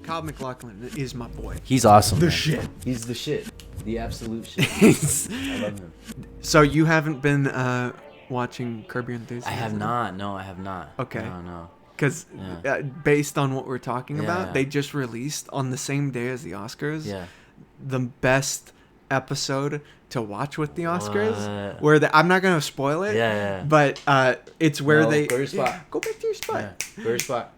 Kyle MacLachlan is my boy. He's awesome. The shit. He's the shit. The absolute shit. I love him. So you haven't been watching Curb Your Enthusiasm? I have not. No, I have not. Okay. No. Because based on what we're talking about, yeah. they just released on the same day as the Oscars the best episode to watch with the Oscars. Where I'm not going to spoil it. Yeah. But it's where they... Go to your spot. Go back to your spot. Yeah. Go to your spot.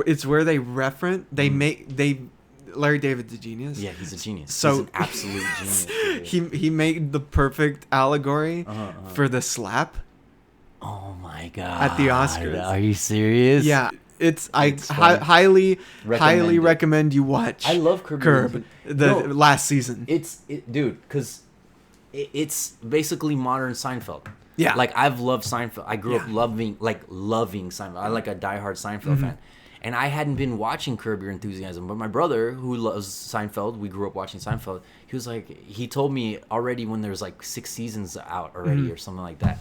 It's where they reference... Larry David's a genius. Yeah, he's a genius. So he's an absolute genius. he made the perfect allegory for the slap. Oh my god! At the Oscars. Are you serious? Yeah, I highly recommend you watch. I love Curb last season. Dude, because it's basically modern Seinfeld. Yeah, like I've loved Seinfeld. I grew up loving Seinfeld. I'm like a diehard Seinfeld fan. And I hadn't been watching Curb Your Enthusiasm, but my brother, who loves Seinfeld, we grew up watching Seinfeld. He told me already when there's like 6 seasons out already or something like that.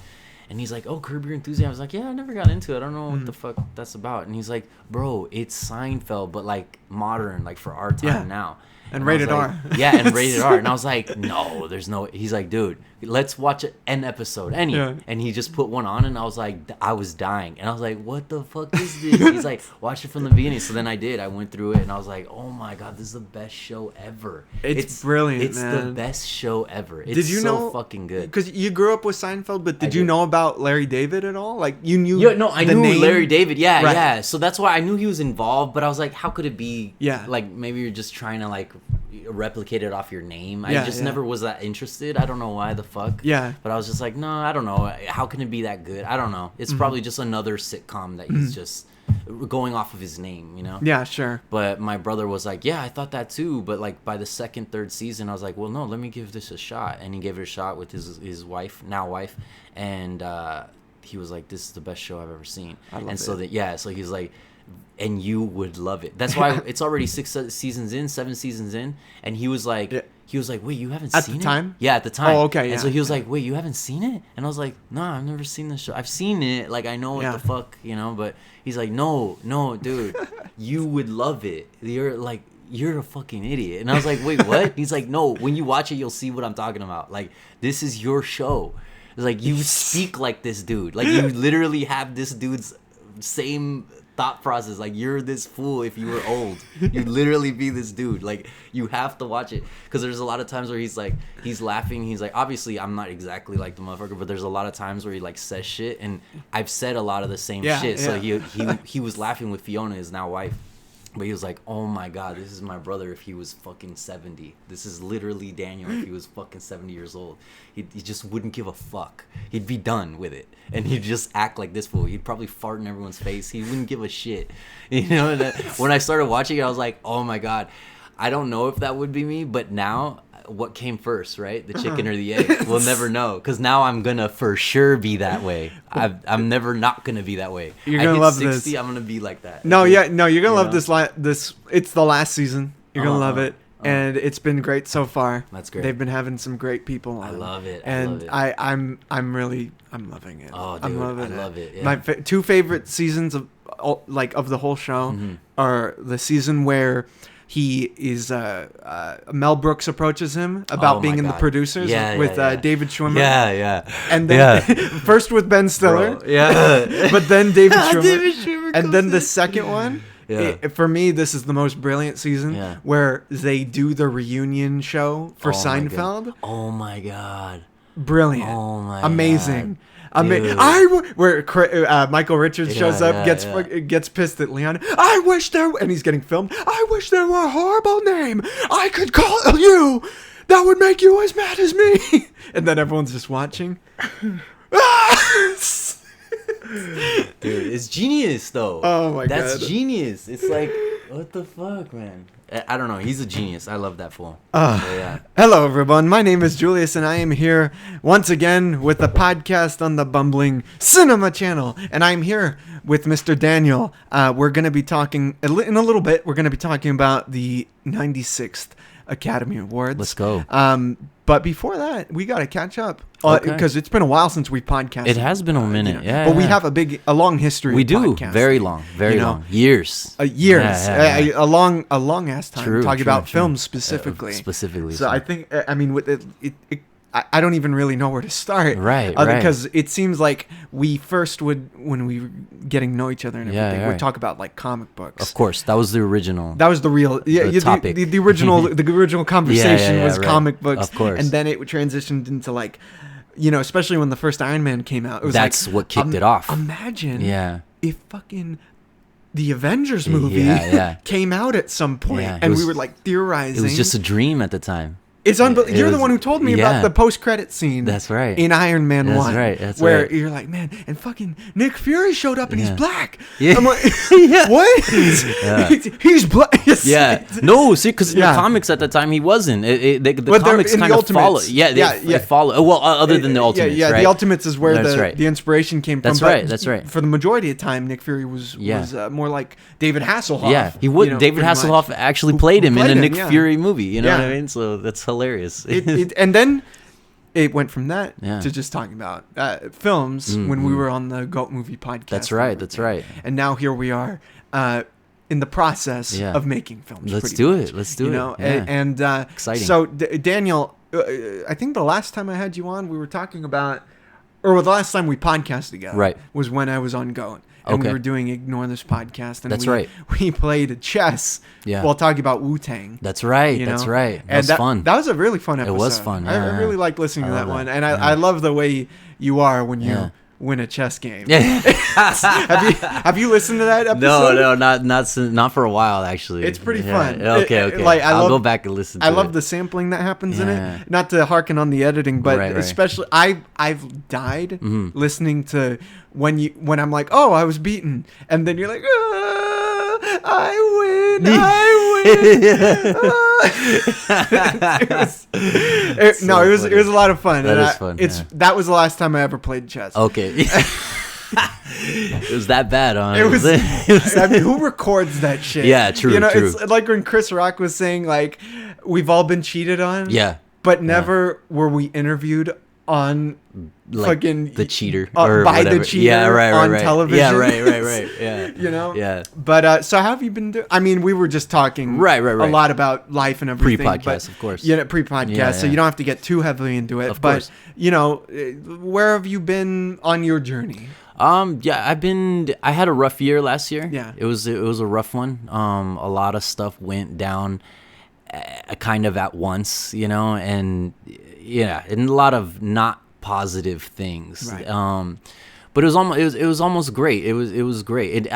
And he's like, oh, Curb Your Enthusiasm. I was like, yeah, I never got into it. I don't know what the fuck that's about. And he's like, bro, it's Seinfeld, but like modern, like for our time now. And rated R. Yeah, and rated R. And I was like, no, there's no... He's like, dude, let's watch an episode. And he just put one on, and I was like, I was dying. And I was like, what the fuck is this? He's like, watch it from the beginning. So then I did. I went through it, and I was like, oh my God, this is the best show ever. It's brilliant, It's man. the best show ever. It's did you so know, fucking good. Because you grew up with Seinfeld, but did you know about Larry David at all? Like, you knew I knew name? Larry David. Yeah, Right. yeah. So that's why I knew he was involved, but I was like, how could it be... Yeah. Like, maybe you're just trying to, like... replicate it off your name. I just never was that interested. I don't know why the fuck. Yeah. But I was just like, no, I don't know. How can it be that good? I don't know. It's probably just another sitcom that he's just going off of his name, you know? Yeah, sure. But my brother was like, yeah, I thought that too. But like by the second, third season, I was like, well, no, let me give this a shot. And he gave it a shot with his wife, now wife. And he was like, this is the best show I've ever seen. I love it. So he's like, and you would love it. That's why it's already 7 seasons in, and he was like, wait, you haven't seen it? At the time? Yeah, at the time. Oh, okay, yeah. And so he was like, wait, you haven't seen it? And I was like, no, I've never seen this show. I've seen it, like I know what the fuck, you know. But he's like, no, dude, you would love it. You're a fucking idiot. And I was like, wait, what? He's like, no, when you watch it, you'll see what I'm talking about. Like, this is your show. It's like, you speak like this dude. Like, you literally have this dude's same thought process. Like, you're this fool if you were old. You'd literally be this dude. Like, you have to watch it. Because there's a lot of times where he's laughing. He's like, obviously, I'm not exactly like the motherfucker, but there's a lot of times where he, like, says shit. And I've said a lot of the same shit. So he was laughing with Fiona, his now wife. But he was like, oh my God, this is my brother if he was fucking 70. This is literally Daniel if he was fucking 70 years old. He just wouldn't give a fuck. He'd be done with it. And he'd just act like this fool. He'd probably fart in everyone's face. He wouldn't give a shit. You know, when I started watching it, I was like, oh my God. I don't know if that would be me, but now... what came first, right? The chicken or the egg? We'll never know. Because now I'm going to for sure be that way. I'm never not going to be that way. You're going to love 60, this. I'm going to be like that. No, you're going to love this. It's the last season. You're going to love it. And it's been great so far. That's great. They've been having some great people on. I love it. And I'm loving it. Oh, dude, I'm loving I love it. Yeah. My two favorite seasons of the whole show are the season where he is Mel Brooks approaches him about being in the producers with David Schwimmer. Yeah. And then first with Ben Stiller. Bro, yeah. But then David Schwimmer. David Schwimmer And then the second one. For me, this is the most brilliant season where they do the reunion show for Seinfeld. Oh my God. Brilliant. Oh my Amazing. God. Where Michael Richards shows up, gets pissed at Leon. And he's getting filmed. I wish there were a horrible name I could call you that would make you as mad as me. And then everyone's just watching. Dude, it's genius though. Oh my God. That's genius. It's like, what the fuck, man? I don't know. He's a genius. I love that fool. Hello, everyone. My name is Julius, and I am here once again with a podcast on the Bumbling Cinema channel. And I'm here with Mr. Daniel. We're going to be talking, in a little bit, we're going to be talking about the 96th Academy Awards. Let's go. But before that, we got to catch up because it's been a while since we podcasted. It has been a minute, yeah. But we have a long history. We of do podcasting, very long, years, years, Yeah. a long ass time talking about true. films specifically. So I think with it I don't even really know where to start. Right. Because it seems like we first would, when we were getting to know each other and everything, we'd talk about like comic books. Of course, that was the original. That was the real topic. The original conversation was comic books. Of course. And then it transitioned into like, especially when the first Iron Man came out. It was That's what kicked it off. Imagine if fucking the Avengers movie came out at some point and we were like theorizing. It was just a dream at the time. It's unbelievable. You're the one who told me about the post-credit scene. That's right. In Iron Man 1. That's where right. you're like, man, and fucking Nick Fury showed up and he's black. Yeah. I'm like, what? He's black. Yeah. No, see, because in the comics at the time he wasn't. The comics kind of follow. They follow. Well, other than the Ultimates, right? The Ultimates is where the inspiration came from. That's right. For the majority of the time, Nick Fury was more like David Hasselhoff. Yeah, he would. David Hasselhoff actually played him in a Nick Fury movie. You know what I mean? So that's hilarious. And then it went from that to just talking about films when we were on the GOAT Movie podcast. That's right. And now here we are in the process of making films. Let's do it. And exciting. So Daniel, I think the last time I had you on, we were talking about, or the last time we podcasted together was when I was on GOAT. And we were doing Ignore This Podcast. And we played chess while talking about Wu-Tang. That's right. That was fun. That was a really fun episode. It was fun. I really liked listening to that one. And I love the way you are when you win a chess game. Have you listened to that episode? No, not for a while, actually. It's pretty fun. Okay. I'll go back and listen to it. I love the sampling that happens in it. Not to harken on the editing, but especially I've died listening to when I'm like, oh, I was beaten, and then you're like, I win. It was a lot of fun. That is fun. That was the last time I ever played chess. Okay. It was that bad, huh? It was. I mean, who records that shit? Yeah, true. It's like when Chris Rock was saying, like, we've all been cheated on. Yeah. But never were we interviewed on like fucking the cheater or by whatever. the cheater on television. Yeah, right. Yeah. Yeah. But so how have you been doing? I mean, we were just talking right. a lot about life and everything. Pre-podcast, of course. Yeah, pre-podcast. So you don't have to get too heavily into it. Of course. Where have you been on your journey? I had a rough year last year. Yeah. It was a rough one. A lot of stuff went down kind of at once, and and a lot of not positive things. Right. But it was almost great. It was great.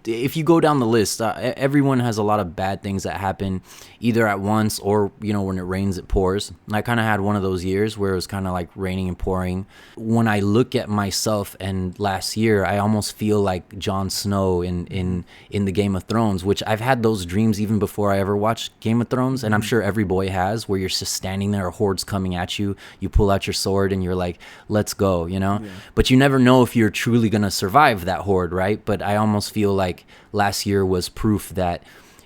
If you go down the list, everyone has a lot of bad things that happen either at once or when it rains it pours. And I kind of had one of those years where it was kind of like raining and pouring. When I look at myself and last year, I almost feel like Jon Snow in the Game of Thrones, which I've had those dreams even before I ever watched Game of Thrones, and I'm sure every boy has, where you're just standing there, a horde's coming at you, you pull out your sword and you're like, let's go, But you never know if you're truly going to survive that horde, right? But I almost feel like last year was proof that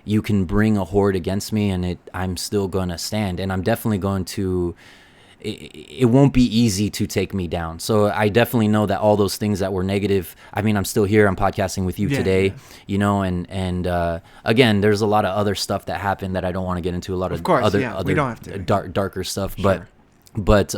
you can bring a horde against me and I'm still going to stand, and I'm definitely going to it won't be easy to take me down. So I definitely know that all those things that were negative, I'm still here, I'm podcasting with you today, and again, there's a lot of other stuff that happened that I don't want to get into, a lot of other we don't have to. darker stuff, sure. but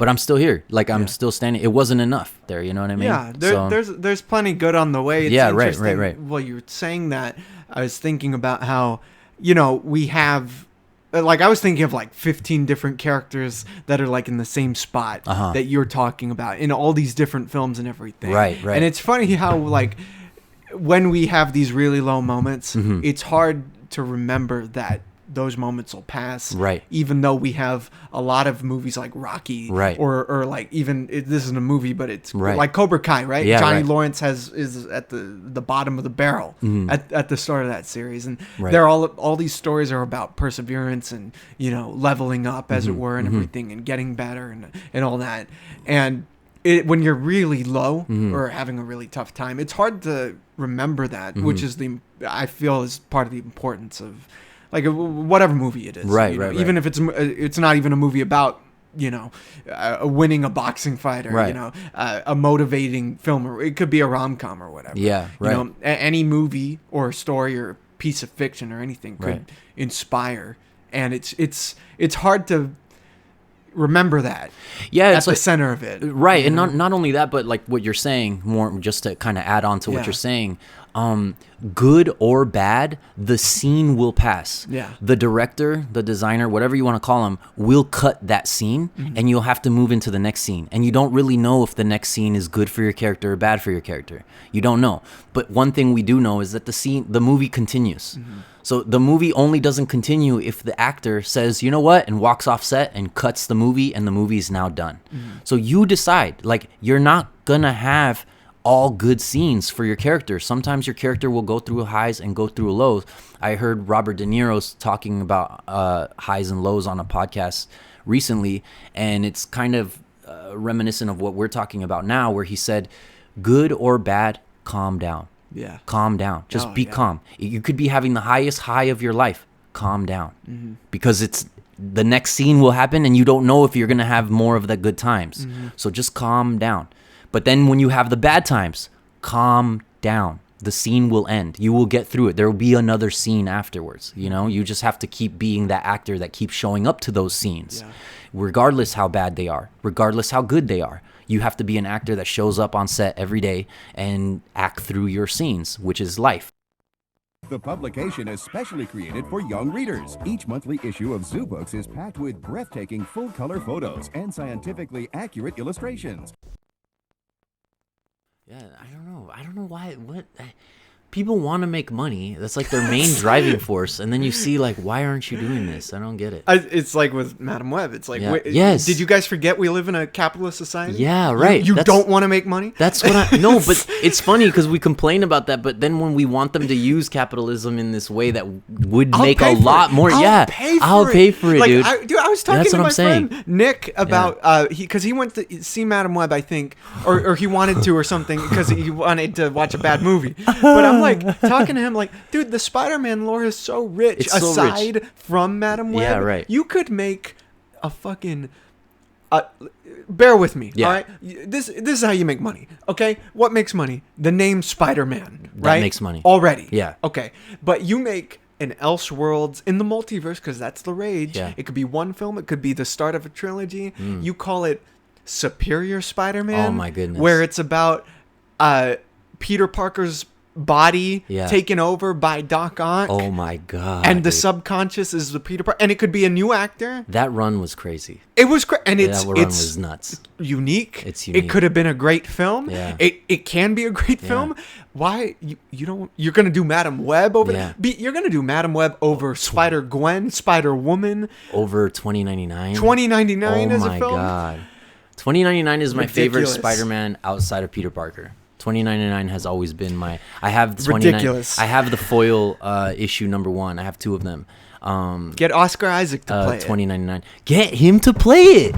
I'm still here. Like, I'm still standing. It wasn't enough there, you know what I mean? Yeah, there's plenty good on the way. It's right. Well, you were saying that, I was thinking about how, we have, like, I was thinking of like 15 different characters that are like in the same spot that you're talking about in all these different films and everything. Right. And it's funny how, like, when we have these really low moments, it's hard to remember that those moments will pass, right? Even though we have a lot of movies like Rocky, right? Or like this isn't a movie, but it's right. like Cobra Kai, right? Yeah, Johnny right. Lawrence is at the bottom of the barrel at the start of that series, and right. they're all these stories are about perseverance and leveling up, as it were, and everything, and getting better and all that. And when you're really low or having a really tough time, it's hard to remember that, which is I feel is part of the importance of like whatever movie it is, right, you know? right, even right. if it's not even a movie about, you know, winning a boxing fight, or, Right. you know, a motivating film, or it could be a rom-com or whatever. Yeah, right. You know, any movie or story or piece of fiction or anything could Right. inspire, and it's hard to remember that. Yeah, at it's the like, center of it, right, and not only that, but like what you're saying, more just to kind of add on to what Yeah. you're saying, good or bad, the scene will pass. Yeah. The director, the designer, whatever you want to call him, will cut that scene, and you'll have to move into the next scene, and you don't really know if the next scene is good for your character or bad for your character. You don't know. But one thing we do know is that the movie continues. So the movie only doesn't continue if the actor says, you know what, and walks off set and cuts the movie, and the movie is now done. So you decide, like, you're not gonna have all good scenes for your character. Sometimes your character will go through highs and go through lows. I heard Robert De Niro's talking about highs and lows on a podcast recently, and it's kind of reminiscent of what we're talking about now, where he said, good or bad, calm down. Yeah. Calm down. Just be yeah. calm. You could be having the highest high of your life. Calm down. Because the next scene will happen, and you don't know if you're going to have more of the good times. So just calm down. But then when you have the bad times, calm down. The scene will end. You will get through it. There will be another scene afterwards. You know, you just have to keep being that actor that keeps showing up to those scenes, regardless how bad they are, regardless how good they are. You have to be an actor that shows up on set every day and act through your scenes, which is life. The publication is specially created for young readers. Each monthly issue of Zoo Books is packed with breathtaking full-color photos and scientifically accurate illustrations. Yeah, I don't know why. People want to make money. That's like their main driving force. And then you see, like, why aren't you doing this? I don't get it. It's like with Madam Web. It's like, Yeah. Yes. Did you guys forget we live in a capitalist society? Yeah, right. You don't want to make money? That's what no, but it's funny because we complain about that, but then when we want them to use capitalism in this way that would make a lot more, I'll pay for it, like, dude. I was talking That's to what my I'm saying. friend Nick about because he went to see Madam Web, I think, or he wanted to or something because he wanted to watch a bad movie. But I'm like talking to him like, dude, the Spider-Man lore is so rich. It's so aside rich. from Madam Web, Yeah, right. You could make a fucking. Bear with me, Yeah. all right? This is how you make money, okay? What makes money? The name Spider-Man, right? That makes money. Already. Yeah. Okay, but you make an Elseworlds in the multiverse, because that's the rage. Yeah. It could be one film. It could be the start of a trilogy. You call it Superior Spider-Man. Oh, my goodness. Where it's about Peter Parker's body taken over by Doc Ock. Oh my god! And the dude. subconscious is the Peter Parker, and it could be a new actor. That run was crazy. It was and That run was nuts. Unique. It's unique. It could have been a great film. Yeah. It can be a great film. Why you don't? You're gonna do Madam Web over Yeah. You're gonna do Madam Web over Spider Gwen, Spider Woman. Over 2099. 2099 as a film. Oh my god! 2099 is my favorite Ridiculous. Spider-Man outside of Peter Parker. 2099 has always been my. I have 29. Ridiculous. I have the foil issue #1. I have 2 of them. Get Oscar Isaac to play it. 2099. Get him to play it.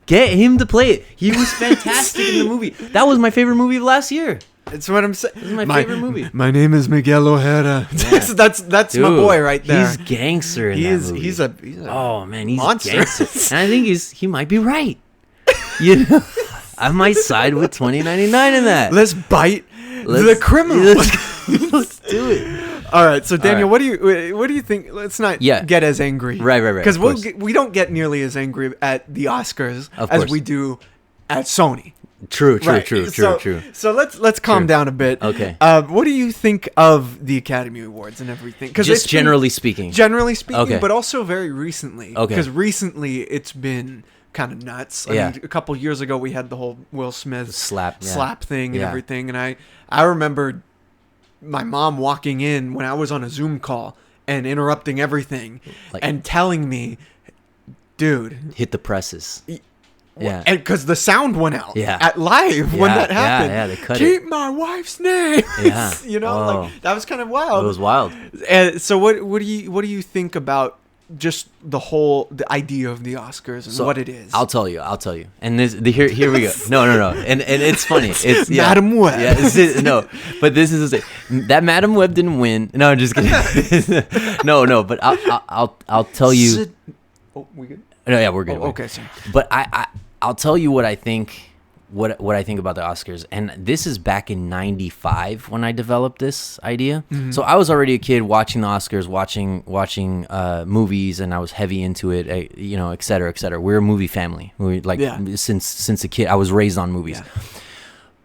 Get him to play it. He was fantastic in the movie. That was my favorite movie of last year. That's what I'm saying. This is my favorite movie. My name is Miguel Ojeda. that's Dude, my boy right there. He's gangster in that movie. He's a oh man, he's monster. gangster. And I think he might be right. You know, I might side with 2099 in that. Let's bite the criminal. Let's do it. All right, so Daniel, All what do you think? Let's not get as angry, Right. Because we don't get nearly as angry at the Oscars as we do at Sony. True. So let's calm down a bit. Okay. What do you think of the Academy Awards and everything? Just generally speaking. Generally speaking, Okay. but also very recently. Okay. Because recently it's been kind of nuts. I mean, a couple years ago we had the whole Will Smith slap thing and everything, and I remember my mom walking in when I was on a Zoom call and interrupting everything and telling me, dude, hit the presses. Yeah, and because the sound went out Yeah. at live when that happened. Yeah, they cut Keep it. my wife's name. Yeah. You know, Oh. like that was kind of wild. It was wild. And so what do you think about just the idea of the Oscars and what it is. I'll tell you. And here we go. No. And it's funny. It's Madam Web. Yeah, no, but this is that Madam Web didn't win. No, I'm just kidding. No, but I'll tell you. Oh, we good? No, yeah, we're good. Okay, sorry. But I'll tell you what I think. What I think about the Oscars, and this is back in '95 when I developed this idea. Mm-hmm. So I was already a kid watching the Oscars, watching movies, and I was heavy into it, et cetera, et cetera. We're a movie family. Since a kid, I was raised on movies. Yeah.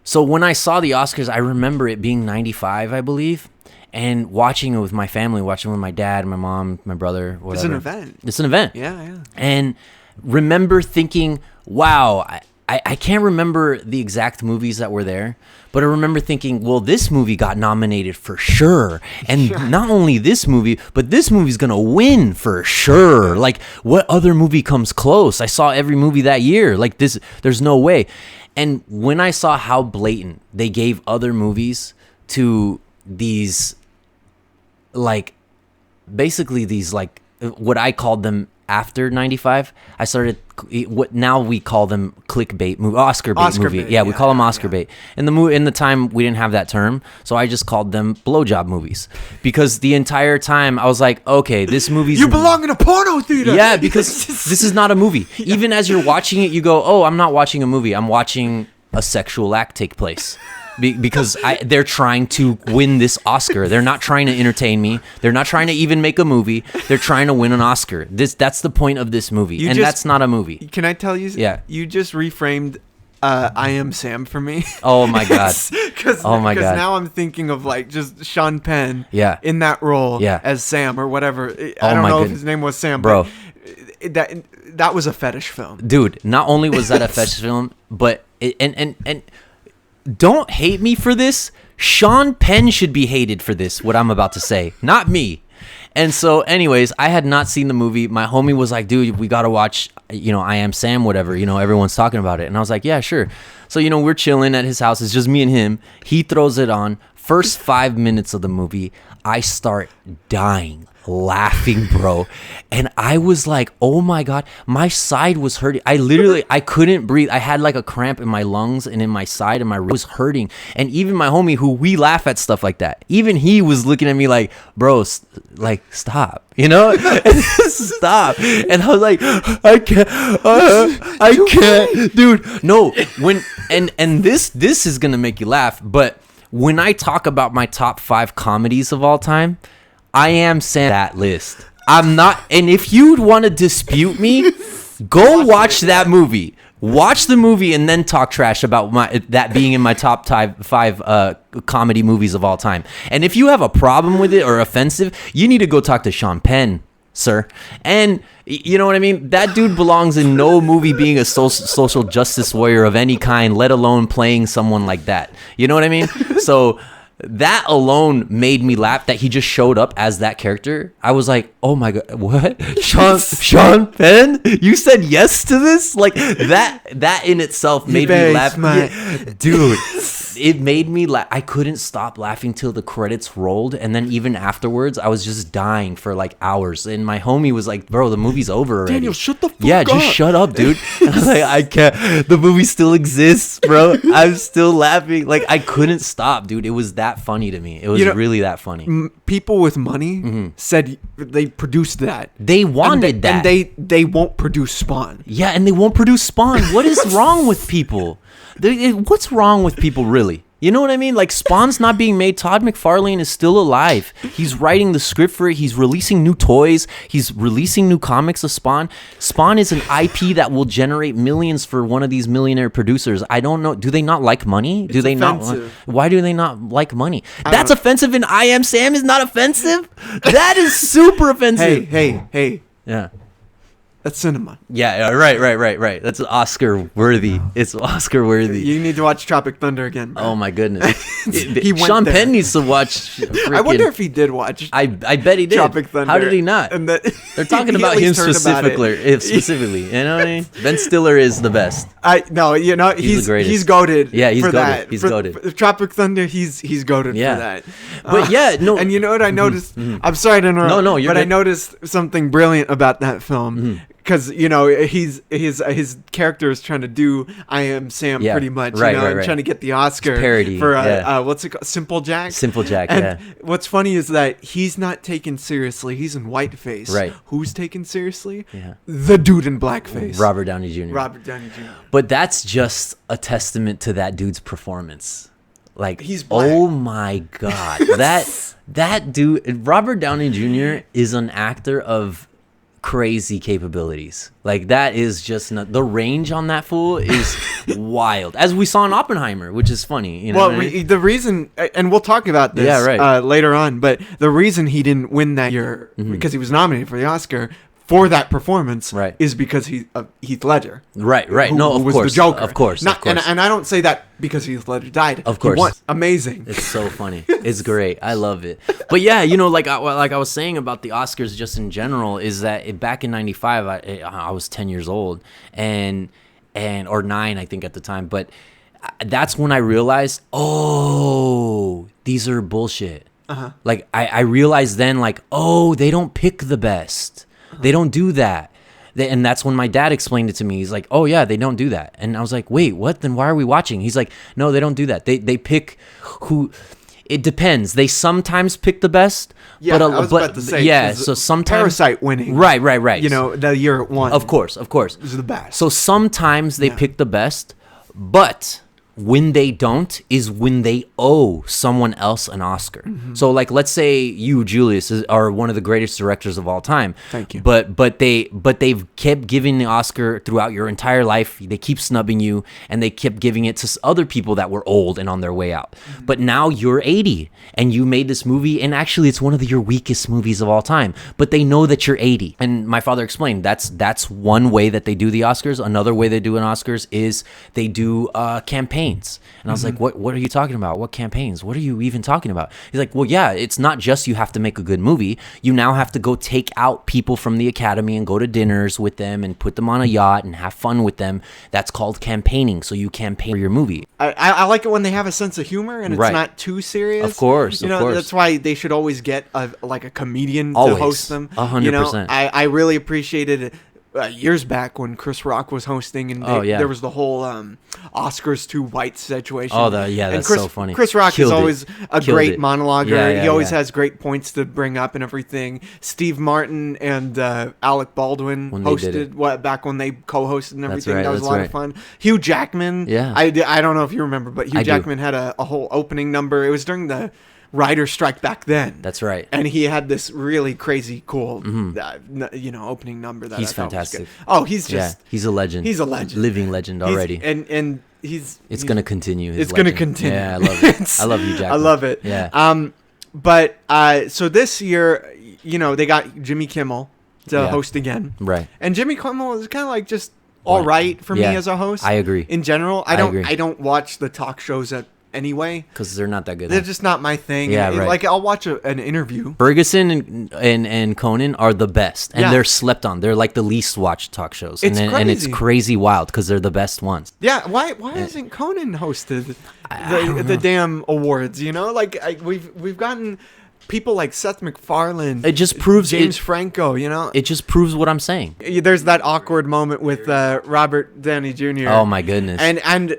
So when I saw the Oscars, I remember it being '95, I believe, and watching it with my family, watching it with my dad, my mom, my brother, whatever. It's an event. Yeah. And remember thinking, wow. I can't remember the exact movies that were there, but I remember thinking, well, this movie got nominated for sure. And not only this movie, but this movie's going to win for sure. Like, what other movie comes close? I saw every movie that year. Like, this, there's no way. And when I saw how blatant they gave other movies to these, like, basically these, like, what I called them after 95, I started what now we call them clickbait movie, Oscar bait movie. Yeah, we call them Oscar bait. In the time we didn't have that term, so I just called them blowjob movies because the entire time I was like, okay, this movie's you belong in a porno theater. Yeah, because this is not a movie. Even as you're watching it, you go, oh, I'm not watching a movie. I'm watching a sexual act take place. Because they're trying to win this Oscar. They're not trying to entertain me. They're not trying to even make a movie. They're trying to win an Oscar. That's the point of this movie. That's not a movie. Can I tell you? Yeah. You just reframed I Am Sam for me. Oh, my God. Because now I'm thinking of, like, just Sean Penn in that role as Sam or whatever. I don't know if his name was Sam. Bro. But that was a fetish film. Dude, not only was that a fetish film, but... And don't hate me for this. Sean Penn should be hated for this, what I'm about to say, not me. And so, anyways, I had not seen the movie. My homie was like, dude, we got to watch, I Am Sam, whatever. Everyone's talking about it. And I was like, yeah, sure. So, we're chilling at his house. It's just me and him. He throws it on. First 5 minutes of the movie, I start dying laughing, bro. And I was like, oh my God, my side was hurting. I couldn't breathe. I had like a cramp in my lungs and in my side, and my was hurting. And even my homie, who we laugh at stuff like that, even he was looking at me like, bro, like, stop, stop. And I was like, I can't, dude. No, and this is gonna make you laugh, but when I talk about my top 5 comedies of all time, I Am Sam that list. I'm not, and if you'd want to dispute me, go watch that movie. Watch the movie and then talk trash about that being in my top 5 comedy movies of all time. And if you have a problem with it or offensive, you need to go talk to Sean Penn, sir. And you know what I mean? That dude belongs in no movie being a social justice warrior of any kind, let alone playing someone like that. You know what I mean? So that alone made me laugh that he just showed up as that character. I was like, oh my God, what? Sean Penn? You said yes to this? Like that in itself made me laugh. Dude, it made me laugh. I couldn't stop laughing till the credits rolled. And then even afterwards, I was just dying for like hours. And my homie was like, bro, the movie's over already. Daniel, shut the fuck up. Yeah, just shut up, dude. And I was like, I can't. The movie still exists, bro. I'm still laughing. Like, I couldn't stop, dude. It was that funny to me. It was really that funny. People with money said they produced that. They wanted that. And they won't produce Spawn. Yeah, and they won't produce Spawn. What is wrong with people? What's wrong with people, really? You know what I mean? Like, Spawn's not being made. Todd McFarlane is still alive. He's writing the script for it. He's releasing new toys. He's releasing new comics of Spawn. Spawn is an IP that will generate millions for one of these millionaire producers. I don't know. Do they not like money? It's offensive. Why do they not like money? That's offensive, and I Am Sam is not offensive? That is super offensive. Hey. Yeah. That's cinema. Yeah, right. That's Oscar worthy. It's Oscar worthy. You need to watch Tropic Thunder again, bro. Oh my goodness. Sean Penn needs to watch. I wonder if he did watch. I bet he did. Tropic Thunder. How did he not? And they're talking about him specifically. You know what I mean? Ben Stiller is the best. He's the greatest. He's goated. Yeah, he's for goated. That. He's for goated. Tropic Thunder. He's goated for that. But no. And you know what I noticed? I'm sorry to interrupt. No, you're good. I noticed something brilliant about that film. Because his character is trying to do I Am Sam pretty much, and trying to get the Oscar parody for what's it called, Simple Jack. Simple Jack, and what's funny is that he's not taken seriously. He's in whiteface. Right. Who's taken seriously? Yeah. The dude in blackface. Robert Downey Jr. But that's just a testament to that dude's performance. Like, he's black. Oh my God, that dude, Robert Downey Jr. is an actor of crazy capabilities. Like, that is just not, the range on that fool is wild, as we saw in Oppenheimer, which is funny, you know. Well, the reason, and we'll talk about this later on, but the reason he didn't win that year, because he was nominated for the Oscar for that performance, is because Heath Ledger, right. Who was the Joker, of course. And I don't say that because Heath Ledger died. Of course, amazing. It's so funny. It's great. I love it. But yeah, like I was saying about the Oscars just in general, is that back in '95, I was 10 years old, and or 9, I think, at the time. But that's when I realized, these are bullshit. Like I realized then, like, they don't pick the best. They don't do that. And that's when my dad explained it to me. He's like, oh yeah, they don't do that. And I was like, wait, what? Then why are we watching? He's like, no, they don't do that. They pick who. It depends. They sometimes pick the best. Yeah, I was about to say. Yeah, so sometimes Parasite winning. Right. You know, the year it won. Of course. This is the best. So sometimes they pick the best, but when they don't is when they owe someone else an Oscar. So, like, let's say you, Julius, are one of the greatest directors of all time. Thank you. But they've kept giving the Oscar throughout your entire life. They keep snubbing you, and they kept giving it to other people that were old and on their way out. But now you're 80, and you made this movie, and actually it's one of your weakest movies of all time. But they know that you're 80. And my father explained that's one way that they do the Oscars. Another way they do an Oscars is they do campaigns. And I was like, what are you talking about? What campaigns? What are you even talking about? He's like, well, yeah, it's not just you have to make a good movie. You now have to go take out people from the Academy and go to dinners with them and put them on a yacht and have fun with them. That's called campaigning. So you campaign for your movie. I like it when they have a sense of humor and it's not too serious. Of course, that's why they should always get a comedian always. To host them. 100%. I really appreciated it. Years back when Chris Rock was hosting, and there was the whole Oscars too white situation. That's so funny. Chris Rock is always a great monologuer. He always has great points to bring up and everything. Steve Martin and Alec Baldwin hosted back when they co-hosted and everything. That was a lot of fun. Hugh Jackman. Yeah, I don't know if you remember, but Hugh Jackman had a whole opening number. It was during the writer's strike back then. That's right. And he had this really crazy cool, opening number that he's I thought fantastic. Was good. Oh, he's just he's a legend. He's a legend, living legend already. It's gonna continue. It's gonna continue. Yeah, I love it. I love you, Jack. I love it. Yeah. But so this year, they got Jimmy Kimmel to host again. Right. And Jimmy Kimmel is kind of like just all right for me as a host. I agree. In general, I don't watch the talk shows anyway, because they're not that good. They're just not my thing. Yeah, right. Like, I'll watch an interview. Ferguson and Conan are the best, and they're slept on. They're like the least watched talk shows, crazy. And it's crazy wild because they're the best ones. Yeah, why hasn't Conan hosted the damn awards? We've gotten people like Seth MacFarlane. It just proves James Franco. It just proves what I'm saying. There's that awkward moment with Robert Downey Jr. Oh my goodness. And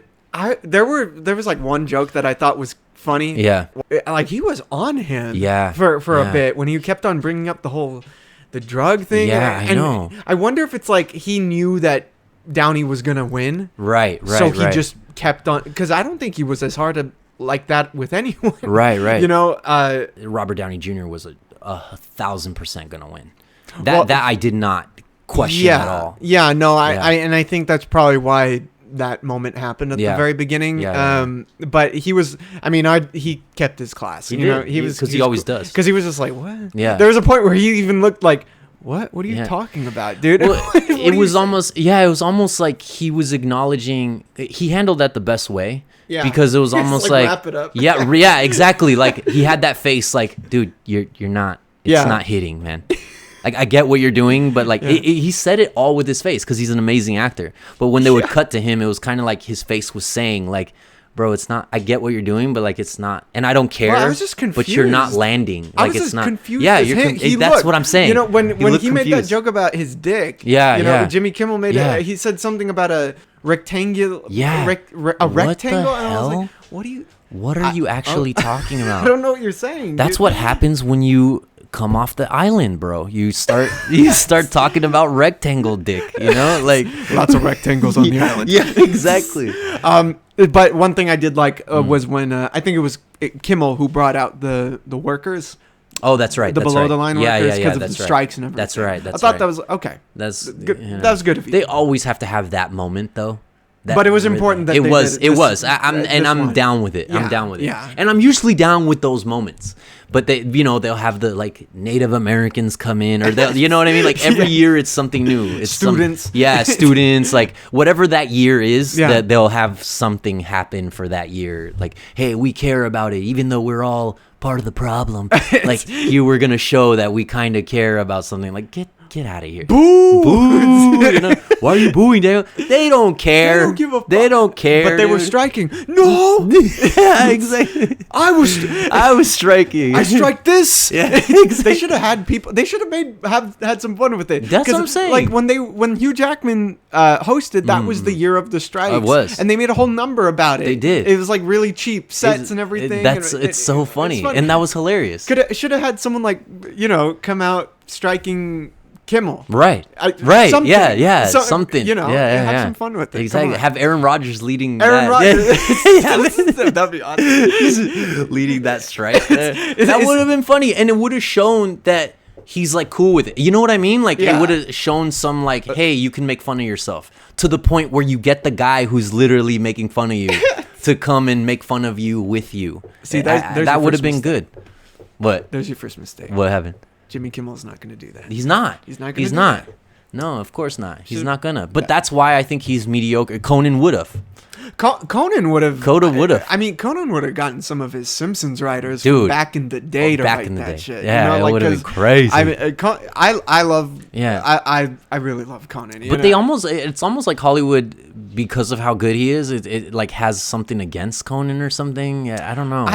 there was like one joke that I thought was funny. Yeah. Like, he was on him. Yeah. For a bit when he kept on bringing up the drug thing. Yeah, I know. I wonder if it's like he knew that Downey was gonna win. Right. So he just kept on, because I don't think he was as hard like that with anyone. Right. Robert Downey Jr. was 1,000% gonna win. That I did not question at all. Yeah. No. I think that's probably why that moment happened at the very beginning. But he was, he kept his class. He was, because he always does. Because he was just like, what? Yeah. There was a point where he even looked like, what are you talking about, dude? Well, it was almost like he was acknowledging. He handled that the best way. Yeah. Because it was almost like wrap it up. yeah, exactly. Like he had that face, like, dude, you're not. It's not hitting, man. Like, I get what you're doing, but like he said it all with his face because he's an amazing actor. But when they would cut to him, it was kind of like his face was saying, like, bro, it's not. I get what you're doing, but like, it's not. And I don't care. Well, I was just confused. But you're not landing. Like, I was it's just not. confused. Yeah, That's what I'm saying. You know, when he made that confused. joke about his dick. Yeah, you know, yeah. Jimmy Kimmel made it. He said something about a rectangular. Yeah. A rectangle. The And I was hell? like, what do you? What are you actually talking about? I don't know what you're saying. That's dude. what happens when you come off the island, bro. You start talking about rectangle dick, you know? Like lots of rectangles on the island. Yeah, exactly. But one thing I did like was when I think it was Kimmel who brought out the workers. Oh, that's right. The below the line workers because of the right. strikes and everything. That's right. I thought that was okay. That's good. You know, that was good of you. They always have to have that moment, though. But it was important that it they was. did It was. this I'm one. down with it. Yeah, I'm down with it. yeah. And I'm usually down with those moments. But they, they'll have the like Native Americans come in, or you know what I mean. Like every year, it's something new. It's students. Students. Like whatever that year is, Yeah. that they'll have something happen for that year. Like, hey, we care about it, even though we're all part of the problem. Like you were gonna show that we kind of care about something. Like get out of here. Boo! Boo! You know, why are you booing, Daniel? They don't care. They don't give a fuck. They don't care. But they were dude. striking. No! Yeah, exactly. I was striking. I strike this. Yeah, They should have had people. They should have had some fun with it. That's 'Cause, what I'm saying. Like when Hugh Jackman hosted, that was the year of the strikes. It was. and they made a whole number about it. They did. It was like really cheap sets and everything. It's so funny, and that was hilarious. Should have had someone like come out striking Kimmel. Right. Right. Something. Yeah. Something. Have some fun with it. Exactly. Have Aaron Rodgers leading. Aaron Rodgers. Yeah. That'd be awesome. Leading that strike. That would have been funny, and it would have shown that he's like cool with it. You know what I mean? Like it would have shown some like, hey, you can make fun of yourself, to the point where you get the guy who's literally making fun of you to come and make fun of you with you. See, that would have been good. What? There's your first mistake. What happened? Jimmy Kimmel's not going to do that. He's not. He's not going to He's do not. that. No, of course not. He's not gonna. But that's why I think he's mediocre. Conan would have. Conan would have. Conan would have. I mean, Conan would have gotten some of his Simpsons writers Dude. from back in the day to Back write in the that day. shit. Yeah, it would have been 'cause crazy. I mean, I love. Yeah. I really love Conan. But they it's almost like Hollywood, because of how good he is, it like has something against Conan or something. Yeah, I don't know.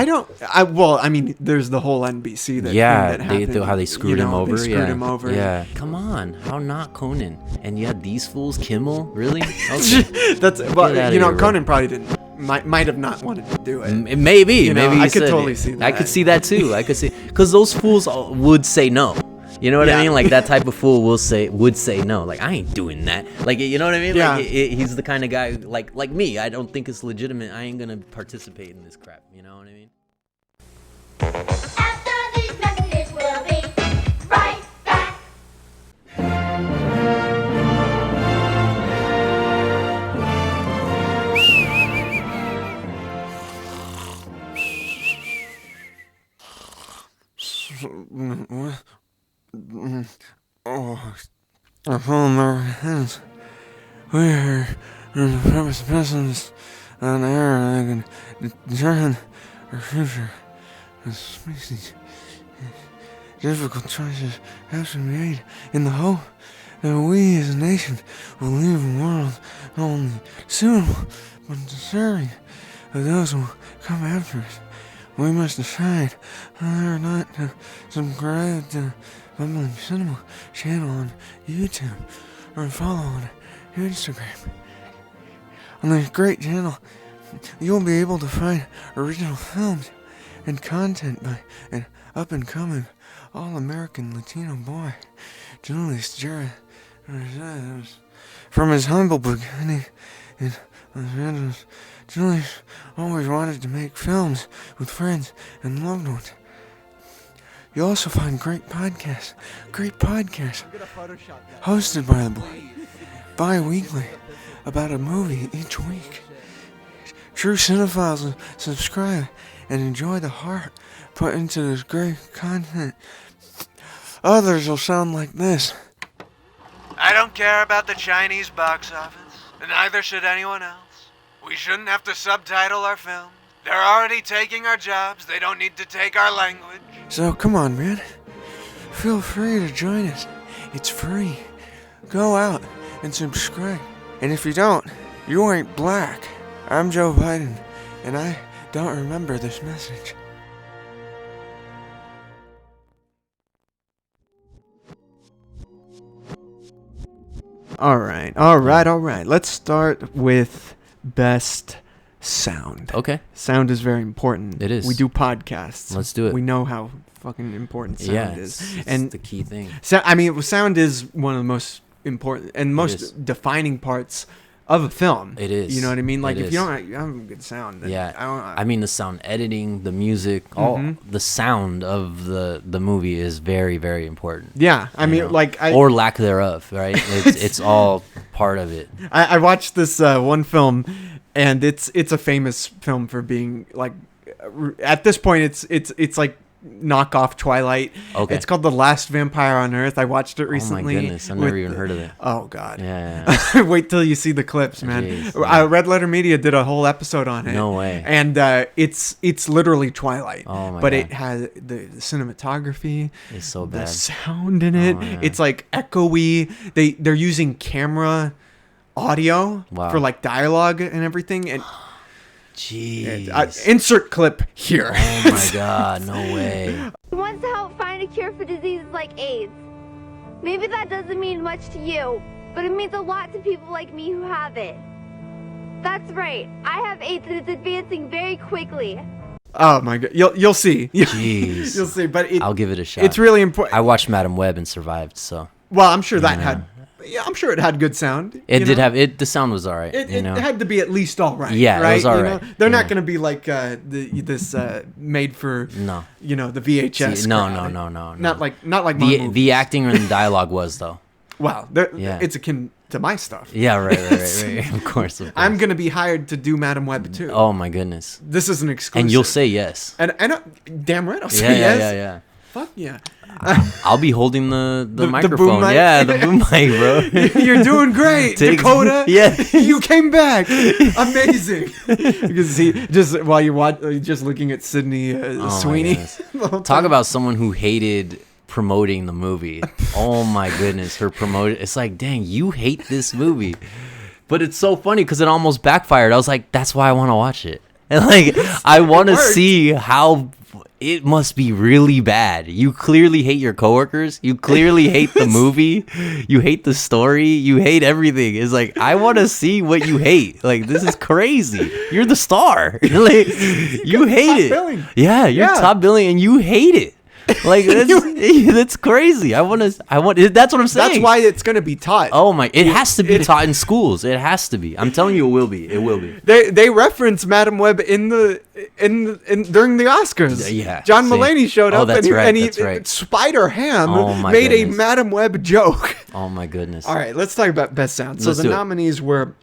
Well, I mean, there's the whole NBC that. Yeah, thing that happened, how they screwed him over. They screwed him over. Yeah. Come on, how not Conan? And you had these fools, Kimmel, really? Okay. That's Get well, outta you know, here, bro. Conan probably didn't. Might have not wanted to do it. Maybe, You know, maybe I he could said totally it. see that. I could see that too. I could see, because those fools would say no. You know what I Yeah. mean? Like that type of fool would say no. Like, I ain't doing that. Like, you know what I mean? Yeah. Like he's the kind of guy like me. I don't think it's legitimate. I ain't gonna participate in this crap. You know what I mean? After these messages, we'll be right back. Our whole American hands. We are in the purpose of presence on air that can determine our future as a species. Difficult choices have to be made in the hope that we as a nation will leave a world not only suitable but deserving of those who come after us. We must decide whether or not to subscribe to Bumbling Cinema channel on YouTube or follow on Instagram. On this great channel, you'll be able to find original films and content by an up-and-coming all-American Latino boy, Julius from his humble beginning in Los Angeles. Julius always wanted to make films with friends and loved ones. You'll also find great podcasts hosted by the boy, bi-weekly, about a movie each week. True cinephiles will subscribe and enjoy the heart put into this great content. Others will sound like this. I don't care about the Chinese box office, and neither should anyone else. We shouldn't have to subtitle our films. They're already taking our jobs. They don't need to take our language. So come on, man. Feel free to join us. It's free. Go out and subscribe. And if you don't, you ain't black. I'm Joe Biden, and I don't remember this message. All right. Let's start with best sound. Okay. Sound is very important. It is. We do podcasts. Let's do it. We know how fucking important sound is. It's the key thing. Sound is one of the most important and most defining parts of a film. It is. You know what I mean? Like, if you don't have good sound, then I mean, the sound editing, the music, all the sound of the movie is very, very important. Yeah, I mean, or lack thereof, right? It's all part of it. I watched this one film, and it's a famous film for being like, at this point, it's like knockoff Twilight. Okay. It's called The Last Vampire on Earth. I watched it recently. Oh my goodness, I've never even heard of it. Oh god. Yeah. Wait till you see the clips, man. Jeez, Red Letter Media did a whole episode on it. No way. And it's literally Twilight. Oh my but god. it has the cinematography. It's so the bad. sound in it. Yeah. It's like echoey. They're using camera audio for like dialogue and everything. And jeez. Insert clip here. Oh my god, no way. He wants to help find a cure for diseases like AIDS. Maybe that doesn't mean much to you, but it means a lot to people like me who have it. That's right, I have AIDS and it's advancing very quickly. Oh my god, you'll see. Jeez. You'll see, but I'll give it a shot. It's really important. I watched Madam Web and survived, so. Well, I'm sure that had. Yeah, I'm sure it had good sound. It did have it. The sound was all right. It had to be at least all right. Yeah, right? It was all right. They're not going to be like this made for the VHS. No. Not like the acting and the dialogue was though. Wow, it's akin to my stuff. Yeah, right. Of course. I'm going to be hired to do Madam Web too. Oh my goodness. This is an exclusive. And you'll say yes. And damn right I'll say yes. Yeah. Fuck yeah. I'll be holding the microphone. The boom mic, bro. You're doing great, Dakota. Yeah, you came back. Amazing. Because while you're just looking at Sydney Sweeney. Talk about someone who hated promoting the movie. Oh my goodness, her promote. It's like, dang, you hate this movie, but it's so funny because it almost backfired. I was like, that's why I want to watch it, and like I want to see how. It must be really bad. You clearly hate your coworkers. You clearly hate the movie. You hate the story. You hate everything. It's like, I want to see what you hate. Like, this is crazy. You're the star. Like, you hate it. Billing. Yeah, you're top billing and you hate it. Like, that's crazy. That's what I'm saying. That's why it's going to be taught. Oh my, it has to be taught in schools. It has to be. I'm telling you, it will be. It will be. They reference Madam Web in during the Oscars. Yeah. John Mulaney showed up that's and right. Spider Ham made goodness. a Madam Web joke. Oh my goodness. All right, let's talk about best sound. So the nominees were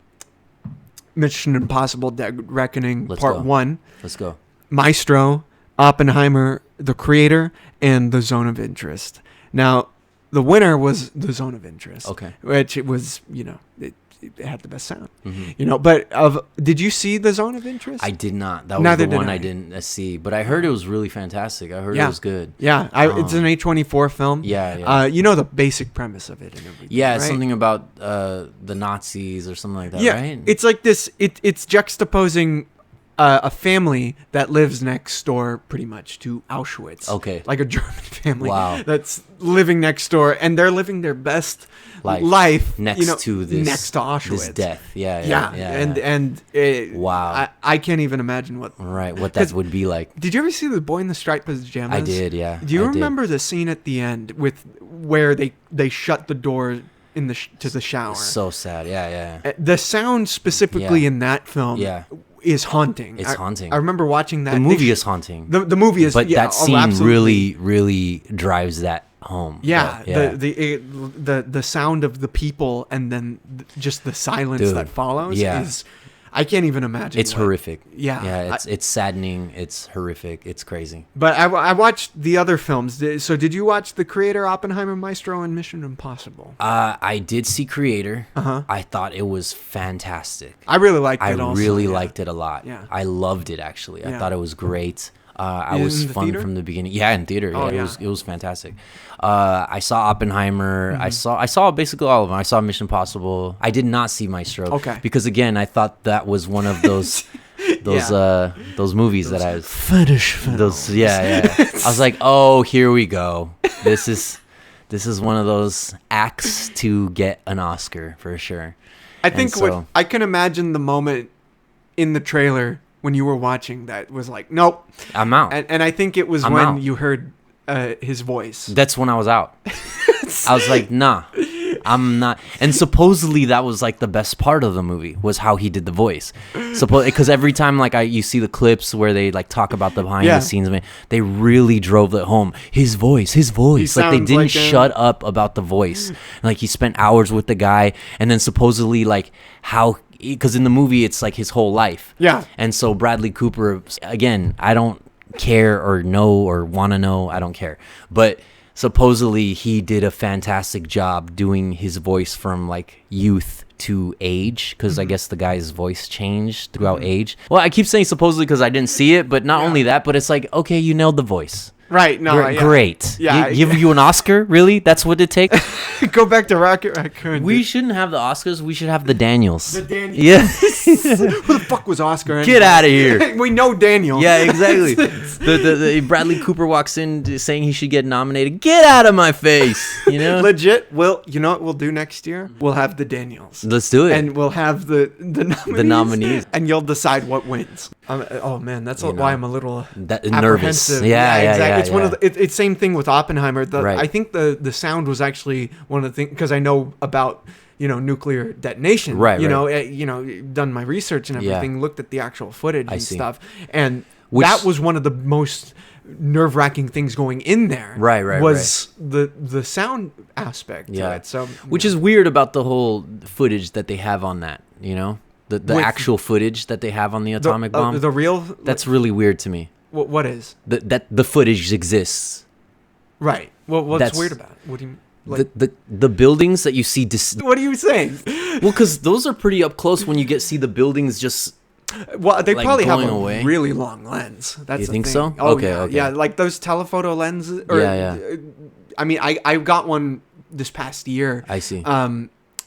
Mission Impossible: Dead Reckoning Part 1. Let's go. Maestro, Oppenheimer, The Creator, and The Zone of Interest. Now, the winner was The Zone of Interest. Okay. Which it was, it had the best sound. Mm-hmm. But did you see The Zone of Interest? I did not. That was the one I didn't see. But I heard it was really fantastic. I heard it was good. Yeah, it's an A24 film. Yeah. You know the basic premise of it and everything. Yeah, it's right? something about the Nazis or something like that, right? It's like this. It's juxtaposing a family that lives next door pretty much to Auschwitz. Okay. Like a German family. Wow. That's living next door, and they're living their best life next to Auschwitz. This death. Yeah. Wow. I can't even imagine what that would be like. Did you ever see The Boy in the Striped Pajamas? I did, yeah. Do you remember the scene at the end where they shut the door to the shower? So sad. Yeah. The sound specifically in that film is haunting. It's haunting. I remember watching that. The movie is haunting. The movie is, but that scene really, really drives that home. Yeah, the sound of the people and then just the silence that follows is. I can't even imagine. It's horrific. Yeah. Yeah, it's saddening. It's horrific. It's crazy. But I watched the other films. So did you watch The Creator, Oppenheimer, Maestro, and Mission Impossible? I did see Creator. I thought it was fantastic. I really liked it. I really liked it a lot. Yeah. I loved it actually. I Yeah. thought it was great. I In was the fun theater? from the beginning. Yeah, in theater. Yeah, Oh, it yeah. was fantastic. I saw Oppenheimer. I saw basically all of them. I saw Mission Impossible. I did not see Maestro. Okay. Because again, I thought that was one of those those movies that I was fetish films. those yeah. I was like, oh, here we go. This is one of those acts to get an Oscar for sure. I think so- I can imagine the moment in the trailer when you were watching that was like, nope. I'm out. And I think it was I'm when out. you heard his voice. That's when I was out. I was like, nah, I'm not. And supposedly that was like the best part of the movie was how he did the voice. Because every time like you see the clips where they like talk about the behind the scenes, man, they really drove it home. His voice. Like they sounds didn't like shut up about the voice. Like he spent hours with the guy, and then supposedly like how. Because in the movie it's like his whole life. Yeah. And so Bradley Cooper, again, I don't care or know or want to know. I don't care. But supposedly he did a fantastic job doing his voice from like youth to age, because I guess the guy's voice changed throughout age. Well, I keep saying supposedly because I didn't see it, but not only that, but it's like, okay, you nailed the voice. Right. No. Great. Yeah. Give you an Oscar? Really? That's what it takes? Go back to Rocket Raccoon. We shouldn't have the Oscars. We should have the Daniels. The Daniels. Yeah. Who the fuck was Oscar? Get out of here. We know Daniel. Yeah, exactly. the Bradley Cooper walks in saying he should get nominated. Get out of my face. You know? Legit. Well, you know what we'll do next year? We'll have the Daniels. Let's do it. And we'll have the nominees. Nominees. And you'll decide what wins. Oh man, that's why I'm a little nervous. apprehensive. Yeah, exactly. It's one yeah. of the. It's same thing with Oppenheimer. Right. I think the sound was actually one of the things, because I know about nuclear detonation. Right. Done my research and everything. Looked at the actual footage and see. stuff, and that was one of the most nerve-wracking things going in there. Right. Was the sound aspect to it. So which is weird about the whole footage that they have on that. The With- actual footage that they have on the atomic bomb. the real. That's really weird to me. What is That the footage exists. right? Well, what's That's- weird about it? What do you like? The buildings that you see. What are you saying? Well, because those are pretty up close when you see the buildings just. Well, they like, probably have a going away? really long lens. That's You the think thing. so? Oh, Okay, yeah. okay. Yeah, like those telephoto lenses. Yeah. I mean, I got one this past year. I see.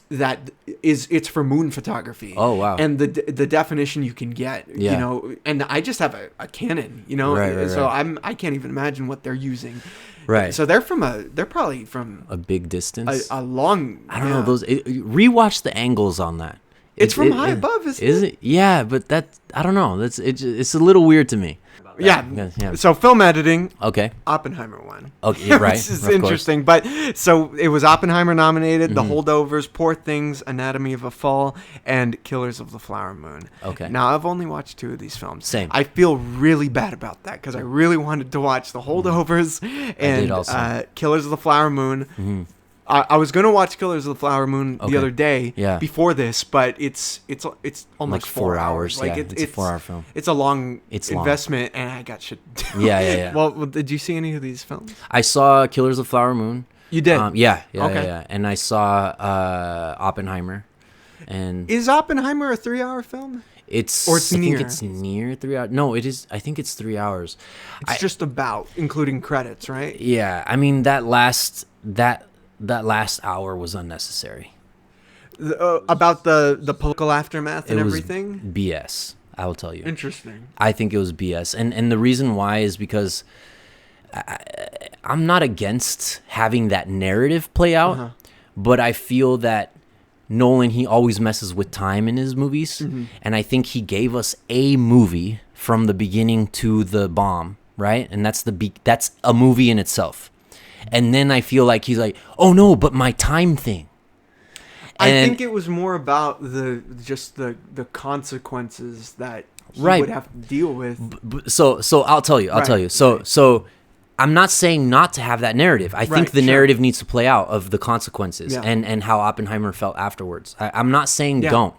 That it's for moon photography. Oh, wow. And the definition you can get, Yeah. and I just have a Canon, Right, so right. I can't even imagine what they're using. Right. So they're probably from A big distance. a long. I don't know those. Rewatch the angles on that. It's from high above, isn't it? Yeah, but I don't know. It's a little weird to me. Yeah. So film editing. Okay. Oppenheimer won. Okay, right. This is of course. interesting. But so it was Oppenheimer nominated, The Holdovers, Poor Things, Anatomy of a Fall, and Killers of the Flower Moon. Okay. Now I've only watched 2 of these films. Same. I feel really bad about that because I really wanted to watch The Holdovers and also. Killers of the Flower Moon. I was gonna watch Killers of the Flower Moon the other day before this, but it's almost Like 4 hours. Like Yeah, it's a 4-hour film. It's a long It's long. investment, and I got shit. Yeah. Well, did you see any of these films? I saw Killers of the Flower Moon. You did? Yeah. Okay. Yeah. And I saw Oppenheimer. And Is Oppenheimer a 3-hour film? it's or it's I near? think it's near 3 hours. No, it is. I think it's 3 hours. It's just about, including credits, right? Yeah. I mean that last hour was unnecessary. About the political aftermath and It was everything? BS. I will tell you. Interesting. I think it was BS, and the reason why is because I'm not against having that narrative play out, but I feel that Nolan, he always messes with time in his movies, and I think he gave us a movie from the beginning to the bomb, right? And that's a movie in itself. And then I feel like he's like, oh no, but my time thing. I And- think it was more about the consequences that he Right. would have to deal with. So I'll tell you. Right, So I'm not saying not to have that narrative. I think Right, the sure. narrative needs to play out of the consequences Yeah. and how Oppenheimer felt afterwards. I'm not saying Yeah. don't.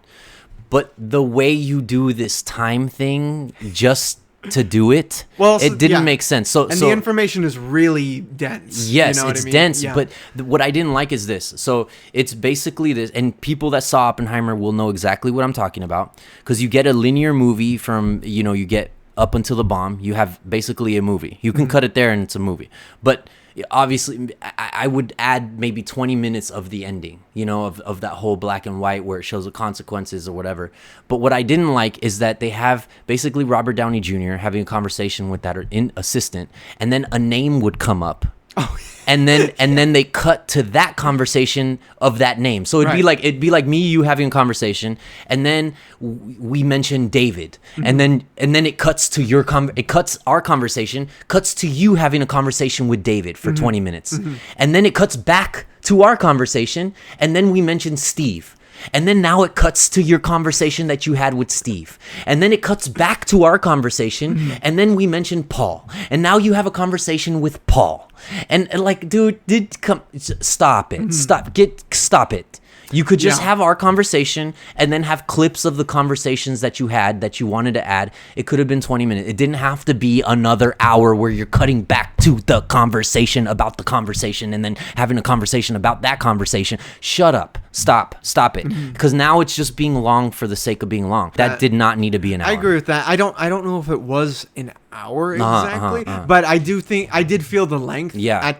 but the way you do this time thing just to do it, it didn't make sense. So the information is really dense. Yes, you know it's what I mean? dense. Yeah. But what I didn't like is this. So it's basically this, and people that saw Oppenheimer will know exactly what I'm talking about, because you get a linear movie from, you get up until the bomb. You have basically a movie. You can cut it there and it's a movie. But obviously, I would add maybe 20 minutes of the ending, of that whole black and white where it shows the consequences or whatever. But what I didn't like is that they have basically Robert Downey Jr. having a conversation with that assistant, and then a name would come up. Oh. And then they cut to that conversation of that name. So it'd be like me, you having a conversation, and then we mention David, and then it cuts to it cuts our conversation, cuts to you having a conversation with David for 20 minutes, and then it cuts back to our conversation, and then we mention Steve. And then now it cuts to your conversation that you had with Steve. And then it cuts back to our conversation. And then we mention Paul. And now you have a conversation with Paul. And like, dude, stop it. Stop it. You could just have our conversation and then have clips of the conversations that you had that you wanted to add. It could have been 20 minutes. It didn't have to be another hour where you're cutting back to the conversation about the conversation and then having a conversation about that conversation. Shut up. Stop it. Because now it's just being long for the sake of being long. That did not need to be an hour. I agree with that. I don't know if it was an hour exactly, but I do think I did feel the length. Yeah.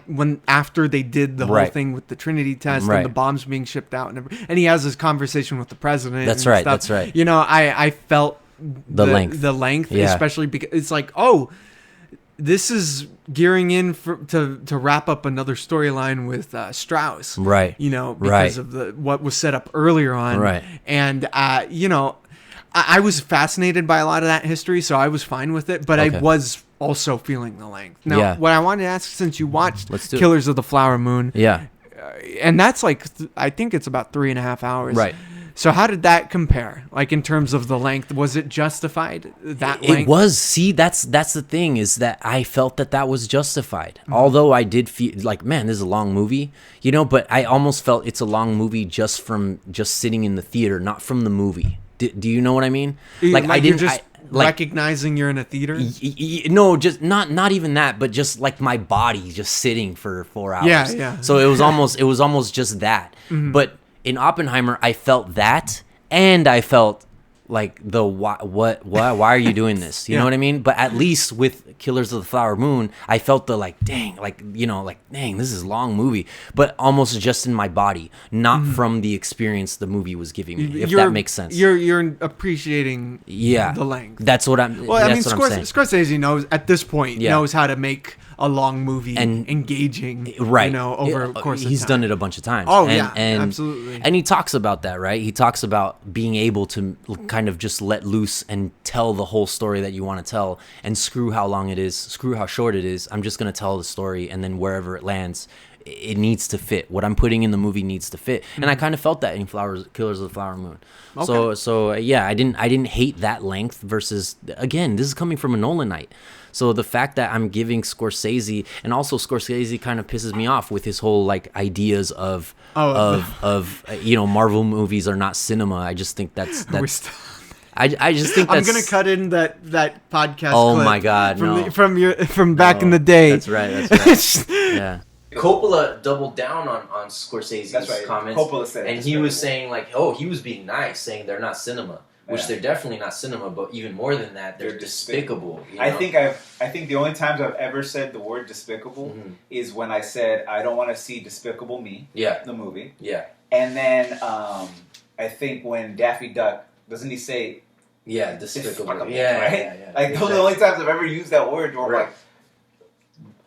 After they did the whole thing with the Trinity test and the bombs being shipped out, and he has this conversation with the president. That's and right. stuff. That's right. I felt the length, yeah. especially because it's like, oh, this is gearing in to wrap up another storyline with Strauss, right? Because of what was set up earlier on, right? And I was fascinated by a lot of that history, so I was fine with it. But I was also feeling the length. Now, what I wanted to ask, since you watched Killers of the Flower Moon, and that's like I think it's about 3.5 hours, right? So how did that compare? Like in terms of the length, was it justified? Length? It was. See, that's the thing, is that I felt that was justified. Although I did feel like, man, this is a long movie, but I almost felt it's a long movie just from sitting in the theater, not from the movie. Do you know what I mean? Like I didn't recognizing you're in a theater. No, just not even that, but just like my body just sitting for 4 hours. Yeah. So it was almost just that. But in Oppenheimer, I felt that, and I felt like the why are you doing this? You know what I mean? But at least with Killers of the Flower Moon, I felt the dang, this is a long movie, but almost just in my body, not from the experience the movie was giving me. If that makes sense. You're appreciating the length. That's what I'm. Well, I mean, Scorsese knows at this point knows how to make a long movie and engaging, right? Over a course of time. He's done it a bunch of times. Oh, and absolutely. And he talks about that, right? He talks about being able to kind of just let loose and tell the whole story that you want to tell, and screw how long it is, screw how short it is. I'm just going to tell the story, and then wherever it lands, it needs to fit. What I'm putting in the movie needs to fit. And I kind of felt that in Killers of the Flower Moon. Okay. So yeah, I didn't hate that length versus, again, this is coming from a Nolan night. So the fact that I'm giving Scorsese, and also Scorsese kind of pisses me off with his whole ideas of Marvel movies are not cinema. I just think that's I just think I'm gonna cut in that podcast. Oh clip my God! From back in the day. That's right. Yeah. Coppola doubled down on Scorsese's comments. Coppola said, and he was saying he was being nice, saying they're not cinema. Which they're definitely not cinema, but even more than that, they're despicable. I think the only times I've ever said the word despicable is when I said I don't want to see Despicable Me, the movie. Yeah. And then I think when Daffy Duck, doesn't he say despicable? Right? Yeah. Those are the only times I've ever used that word where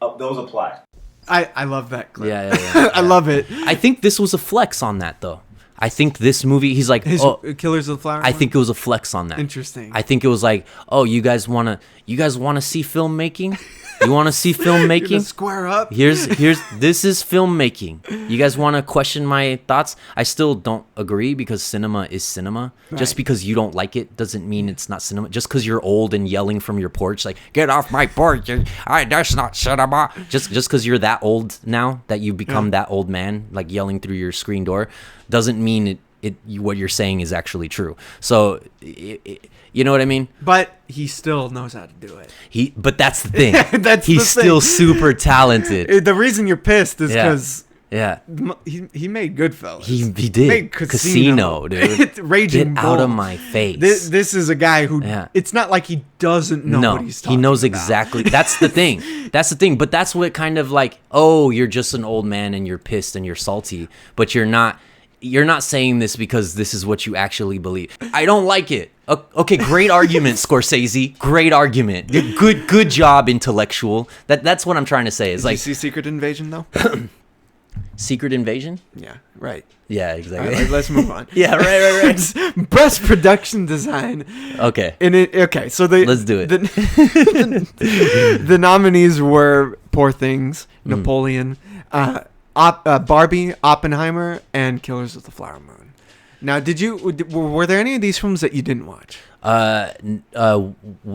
those apply. I love that clip. Yeah. I love it. I think this was a flex on that though. I think this movie, he's like, Killers of the Flower Moon? I think it was a flex on that. Interesting. I think it was like, oh, you guys wanna see filmmaking? You want to see filmmaking? You're gonna square up. This is filmmaking. You guys want to question my thoughts? I still don't agree, because cinema is cinema. Right. Just because you don't like it doesn't mean it's not cinema. Just because you're old and yelling from your porch, like, get off my porch, that's not cinema. Just because you're that old now, that you become that old man, like yelling through your screen door, doesn't mean what you're saying is actually true. So you know what I mean? But he still knows how to do it. But that's the thing. He's still super talented. The reason you're pissed is because yeah, he made Goodfellas. He did. He made Casino, dude. Raging Get Bull. out of my face. This is a guy who. Yeah. It's not like he doesn't know what he's talking about. He knows exactly. That's the thing. That's the thing. But that's what kind of like, oh, you're just an old man and you're pissed and you're salty, but you're not. You're not saying this because this is what you actually believe. I don't like it. Okay, great argument, Scorsese. Great argument. Good job, intellectual. That's what I'm trying to say. Is Did you see Secret Invasion though? Secret Invasion? Yeah, right. Yeah, exactly. All right, let's move on. Yeah, right. Best production design. Okay. So let's do it. The nominees were Poor Things, Napoleon, Barbie, Oppenheimer, and Killers of the Flower Moon. Now, were there any of these films that you didn't watch?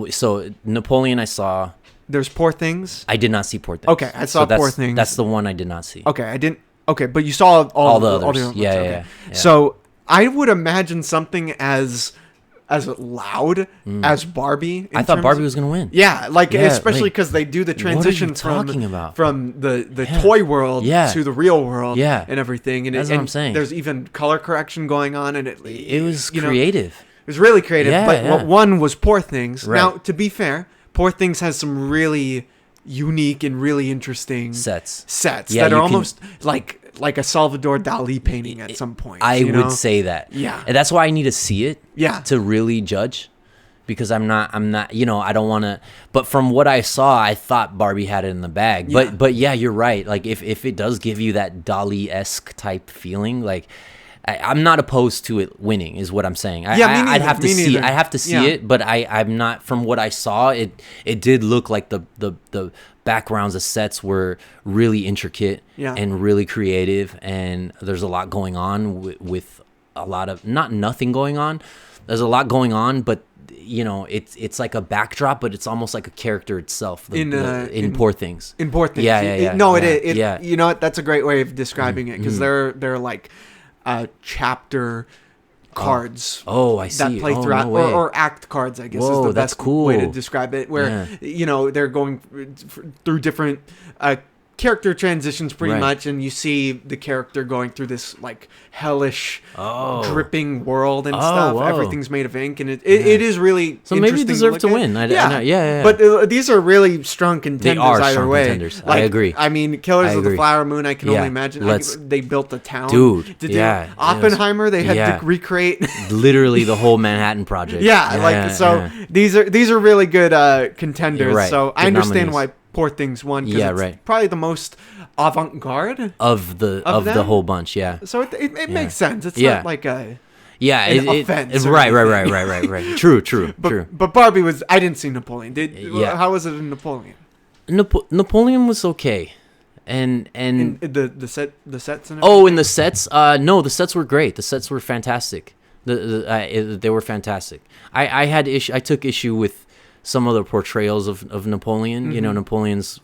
So Napoleon I saw. There's Poor Things. I did not see Poor Things. Okay, I saw Poor Things. That's the one I did not see. Okay, I didn't. Okay, but you saw all the others. Yeah. So I would imagine something as loud as Barbie. I thought Barbie was gonna win. Yeah, especially because they do the transition from the toy world to the real world. Yeah. And everything. And that's what I'm saying. There's even color correction going on, and it was creative. It was really creative. Yeah, but yeah. one was Poor Things. Right. Now, to be fair, Poor Things has some really unique and really interesting sets that are almost like a Salvador Dali painting at some point. I would say that. Yeah. And that's why I need to see it. Yeah. To really judge, because I'm not, I don't want to, but from what I saw, I thought Barbie had it in the bag. Yeah. But yeah, you're right. Like if it does give you that Dali-esque type feeling, like I'm not opposed to it winning, is what I'm saying. I'd have to see. I have to see it, but I'm not. From what I saw, it did look like the backgrounds, the sets were really intricate and really creative, and there's a lot going on with a lot of nothing going on. There's a lot going on, but it's like a backdrop, but it's almost like a character itself. In Poor Things. In Poor Things. Yeah. No, it. You know what? That's a great way of describing it, because they're like chapter cards. Oh, I see. That play throughout, no or act cards, I guess is the best way to describe it. Where they're going through different character transitions, pretty much, and you see the character going through this like hellish, dripping world and stuff. Whoa. Everything's made of ink, and it is really so maybe deserve to win. Yeah. But these are really strong contenders. They are strong contenders. I agree. I mean, Killers of the Flower Moon. I can only imagine. They built a town, dude. Oppenheimer. They had to recreate literally the whole Manhattan Project. These are really good contenders. Right. So I understand why Poor Things won, because it's probably the most avant-garde of the whole bunch. Yeah. So it makes sense. It's not like a offense. Right. True. But Barbie was. I didn't see Napoleon. How was it in Napoleon? Napoleon was okay. And in the sets and everything? in the sets, no, the sets were great. The sets were fantastic. They were fantastic. I took issue with some of the portrayals of Napoleon. Mm-hmm. Napoleon's,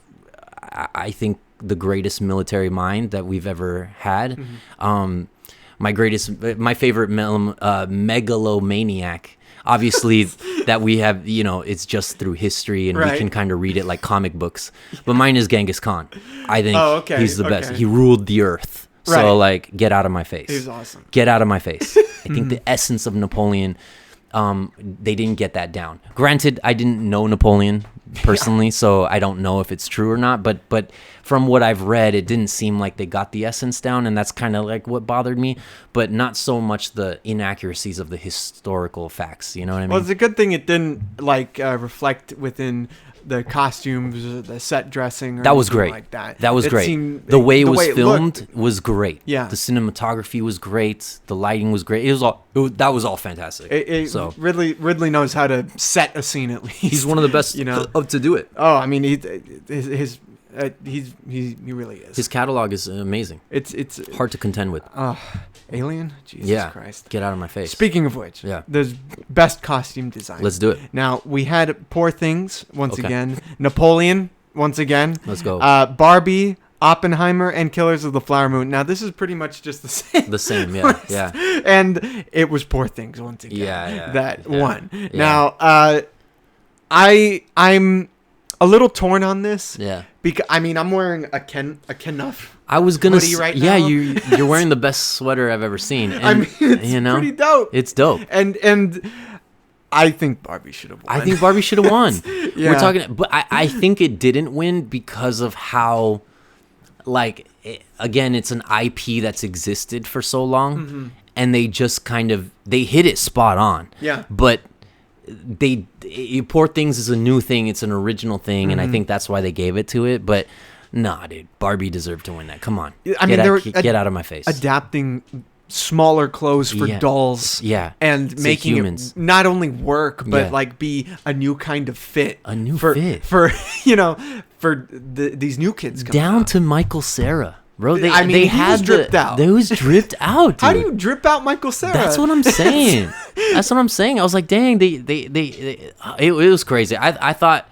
I think, the greatest military mind that we've ever had. Mm-hmm. My favorite megalomaniac. Obviously, that we have, it's just through history, and we can kind of read it like comic books. But mine is Genghis Khan. I think he's the best. He ruled the earth. So, get out of my face. He's awesome. Get out of my face. I think the essence of Napoleon, they didn't get that down. Granted, I didn't know Napoleon personally, so I don't know if it's true or not. But from what I've read, it didn't seem like they got the essence down, and that's kind of like what bothered me. But not so much the inaccuracies of the historical facts. You know what I mean? Well, it's a good thing it didn't reflect within the costumes, the set dressing. Or that was great. Like that. That was great. The way it was filmed was great. Yeah. The cinematography was great. The lighting was great. That was all fantastic. Ridley knows how to set a scene at least. He's one of the best to do it. Oh, I mean, he really is. His catalog is amazing. It's hard to contend with. Alien? Jesus Christ. Get out of my face. Speaking of which, there's best costume design. Let's do it. Now, we had Poor Things once again. Napoleon once again. Let's go. Barbie, Oppenheimer and Killers of the Flower Moon. Now, this is pretty much just the same. The same, yeah. And it was Poor Things once again. That won. Yeah. Now, I'm a little torn on this. Yeah. Because I'm wearing a Kenough. I was gonna right now. you're wearing the best sweater I've ever seen. And, it's pretty dope. It's dope. And I think Barbie should have won. I think Barbie should have won. Yeah. We're talking, but I think it didn't win because of how, again, it's an IP that's existed for so long, and they just they hit it spot on. Yeah. But Poor Things is a new thing. It's an original thing, and I think that's why they gave it to it. But nah, dude, Barbie deserved to win that. Come on, get out of my face. Adapting smaller clothes for dolls, and making it not only work but be a new kind of fit, for these new kids coming down out. To Michael Cera. Bro, they he had was dripped out. They was dripped out, dude. How do you drip out Michael Cera? That's what I'm saying. That's what I'm saying. I was like, dang, it was crazy. I thought,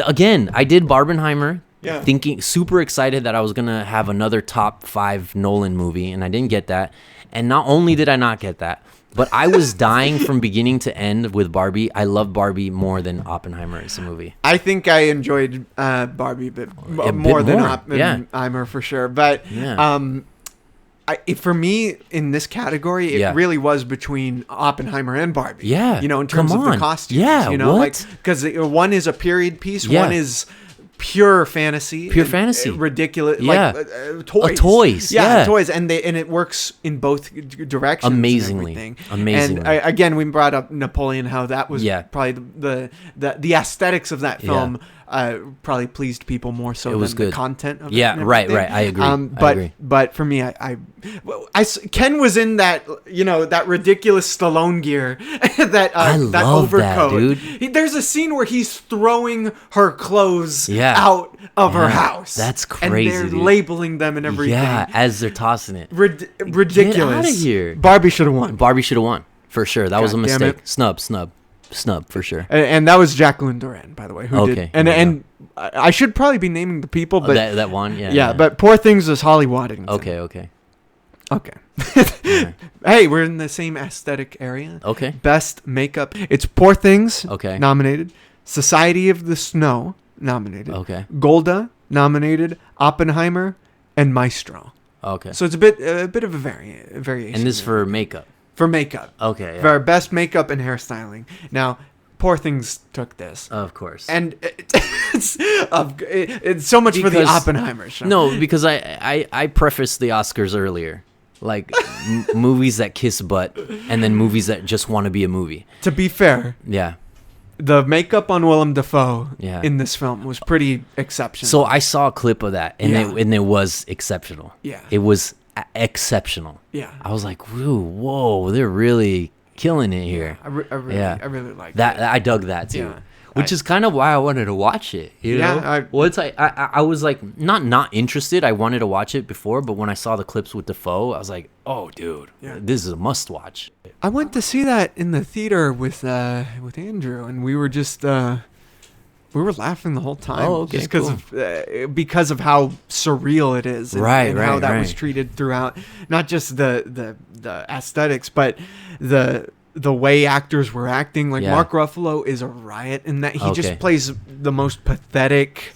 again, I did Barbenheimer, thinking, super excited that I was going to have another top 5 Nolan movie, and I didn't get that. And not only did I not get that, but I was dying from beginning to end with Barbie. I love Barbie more than Oppenheimer as a movie. I think I enjoyed Barbie more than Oppenheimer for sure. But for me, in this category, it really was between Oppenheimer and Barbie. Yeah. In terms of the costumes. Yeah, because one is a period piece, one is pure fantasy, ridiculous, toys, toys, and it works in both directions amazingly. And again, we brought up Napoleon, how that was probably the aesthetics of that film probably pleased people more so than the content of it. Right. I agree. But for me, Ken was in that that ridiculous Stallone gear, that overcoat. That, dude. There's a scene where he's throwing her clothes out of her house. That's crazy. And they're labeling them and everything. Yeah, as they're tossing it. Ridiculous. Get out of here. Barbie should have won. Barbie should have won for sure. That was a mistake. Snub for sure. And that was Jacqueline Duran, by the way, who did. And I should probably be naming the people, but that one, but Poor Things is Holly Waddington. Okay. Hey, we're in the same aesthetic area. Okay. Best makeup. It's Poor Things. Okay. Nominated. Society of the Snow. Nominated. Okay. Golda. Nominated. Oppenheimer. And Maestro. Okay. So it's a bit of a variation. And this for makeup. For makeup. Okay. For our best makeup and hairstyling. Now, Poor Things took this. Of course. And it's so much for the Oppenheimer show. No, because I prefaced the Oscars earlier. Like movies that kiss butt, and then movies that just want to be a movie. To be fair, the makeup on Willem Dafoe in this film was pretty exceptional. So I saw a clip of that, and it was exceptional. Yeah, it was exceptional. Yeah, I was like, whoa, they're really killing it here. I really liked that. I dug that too. Yeah. Which is kind of why I wanted to watch it. You know? I was like not interested. I wanted to watch it before, but when I saw the clips with Dafoe, I was like, oh, dude, this is a must watch. I went to see that in the theater with Andrew, and we were just we were laughing the whole time. Oh, okay, just because of how surreal it is, and how that was treated throughout, not just the aesthetics, but the way actors were acting. Like Mark Ruffalo is a riot in that he just plays the most pathetic,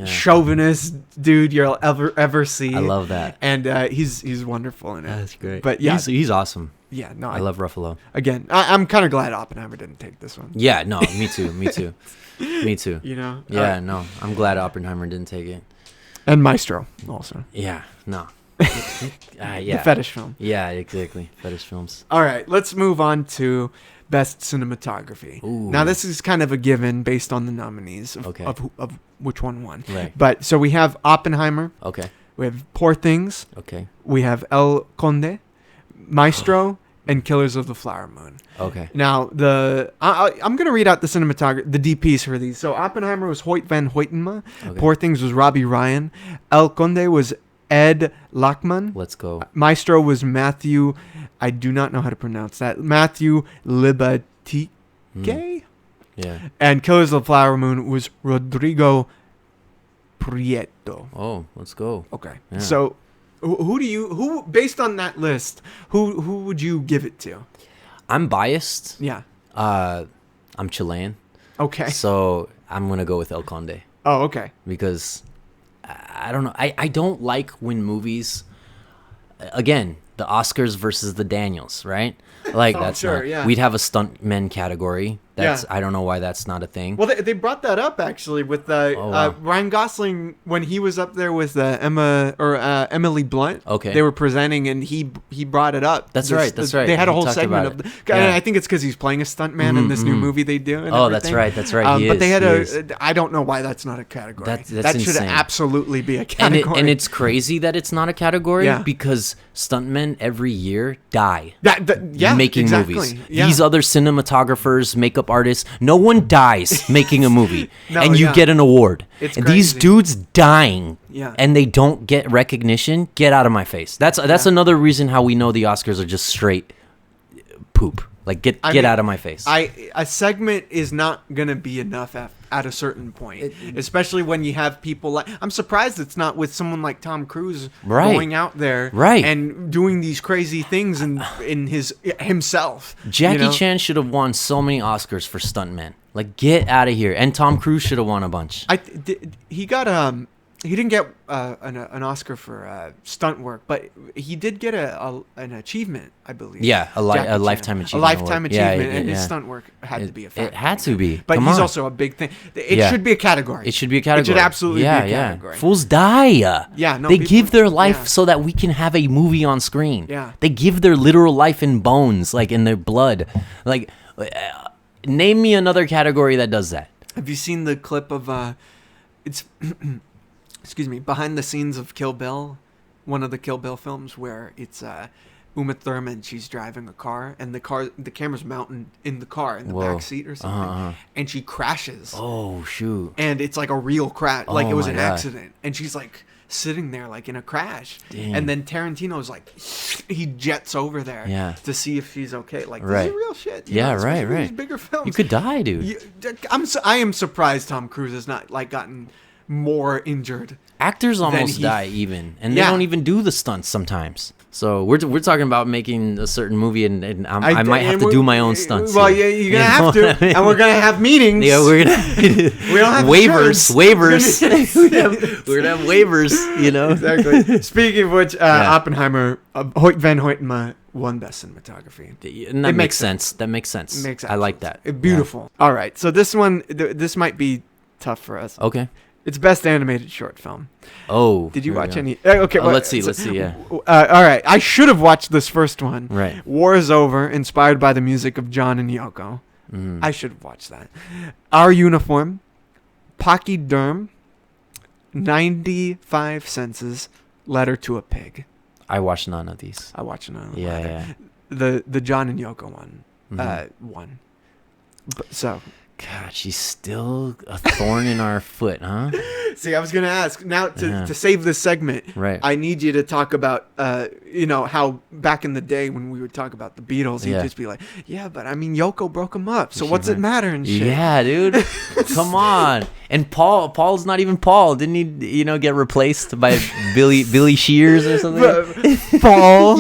chauvinist dude you'll ever see. I love that, and he's wonderful in it. That's great. But he's awesome. Yeah, no, I love Ruffalo. Again, I'm kind of glad Oppenheimer didn't take this one. Yeah, no, me too. Me too. You know. Yeah, no, I'm glad Oppenheimer didn't take it. And Maestro also. Yeah, no. The fetish film. Yeah, exactly. Fetish films. All right, let's move on to best cinematography. Ooh. Now, this is kind of a given based on the nominees of which one won. Right. But so we have Oppenheimer. Okay. We have Poor Things. Okay. We have El Conde, Maestro, and Killers of the Flower Moon. Okay. Now, I'm going to read out the cinematography, the DPs for these. So Oppenheimer was Hoyt van Hoytema. Okay. Poor Things was Robbie Ryan. El Conde was Ed Lachman. Let's go. Maestro was Matthew, I do not know how to pronounce that, Matthew Libatique. Yeah. And Killers of the Flower Moon was Rodrigo Prieto. Oh, let's go. Okay. Yeah. So, who based on that list, who would you give it to? I'm biased. Yeah. I'm Chilean. Okay. So I'm gonna go with El Conde. Oh, okay. Because I don't know. I don't like when movies. Again, the Oscars versus the Daniels, right? Like that's sure, not. yeah. We'd have a stuntmen category. That's Yeah. I don't know why that's not a thing. Well, they brought that up actually with wow. Ryan Gosling when he was up there with Emily Blunt. Okay. They were presenting and he brought it up. That's right. They had a He whole talked segment about of it. and Yeah. I think it's because he's playing a stuntman in this new movie they do. And Oh, that's everything. right. That's right. He But is, they had he is. I don't know why that's not a category. That's that should insane. absolutely be a And, category. and it's crazy that it's not a category Yeah. because stuntmen every year die yeah, making exactly. movies. Yeah. These other cinematographers, makeup artists, no one dies making a movie, No, and you yeah. get an award. It's and these crazy. dudes dying, Yeah. and they don't get recognition. Get out of my face. That's another reason how we know the Oscars are just straight poop. Like get out of my face. A segment is not gonna be enough at a certain point, especially when you have people like. I'm surprised it's not with someone like Tom Cruise Right. going out there Right. and doing these crazy things in himself. Jackie you know? Chan should have won so many Oscars for stuntmen. Like get out of here. And Tom Cruise should have won a bunch. He got he didn't get an Oscar for stunt work, but he did get an achievement, I believe. Yeah, a Jackie Chan. lifetime achievement. A lifetime award. Yeah, achievement, and yeah. his stunt work had to be a factor. It had to be. But Come he's on. also a big thing. It Yeah. should be a category. It should be a category. It should absolutely yeah, be a category. Yeah. Fools die. Yeah, no, they people- give their life yeah. so that we can have a movie on screen. Yeah. They give their literal life in bones, like in their blood. Like, name me another category that does that. Have you seen the clip of it's excuse me, behind the scenes of Kill Bill, one of the Kill Bill films where it's Uma Thurman, she's driving a car and the camera's mounted in the car in the Whoa. back seat or something, and she crashes. Oh shoot! And it's like a real crash, like Oh it was my an God. accident, and she's like sitting there like in a crash. Damn. And then Tarantino's like, he jets over there Yeah. to see if she's okay. Like Right. this is real shit. Yeah, especially right, with right. These bigger films. You could die, dude. I am surprised Tom Cruise has not like gotten more injured. Actors almost he- die even, and they Yeah. don't even do the stunts sometimes. So we're talking about making a certain movie, and I might have to do my own stunts. Well, here. yeah, you're gonna You have know to, what I mean? and we're gonna have meetings. Yeah, we're gonna We don't have waivers. insurance. We're gonna have waivers. You know, Exactly. Speaking of which, Oppenheimer, Van Hoytema won Best Cinematography. And that It makes makes sense. That makes sense. Makes I like that. Beautiful. All right, so this one, this might be tough for us. Yeah. Okay. It's Best Animated Short Film. Oh. Did you here we watch go. any? Okay, well, let's see. Yeah. all right, I should have watched this first one. Right. War is Over, inspired by the music of John and Yoko. Mm. I should have watched that. Our Uniform, Pachyderm, 95 Senses, Letter to a Pig. I watched none of these. I watched none of them Yeah, either. yeah. The John and Yoko one, Mhm. won. So, God, she's still a thorn in our foot, huh? see, I was gonna ask now Yeah. to save this segment. Right. I need you to talk about, how back in the day when we would talk about the Beatles, you'd Yeah. just be like, yeah, but I mean, Yoko broke them up, so She what's it right. matter and shit? Yeah, dude. Come on. And Paul's not even Paul. Didn't he, get replaced by Billy Shears or something? Paul.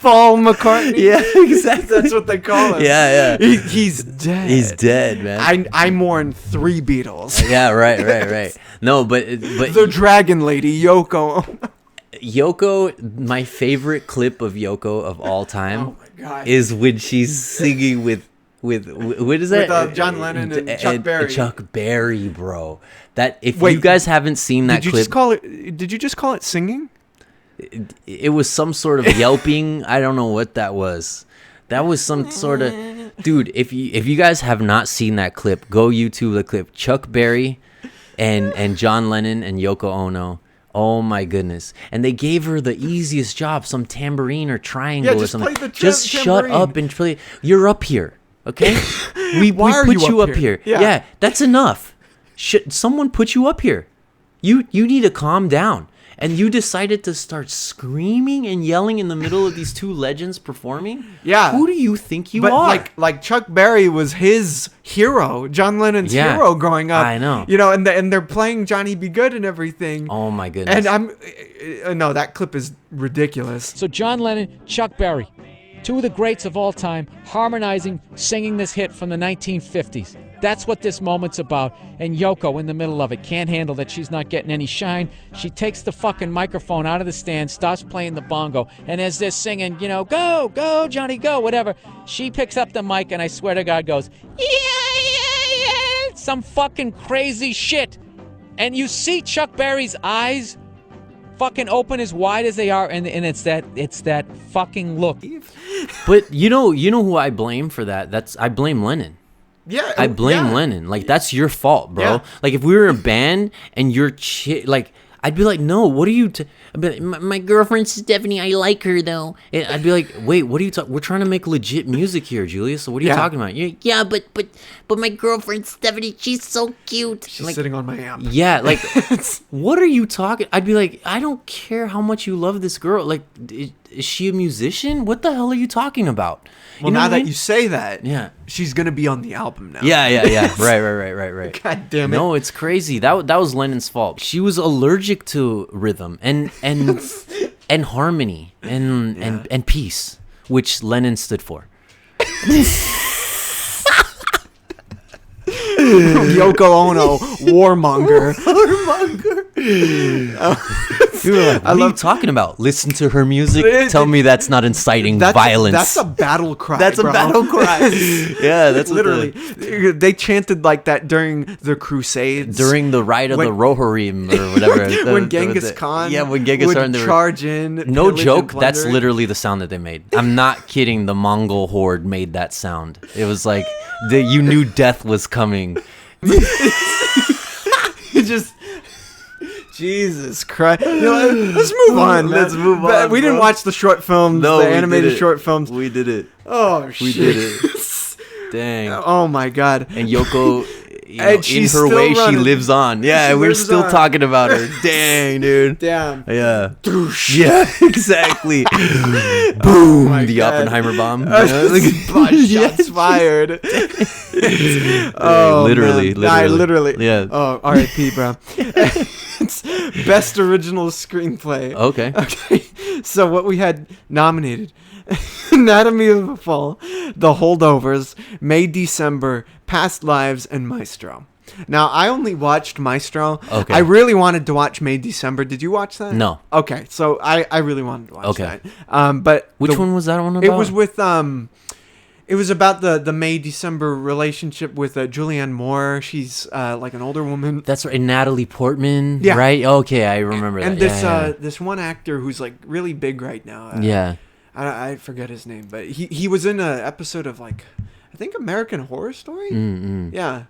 Paul McCartney. Yeah, exactly. That's what they call him. Yeah, yeah. He's dead. He's dead, man. I mourn 3 Beatles. Yeah, right. No, but The Dragon Lady, Yoko. Yoko, my favorite clip of Yoko of all time Oh my God. is when she's singing with what is that? With, John Lennon and Chuck Berry. Chuck Berry, bro. That if Wait, you guys haven't seen that Did you clip, just call it singing? it was some sort of yelping. I don't know what that was. That was some sort of dude. If you guys have not seen that clip, go YouTube the clip. Chuck Berry and John Lennon and Yoko Ono. Oh my goodness! And they gave her the easiest job, some tambourine or triangle or just something. play the Just shut tambourine. up and play. You're up here, okay? We Why put are you you up up here? here. Yeah. Yeah, that's enough. Someone put you up here. You need to calm down. And you decided to start screaming and yelling in the middle of these two legends performing? Yeah. Who do you think you but are? Like Chuck Berry was his hero, John Lennon's hero growing up. I know. You know, and they're playing Johnny Be Good and everything. Oh my goodness. And no, that clip is ridiculous. So John Lennon, Chuck Berry, two of the greats of all time, harmonizing, singing this hit from the 1950s. That's what this moment's about. And Yoko, in the middle of it, can't handle that she's not getting any shine. She takes the fucking microphone out of the stand, starts playing the bongo, and as they're singing, you know, go, Johnny, go, whatever, she picks up the mic and I swear to God goes, yeah, some fucking crazy shit. And you see Chuck Berry's eyes fucking open as wide as they are, and it's that fucking look. But you know who I blame for that? I blame Lennon. Yeah, I blame Lennon. Like, that's your fault, bro. Yeah. Like, if we were a band and you're like, I'd be like, no, what are you? I'd be like, my girlfriend Stephanie, I like her though. And I'd be like, wait, what are you talking? We're trying to make legit music here, Julius. So what are you talking about? Yeah, but my girlfriend Stephanie, she's so cute. She's like, sitting on my amp. Yeah, like, what are you talking? I'd be like, I don't care how much you love this girl. Like, is she a musician? What the hell are you talking about? Well, you know now that I mean? you say that, yeah, she's gonna be on the album now. Yeah. Right. God damn it. No, it's crazy. That was Lennon's fault. She was allergic to rhythm and harmony and peace, which Lennon stood for. Yoko Ono, warmonger. What are you talking about? Listen to her music. Tell me that's not inciting violence. That's a battle cry. That's a bro. battle cry. Yeah, that's literally. They chanted like that during the Crusades, during the rite of the Rohirrim or whatever. when Genghis Khan, when Genghis Khan would charge in. No joke. and That's plunder. literally the sound that they made. I'm not kidding. The Mongol horde made that sound. It was like you knew death was coming. You just. Jesus Christ. You know, let's move on. Let's move on. We didn't watch the short films, the animated short films. We did it. Oh, shit. We did it. Dang. Oh, my God. And Yoko, And she's in her still way, running. she lives on. Yeah, She we're lives still on. talking about her. Dang, dude. Damn. Yeah. Yeah, exactly. Boom. my The God. Oppenheimer bomb. Shots fired. Oh, literally. man. Literally. Yeah. Oh, R.I.P., bro. It's best original screenplay. Okay. So what we had nominated: Anatomy of a Fall, The Holdovers, May December, Past Lives, and Maestro. Now, I only watched Maestro. Okay. I really wanted to watch May December. Did you watch that? No. Okay, so I really wanted to watch Okay. that. But Which one was that one about? It was with It was about the May December relationship with Julianne Moore. She's like an older woman. That's right. Natalie Portman. Yeah. Right. Okay, I remember that. And this Yeah. this one actor who's like really big right now. Yeah. I forget his name, but he was in an episode of like I think American Horror Story. Mm-mm. Yeah.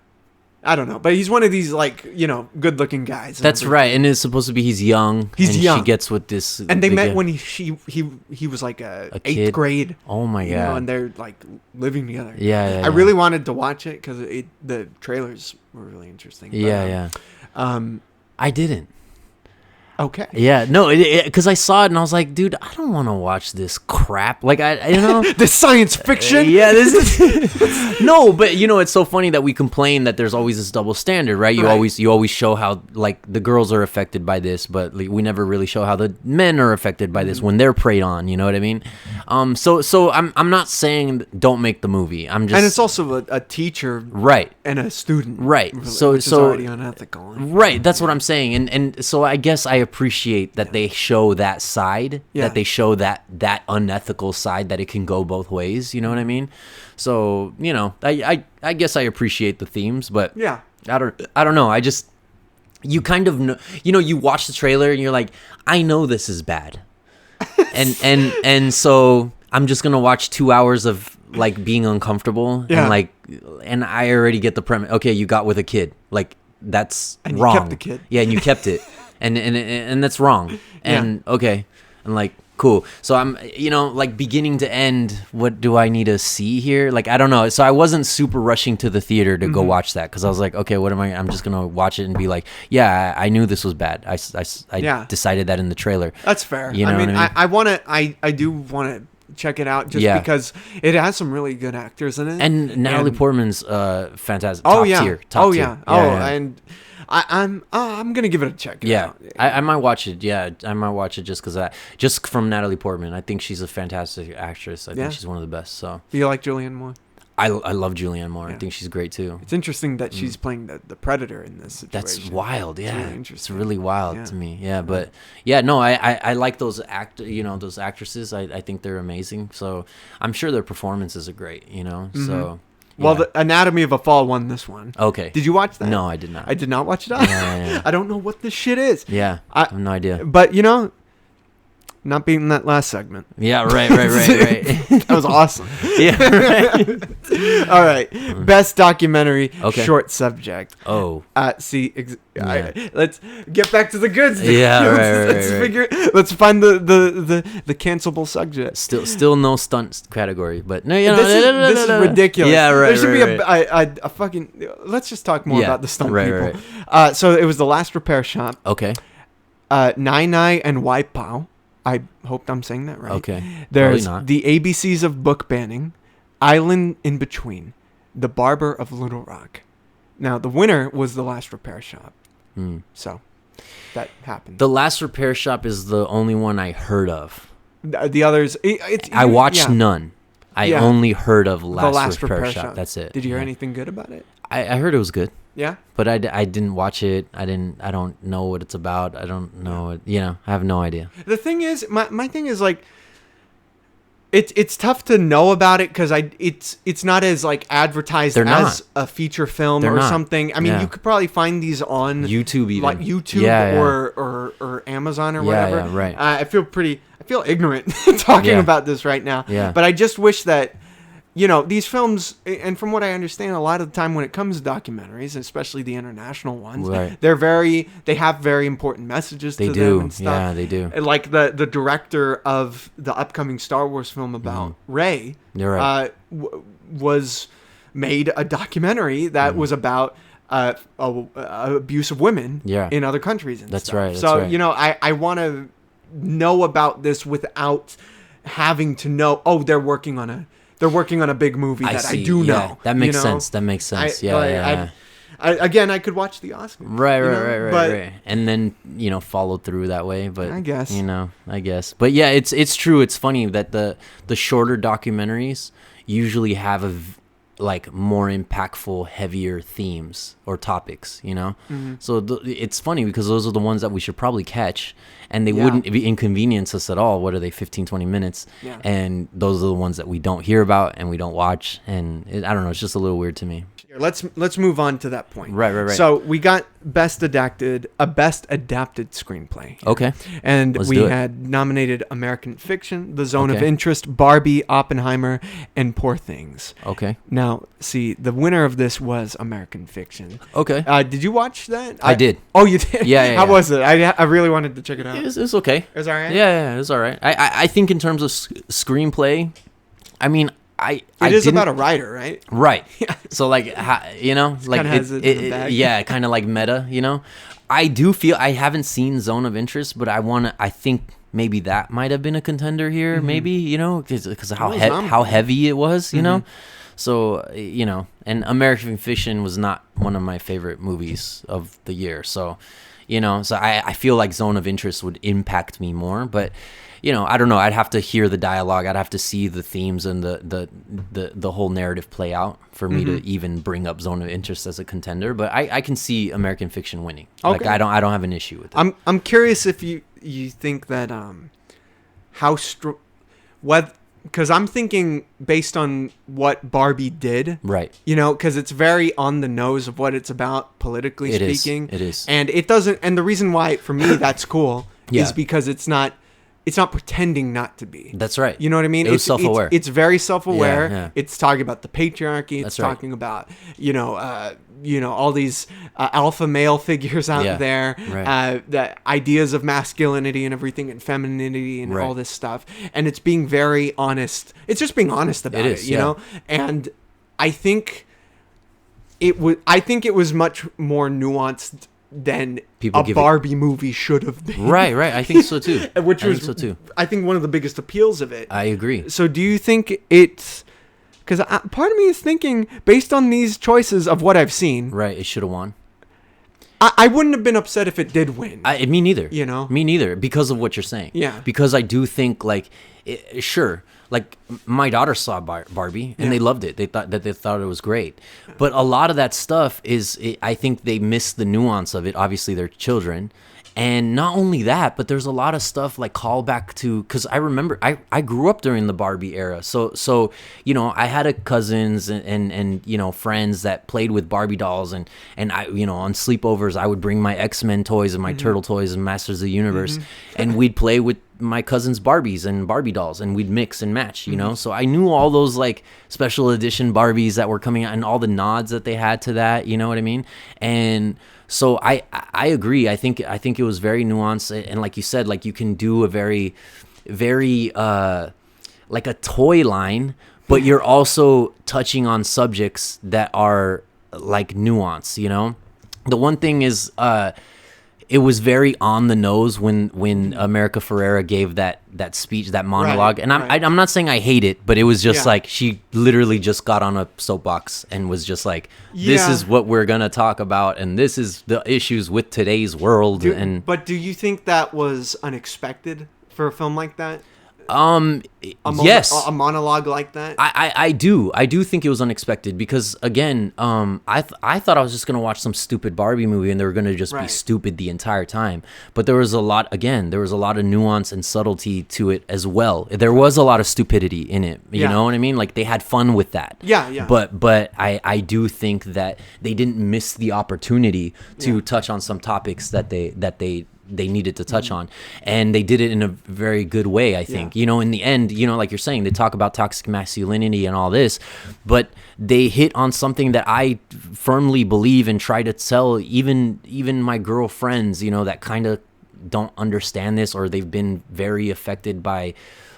I don't know, but he's one of these like good-looking guys. That's right, and it's supposed to be he's young. He's and young. She gets with this. And they met when he was like A 8th kid? grade. Oh my god! And they're like living together. Yeah. I really wanted to watch it because the trailers were really interesting. But, Yeah. I didn't. Okay. Yeah, no, because I saw it and I was like, dude, I don't want to watch this crap. Like, This science fiction. Yeah, this is no, but it's so funny that we complain that there's always this double standard, right? You always show how like the girls are affected by this, but like, we never really show how the men are affected by this when they're preyed on. You know what I mean? So I'm not saying don't make the movie. I'm just, And it's also a teacher, right, and a student, right. which So is already unethical. Right, that's what I'm saying, and so I guess I appreciate that they show that side, that they show that unethical side, that it can go both ways. You know what I mean? So I guess I appreciate the themes, but Yeah. I don't know. I just you kind of know, you watch the trailer and you're like, I know this is bad, and so I'm just gonna watch 2 hours of like being uncomfortable and I already get the premise. Okay, you got with a kid, like that's And wrong. you kept the kid. Yeah, and you kept it. And that's wrong. And okay. And like, cool. So I'm, like beginning to end, what do I need to see here? Like, I don't know. So I wasn't super rushing to the theater to go watch that because I was like, okay, I'm just going to watch it and be like, yeah, I knew this was bad. I decided that in the trailer. That's fair. You know I do want to check it out just because it has some really good actors in it. And Natalie Portman's fantastic. Top tier. And I'm gonna give it a check. Yeah, I might watch it. Yeah, I might watch it just from Natalie Portman. I think she's a fantastic actress. I think she's one of the best. So do you like Julianne Moore? I love Julianne Moore. I think she's great too. It's interesting that she's playing the predator in this situation. That's wild. Yeah, it's really interesting. It's really wild to me. Yeah, but I like those those actresses. I think they're amazing. So I'm sure their performances are great. So. Well, the Anatomy of a Fall won this one. Okay. Did you watch that? No, I did not. I did not watch it. I don't know what this shit is. Yeah, I have no idea. But not beating that last segment. Yeah, right. That was awesome. Yeah, right. All right. Best documentary, short subject. Oh. Let's get back to the goods. Yeah, Let's find the cancelable subject. Still no stunt category, but no, this is ridiculous. Yeah, right. There should be a fucking. Let's just talk more about the stunt people. Right. So it was The Last Repair Shop. Okay. Nai Nai and Waipao. I hope I'm saying that right. Okay. There's The ABCs of Book Banning, Island in Between, The Barber of Little Rock. Now, the winner was The Last Repair Shop. So, that happened. The Last Repair Shop is the only one I heard of. The others... I watched none. I only heard of The Last Repair Shop. That's it. Did you hear anything good about it? I heard it was good. Yeah? But I didn't watch it. I don't know what it's about. I don't know it. I have no idea. The thing is, my thing is like, it's tough to know about it because it's not as like advertised as a feature film or something. I mean, you could probably find these on YouTube, even like YouTube or Amazon or whatever. Yeah, right. I feel ignorant talking about this right now. Yeah. But I just wish that. These films, and from what I understand, a lot of the time when it comes to documentaries, especially the international ones, they have very important messages to them and stuff. Yeah, they do. Like the director of the upcoming Star Wars film about Rey was made a documentary that was about abuse of women in other countries and That's stuff. Right. So, I want to know about this without having to know, they're working on a big movie that I do know. That makes sense. That makes sense. I could watch the Oscars. Right. And then, follow through that way. But I guess. I guess. But yeah, it's true. It's funny that the shorter documentaries usually have more impactful, heavier themes or topics, So it's funny because those are the ones that we should probably catch, and they wouldn't inconvenience us at all. What are they, 15, 20 minutes? Yeah. And those are the ones that we don't hear about and we don't watch, and I don't know, it's just a little weird to me. Let's move on to that point. Right. So we got best adapted screenplay. Okay. And we had nominated American Fiction, The Zone of Interest, Barbie, Oppenheimer, and Poor Things. Okay. Now, see, the winner of this was American Fiction. Okay. Did you watch that? I did. Oh, you did? Yeah. How was it? I really wanted to check it out. It was okay. It was all right? Yeah, it was all right. I think in terms of screenplay, I mean, it is about a writer, right? Right. So like, kind of kind of like meta. I do feel I haven't seen Zone of Interest, but I think maybe that might have been a contender here. Mm-hmm. Maybe because of how heavy it was. So and American Fiction was not one of my favorite movies of the year. So so I feel like Zone of Interest would impact me more, but. I don't know. I'd have to hear the dialogue. I'd have to see the themes and the whole narrative play out for me to even bring up Zone of Interest as a contender. But I can see American Fiction winning. Okay. Like I don't have an issue with it. I'm curious if you think that because I'm thinking based on what Barbie did, right? Because it's very on the nose of what it's about politically speaking. It is, and it doesn't. And the reason why for me that's cool is because it's not it's not pretending not to be. That's right. You know what I mean? It was self-aware. It's very self-aware. Yeah. It's talking about the patriarchy. It's talking about, all these alpha male figures out there, the ideas of masculinity and everything, and femininity and all this stuff. And it's being very honest. It's just being honest about it, you know? And I think it was much more nuanced than a Barbie movie should have been. Right. I think so too. I think one of the biggest appeals of it. I agree. So do you think it's... Because part of me is thinking, based on these choices of what I've seen... Right, it should have won. I wouldn't have been upset if it did win. Me neither. You know? Me neither, because of what you're saying. Yeah. Because I do think, like, sure... Like, my daughter saw Barbie and they loved it. They thought it was great. But a lot of that stuff I think they miss the nuance of it. Obviously, they're children. And not only that, but there's a lot of stuff like callback to, because I remember I grew up during the Barbie era. So I had cousins and friends that played with Barbie dolls, and I, on sleepovers, I would bring my X-Men toys and my Turtle toys and Masters of the Universe, and we'd play with my cousins' Barbies and Barbie dolls, and we'd mix and match, so I knew all those like special edition Barbies that were coming out and all the nods that they had to that, you know what I mean? And so I agree. I think it was very nuanced, and like you said, like you can do a very, very like a toy line, but you're also touching on subjects that are like nuance, The one thing is it was very on the nose when America Ferrera gave that speech, that monologue. And I'm not saying I hate it, but it was just like she literally just got on a soapbox and was just like, this is what we're going to talk about, and this is the issues with today's world. But do you think that was unexpected for a film like that? Yes, a monologue like that. I do think it was unexpected, because again, I thought I was just gonna watch some stupid Barbie movie and they were gonna just be stupid the entire time. But there was a lot of nuance and subtlety to it as well. There was a lot of stupidity in it. You know what I mean? Like they had fun with that. Yeah. But I do think that they didn't miss the opportunity to touch on some topics that they needed to touch on, and they did it in a very good way, I think. In the end, like you're saying, they talk about toxic masculinity and all this, but they hit on something that I firmly believe and try to tell even my girlfriends, that kind of don't understand this, or they've been very affected by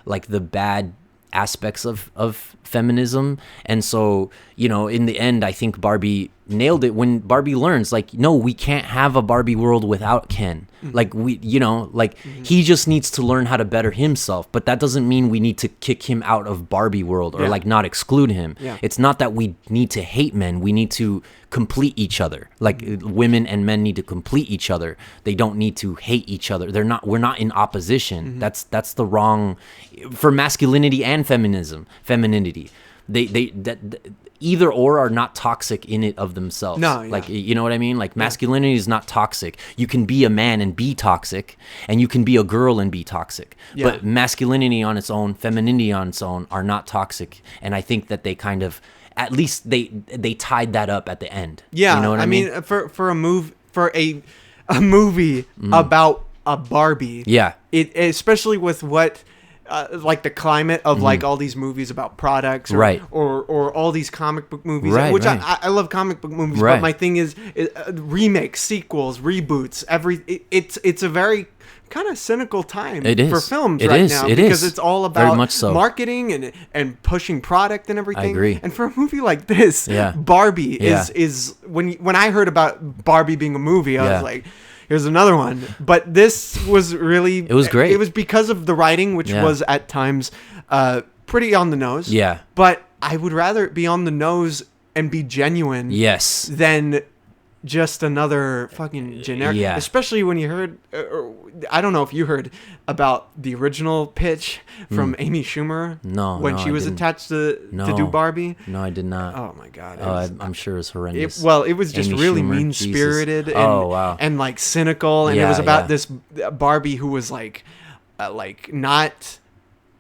like the bad aspects of feminism. And so, in the end, I think Barbie nailed it when Barbie learns, like, no, we can't have a Barbie world without Ken. Like he just needs to learn how to better himself, but that doesn't mean we need to kick him out of Barbie world or like not exclude him. It's not that we need to hate men. We need to complete each other. Like women and men need to complete each other. They don't need to hate each other. We're not in opposition. That's the wrong for masculinity and femininity. Either or are not toxic in it of themselves. Like, you know what I mean? Like masculinity is not toxic. You can be a man and be toxic, and you can be a girl and be toxic. But masculinity on its own, femininity on its own are not toxic. And I think that they kind of, at least they tied that up at the end. You know what I mean? For a movie about a Barbie. Especially with what like the climate of like all these movies about products, or all these comic book movies, which I love comic book movies, but my thing is remakes, sequels, reboots. It's a very kind of cynical time for films now, because it's all about marketing and pushing product and everything. I agree. And for a movie like this, Barbie is when I heard about Barbie being a movie, I was like, here's another one. But this was really... It was great. It was because of the writing, which was at times pretty on the nose. Yeah. But I would rather it be on the nose and be genuine than just another fucking generic. Yeah. Especially when you heard... I don't know if you heard about the original pitch from Amy Schumer. When she was attached to do Barbie. No, I did not. Oh my God. I'm sure it's horrendous. It was just Amy really Schumer, mean-spirited and like cynical. And it was about this Barbie who was like not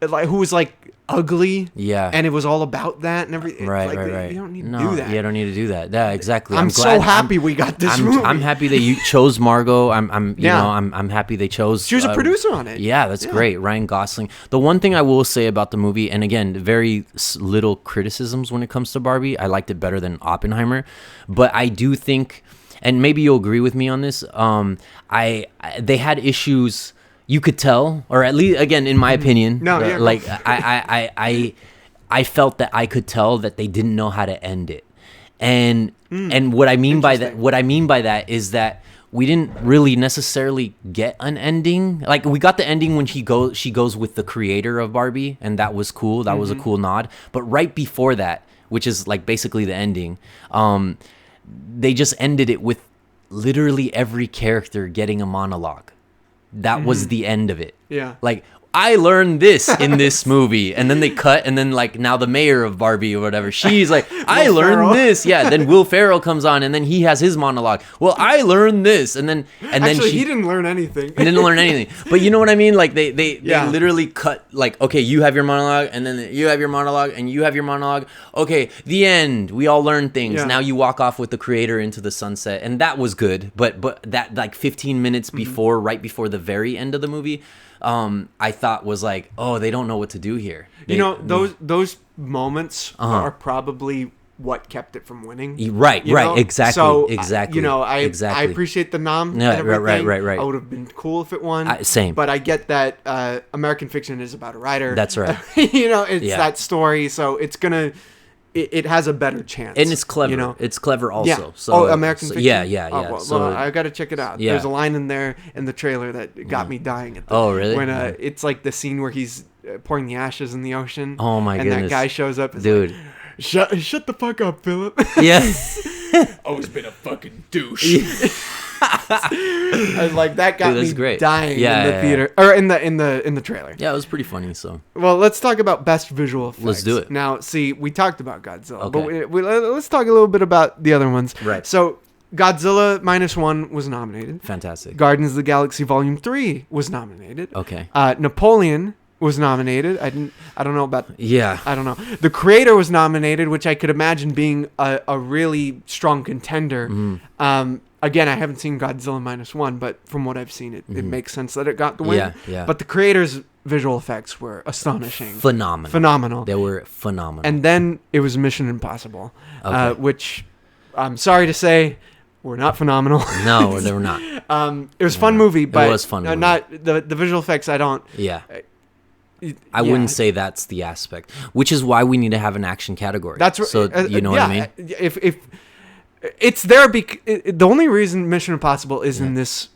like who was like ugly. Yeah. And it was all about that and everything. Right, like, right. You don't need to do that. Yeah, don't need to do that. Yeah, exactly. I'm so happy we got this movie. I'm happy that you chose Margot. I'm happy they chose. She was a producer on it. Yeah, that's great. Ryan Gosling. The one thing I will say about the movie, and again, very little criticisms when it comes to Barbie. I liked it better than Oppenheimer, but I do think, and maybe you'll agree with me on this. They had issues. You could tell, or at least, again, in my opinion, I felt that I could tell that they didn't know how to end it, and what I mean by that is that we didn't really necessarily get an ending. Like, we got the ending when she goes with the creator of Barbie, and that was cool. That was a cool nod. But right before that, which is like basically the ending, they just ended it with literally every character getting a monologue. That was the end of it. Yeah. Like, I learned this in this movie. And then they cut, and then, like, now the mayor of Barbie or whatever, she's like, I learned this. Yeah, then Will Ferrell comes on, and then he has his monologue. Well, I learned this. And then Actually, he didn't learn anything. He didn't learn anything. But you know what I mean? Like, they literally cut, like, okay, you have your monologue, and then you have your monologue, and you have your monologue. Okay, the end. We all learned things. Yeah. Now you walk off with the creator into the sunset. And that was good. But that, like, 15 minutes before, right before the very end of the movie, I thought was like, oh, they don't know what to do here. Those moments are probably what kept it from winning. Right, exactly. So, exactly. I appreciate the nom. Yeah, and everything. right. I would have been cool if it won. Same. But I get that American Fiction is about a writer. That's right. It's that story, so it's gonna. It has a better chance, and it's clever. It's clever also. Yeah. So, American Fiction. Yeah. Well, I gotta check it out. Yeah. There's a line in there in the trailer that got me dying. Really? When it's like the scene where he's pouring the ashes in the ocean. Oh my goodness! And that guy shows up, dude. Like, shut the fuck up, Philip. Yeah. Always been a fucking douche. I was like, that got me great. dying in the theater or in the trailer. Yeah, it was pretty funny. So, well, let's talk about best visual effects. Let's do it. Now, see, we talked about Godzilla, but let's talk a little bit about the other ones. Right. So, Godzilla -1 was nominated. Fantastic. Guardians of the Galaxy Volume 3 was nominated. Okay. Napoleon was nominated. I don't know about. Yeah. I don't know. The Creator was nominated, which I could imagine being a really strong contender. Again, I haven't seen Godzilla -1, but from what I've seen, it makes sense that it got the win. Yeah. But the Creator's visual effects were astonishing. Phenomenal. They were phenomenal. And then it was Mission Impossible, which I'm sorry to say were not phenomenal. No, they were not. It was a fun movie, but it was fun movie. Not the visual effects. I don't. Yeah. I wouldn't say that's the aspect, which is why we need to have an action category. That's what. So you know what I mean? If it's there, the only reason Mission Impossible is in this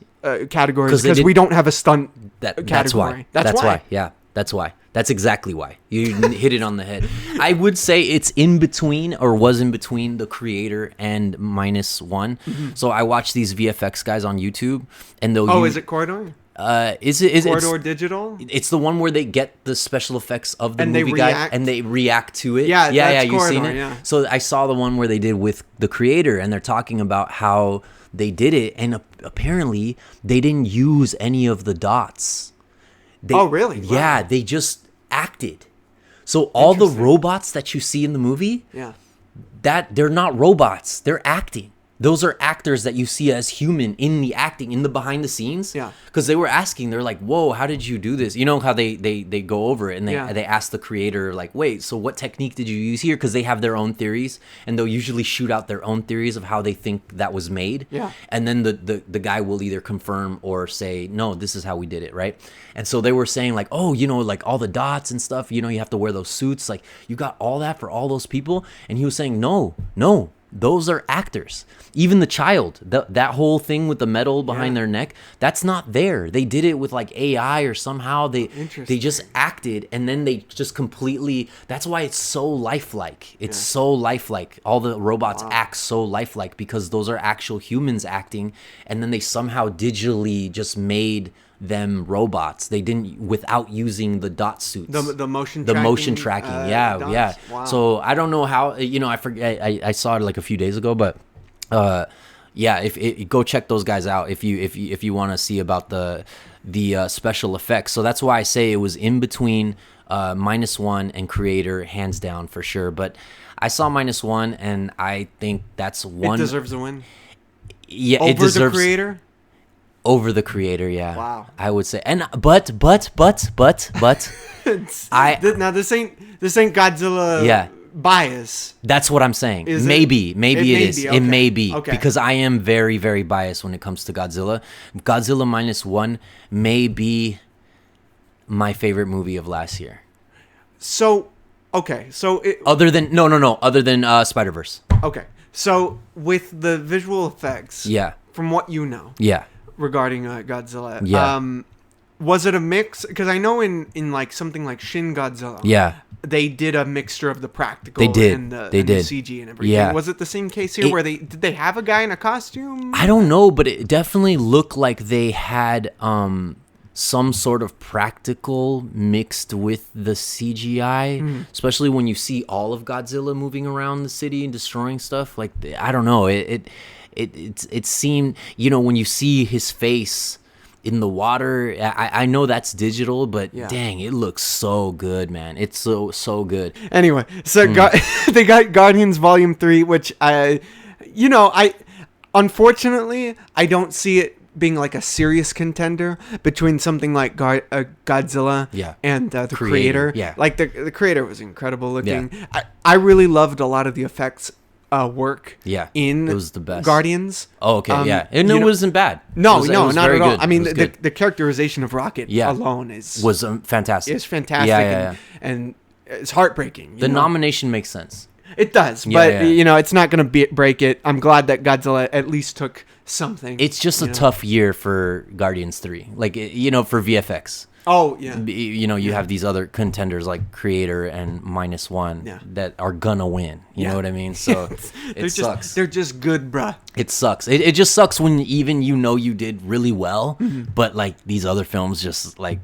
category is because we don't have a stunt category. That's why. Yeah, that's why. That's exactly why. You hit it on the head. I would say it's in between, or was in between, the Creator and -1. So I watch these VFX guys on YouTube, and they'll. Is it Corridor? Is it Corridor Digital? It's the one where they get the special effects of the and movie guy and they react to it. Yeah, you've Corridor, seen it. Yeah. So I saw the one where they did with the Creator, and they're talking about how they did it, and apparently they didn't use any of the dots. Oh, really? Yeah, they just acted. So all the robots that you see in the movie, that they're not robots, they're acting. Those are actors that you see as human in the acting, in the behind the scenes. Yeah. Because they were asking, they're like, whoa, how did you do this? You know how they go over it, and they ask the creator, like, wait, so what technique did you use here? Because they have their own theories, and they'll usually shoot out their own theories of how they think that was made. Yeah. And then the guy will either confirm or say, no, this is how we did it, right? And so they were saying, like, oh, you know, like all the dots and stuff, you know, you have to wear those suits. Like, you got all that for all those people? And he was saying, no. Those are actors. Even the child, that whole thing with the metal behind their neck, that's not there. They did it with like AI or somehow they just acted, and then they just completely. That's why it's so lifelike. It's so lifelike. All the robots act so lifelike because those are actual humans acting, and then they somehow digitally just made them robots. They didn't, without using the dot suits, the motion tracking. Yeah. Wow. So I don't know how, you know, I forget. I saw it like a few days ago, but if go check those guys out if you want to see about the special effects. So that's why I say it was in between -1 and creator hands down for sure. But I saw -1 and I think that's one. It deserves a win. Yeah, Over it deserves the creator. over the creator. Yeah, Wow. I would say. And but Now this ain't Godzilla. Yeah. Bias. That's what I'm saying. Is it? Maybe it is. Okay. It may be Okay. because I am very, very biased when it comes to Godzilla. Godzilla -1 may be my favorite movie of last year. So, okay. So Other than other than Spider-Verse. okay. So with the visual effects. Yeah. From what you know. Yeah. Regarding Godzilla. Yeah. Was it a mix? Because I know in like something like Shin Godzilla. Yeah. They did a mixture of the practical They did. and the, They and did. the CG and everything. Yeah. Was it the same case here where did they have a guy in a costume? I don't know, but it definitely looked like they had some sort of practical mixed with the CGI, especially when you see all of Godzilla moving around the city and destroying stuff. Like, I don't know, it seemed, when you see his face in the water, I know that's digital, but dang, it looks so good, man. It's so good. Anyway, so they got Guardians Volume 3, which unfortunately, I don't see it being like a serious contender between something like Godzilla and the creator. Yeah. Like the creator was incredible looking. Yeah. I really loved a lot of the effects work in it was the best. Guardians. Oh, okay, and it wasn't bad. No, it was not very at all. good. I mean, It was the characterization of Rocket alone was fantastic. It's fantastic and it's heartbreaking. The nomination makes sense. It does, but it's not going to break it. I'm glad that Godzilla at least took something. It's just a tough year for Guardians 3. Like, for VFX. Oh, yeah. You have these other contenders like Creator and -1 that are gonna win. You know what I mean? So it sucks. They're just good, bruh. It sucks. It just sucks when even you did really well, but like these other films just like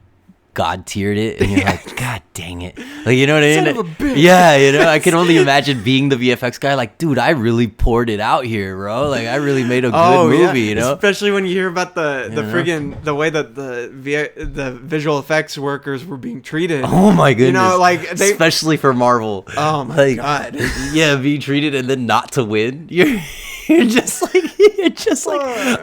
God tiered it, and you're like, God dang it. Like, you know what I mean? Son of a bitch. Yeah, I can only imagine being the VFX guy. Like, dude, I really poured it out here, bro. Like, I really made a good movie, Especially when you hear about the way that the visual effects workers were being treated. Oh my goodness. Especially for Marvel. Oh my God. Yeah, being treated and then not to win. You're just like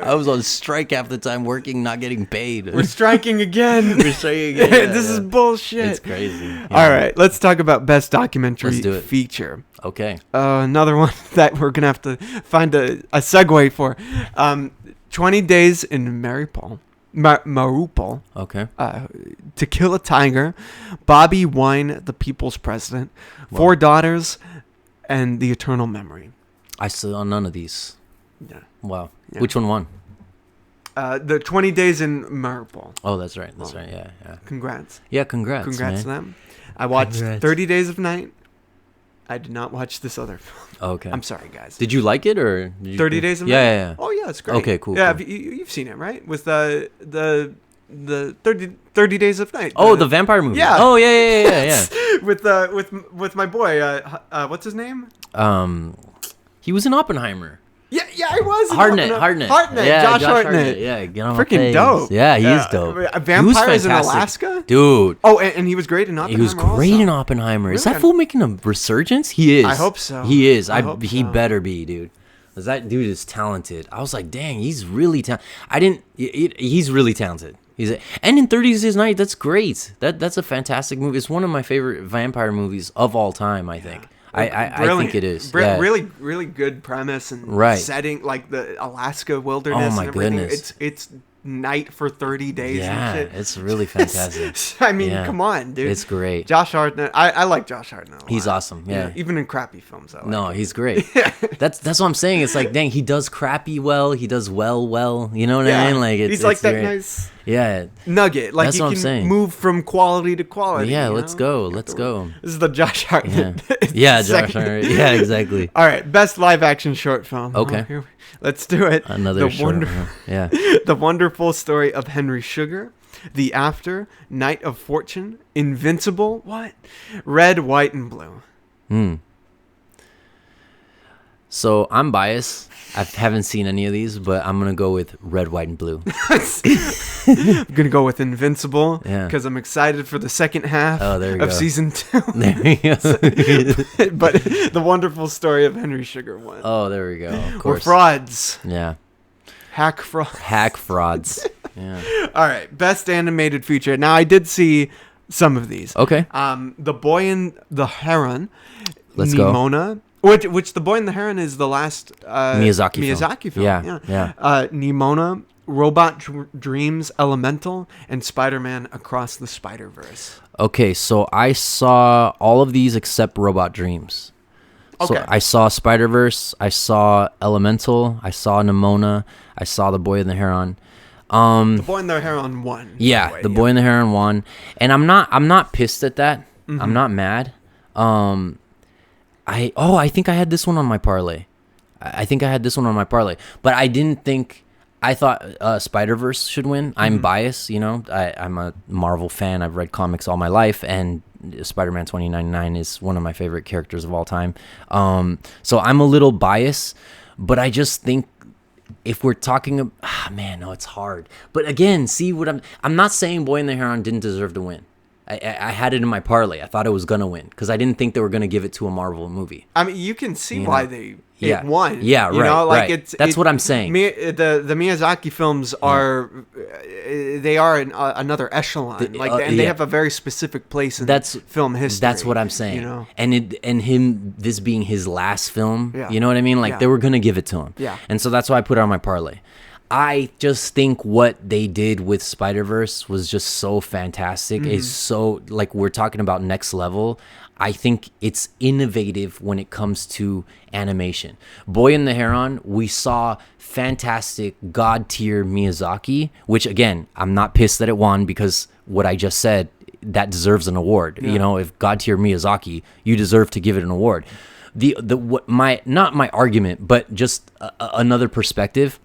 I was on strike half the time working, not getting paid. We're striking again. This is bullshit. It's crazy. Yeah. All right, let's talk about best documentary feature. Okay. Another one that we're gonna have to find a segue for. 20 Days in Mariupol. Okay. To Kill a Tiger. Bobby Wine, the People's President. Wow. 4 Daughters, and The Eternal Memory. I saw none of these. Yeah. Wow. Yeah. Which one won? The 20 Days in Mariupol. Oh, that's right. That's right. Yeah. Congrats. Yeah, congrats. Congrats to them. I watched 30 Days of Night. I did not watch this other film. Okay. I'm sorry, guys. Did you like it or? 30 Days of Night? Yeah. Oh yeah, it's great. Okay, cool. Yeah, cool. You've seen it, right? With the 30 Days of Night. Oh, the vampire movie. Yeah. Oh yeah. with my boy. What's his name? He was in Oppenheimer. Yeah, I was. Hartnett. Yeah, Josh Hartnett. Yeah, get on freaking dope. Yeah, he is dope. Vampires in Alaska, dude. Oh, and he was great in Oppenheimer. He was great in Oppenheimer. Really? Is that fool making a resurgence? He is. I hope so. He is. He better be, dude. Because that dude is talented. I was like, dang, he's really talented. He's really talented. And in 30 Days of Night, that's great. That's a fantastic movie. It's one of my favorite vampire movies of all time, I think. I think it is. Really, really good premise and setting, like the Alaska wilderness. Oh my and everything. goodness! It's night for 30 days. Yeah, and shit. It's really fantastic. I mean, come on, dude. It's great. Josh Hartnett. I like Josh Hartnett. He's awesome. Yeah. Even in crappy films. He's great. That's what I'm saying. It's like, dang, he does crappy well. He does well. You know what I mean? Like he's like that nice. Yeah. Nugget. Like that's you what can I'm saying. move from quality to quality. Yeah, let's go. Let's go. This is the Josh Hartnett. Yeah, Josh Hartnett. Yeah, exactly. All right, best live action short film. Okay. Let's do it. Another short film. Yeah. The Wonderful Story of Henry Sugar. The After. Night of Fortune. Invincible. What? Red, White, and Blue. So I'm biased. I haven't seen any of these, but I'm gonna go with Red, White, and Blue. I'm gonna go with Invincible because Yeah. I'm excited for the second half Oh, there you of go. season 2. There you go. But the wonderful story of Henry Sugar won. Oh, there we go. Of We're course. frauds. Yeah. Hack fraud. Hack frauds. Yeah. All right, best animated feature. Now I did see some of these. Okay. The Boy and the Heron. Let's go. Nimona. Which The Boy and the Heron is the last Miyazaki film. Yeah. Nimona, Robot Dreams, Elemental, and Spider-Man Across the Spider-Verse. Okay, so I saw all of these except Robot Dreams. So Okay. I saw Spider-Verse, I saw Elemental, I saw Nimona, I saw The Boy and the Heron. The Boy and the Heron won. Yeah, The Boy and the Heron won, and I'm not pissed at that. Mm-hmm. I'm not mad. I think I had this one on my parlay. But I didn't think. I thought Spider-Verse should win. I'm biased, you know. I'm a Marvel fan. I've read comics all my life, and Spider-Man 2099 is one of my favorite characters of all time. So I'm a little biased, but I just think if we're talking, no, it's hard. But again, see what I'm not saying Boy and the Heron didn't deserve to win. I had it in my parlay. I thought it was gonna win because I didn't think they were gonna give it to a Marvel movie. I mean, you can see why it won. Yeah, you right. know, like right. That's what I'm saying. The Miyazaki films are they are another echelon. They have a very specific place in film history. That's what I'm saying. You know, and him this being his last film. Yeah. You know what I mean? Like they were gonna give it to him. Yeah. And so that's why I put it on my parlay. I just think what they did with Spider-Verse was just so fantastic. It's so, like, we're talking about next level. I think it's innovative when it comes to animation. Boy and the Heron, we saw fantastic god tier Miyazaki, which again, I'm not pissed that it won because what I just said, that deserves an award. You know, if god tier Miyazaki, you deserve to give it an award. Not my argument, but just another perspective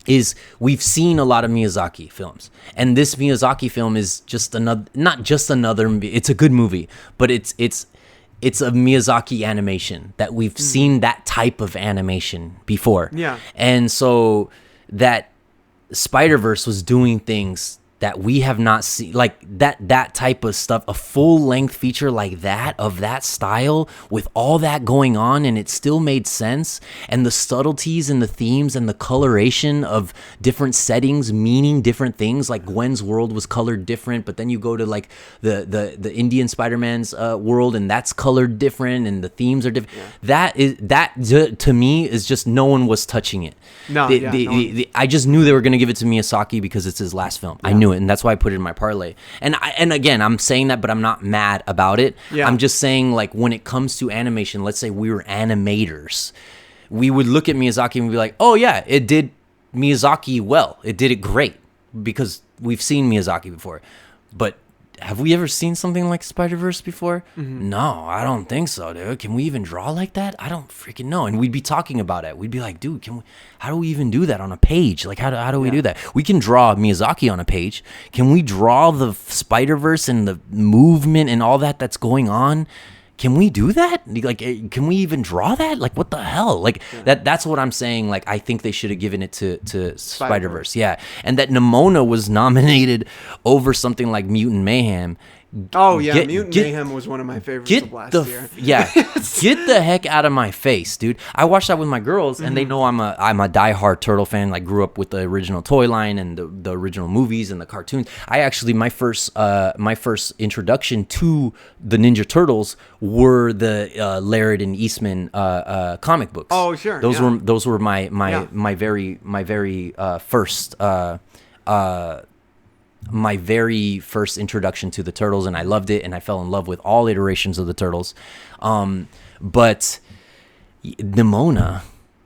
is we've seen a lot of Miyazaki films, and this Miyazaki film is just another, not just another, it's a good movie, but it's a Miyazaki animation that we've seen that type of animation before. Yeah. And so that Spider-Verse was doing things that we have not seen, like that type of stuff, a full-length feature like that, of that style, with all that going on, and it still made sense, and the subtleties and the themes and the coloration of different settings meaning different things, like Gwen's world was colored different, but then you go to like the Indian Spider-Man's world, and that's colored different, and the themes are different. Yeah. That to me is just, no one was touching it. No, I just knew they were going to give it to Miyazaki because it's his last film. I knew it, and that's why I put it in my parlay. And again, I'm saying that, but I'm not mad about it. Yeah. I'm just saying, like, when it comes to animation, let's say we were animators, we would look at Miyazaki and we'd be like, oh yeah, it did Miyazaki well. It did it great because we've seen Miyazaki before. But have we ever seen something like Spider-Verse before? Mm-hmm. No, I don't think so, dude. Can we even draw like that? I don't freaking know. And we'd be talking about it. We'd be like, dude, how do we even do that on a page? Like, how do we do that? We can draw Miyazaki on a page. Can we draw the Spider-Verse and the movement and all that's going on? Can we do that? Like, can we even draw that? Like, what the hell? Like, that's what I'm saying. Like, I think they should have given it to Spider-Verse. Yeah. And that Nimona was nominated over something like Mutant Mayhem. Oh, yeah. Mutant Mayhem was one of my favorites of last year. Yeah. Get the heck out of my face, dude. I watched that with my girls, and they know I'm a diehard Turtle fan. Like, grew up with the original toy line and the original movies and the cartoons. I actually, my first introduction to the Ninja Turtles were the Laird and Eastman comic books. Oh, sure. Those were my very first my very first introduction to the Turtles, and I loved it, and I fell in love with all iterations of the Turtles. But Nimona,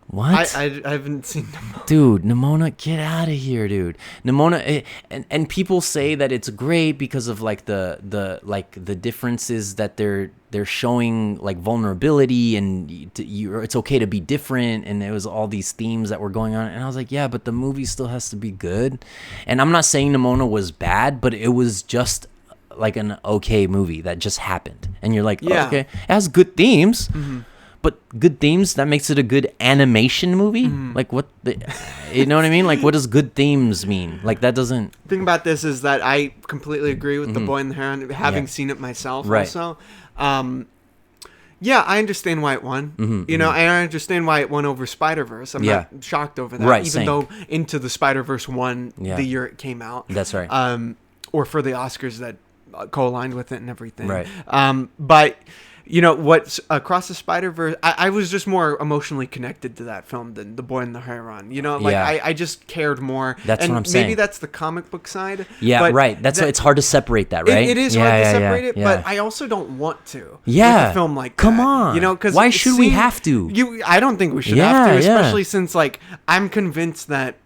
what? I haven't seen Nimona. Dude, Nimona, get out of here, dude. Nimona, and people say that it's great because of like the differences that they're showing, like vulnerability, and it's okay to be different, and there was all these themes that were going on, and I was like, yeah, but the movie still has to be good. And I'm not saying Nimona was bad, but it was just like an okay movie that just happened, and you're like, okay, it has good themes. Mm-hmm. but good themes, that makes it a good animation movie. Like what you know what I mean? Like what does good themes mean? Like that doesn't. The thing about this is that I completely agree with The Boy and the Heron, having seen it myself also. Yeah, I understand why it won. You know, I understand why it won over Spider-Verse. I'm not shocked over that. Right, even though Into the Spider-Verse won the year it came out. That's right. Or for the Oscars that co-aligned with it and everything. Right. But you know what's Across the Spider-Verse, I was just more emotionally connected to that film than The Boy and the Heron. You know, like I just cared more. That's what I'm saying. Maybe that's the comic book side. Yeah, but right. That's why it's hard to separate that, right? It is hard to separate it, but I also don't want to. Yeah, with a film like come that. on. You know, because why should we have to? I don't think we should have to, especially since like I'm convinced that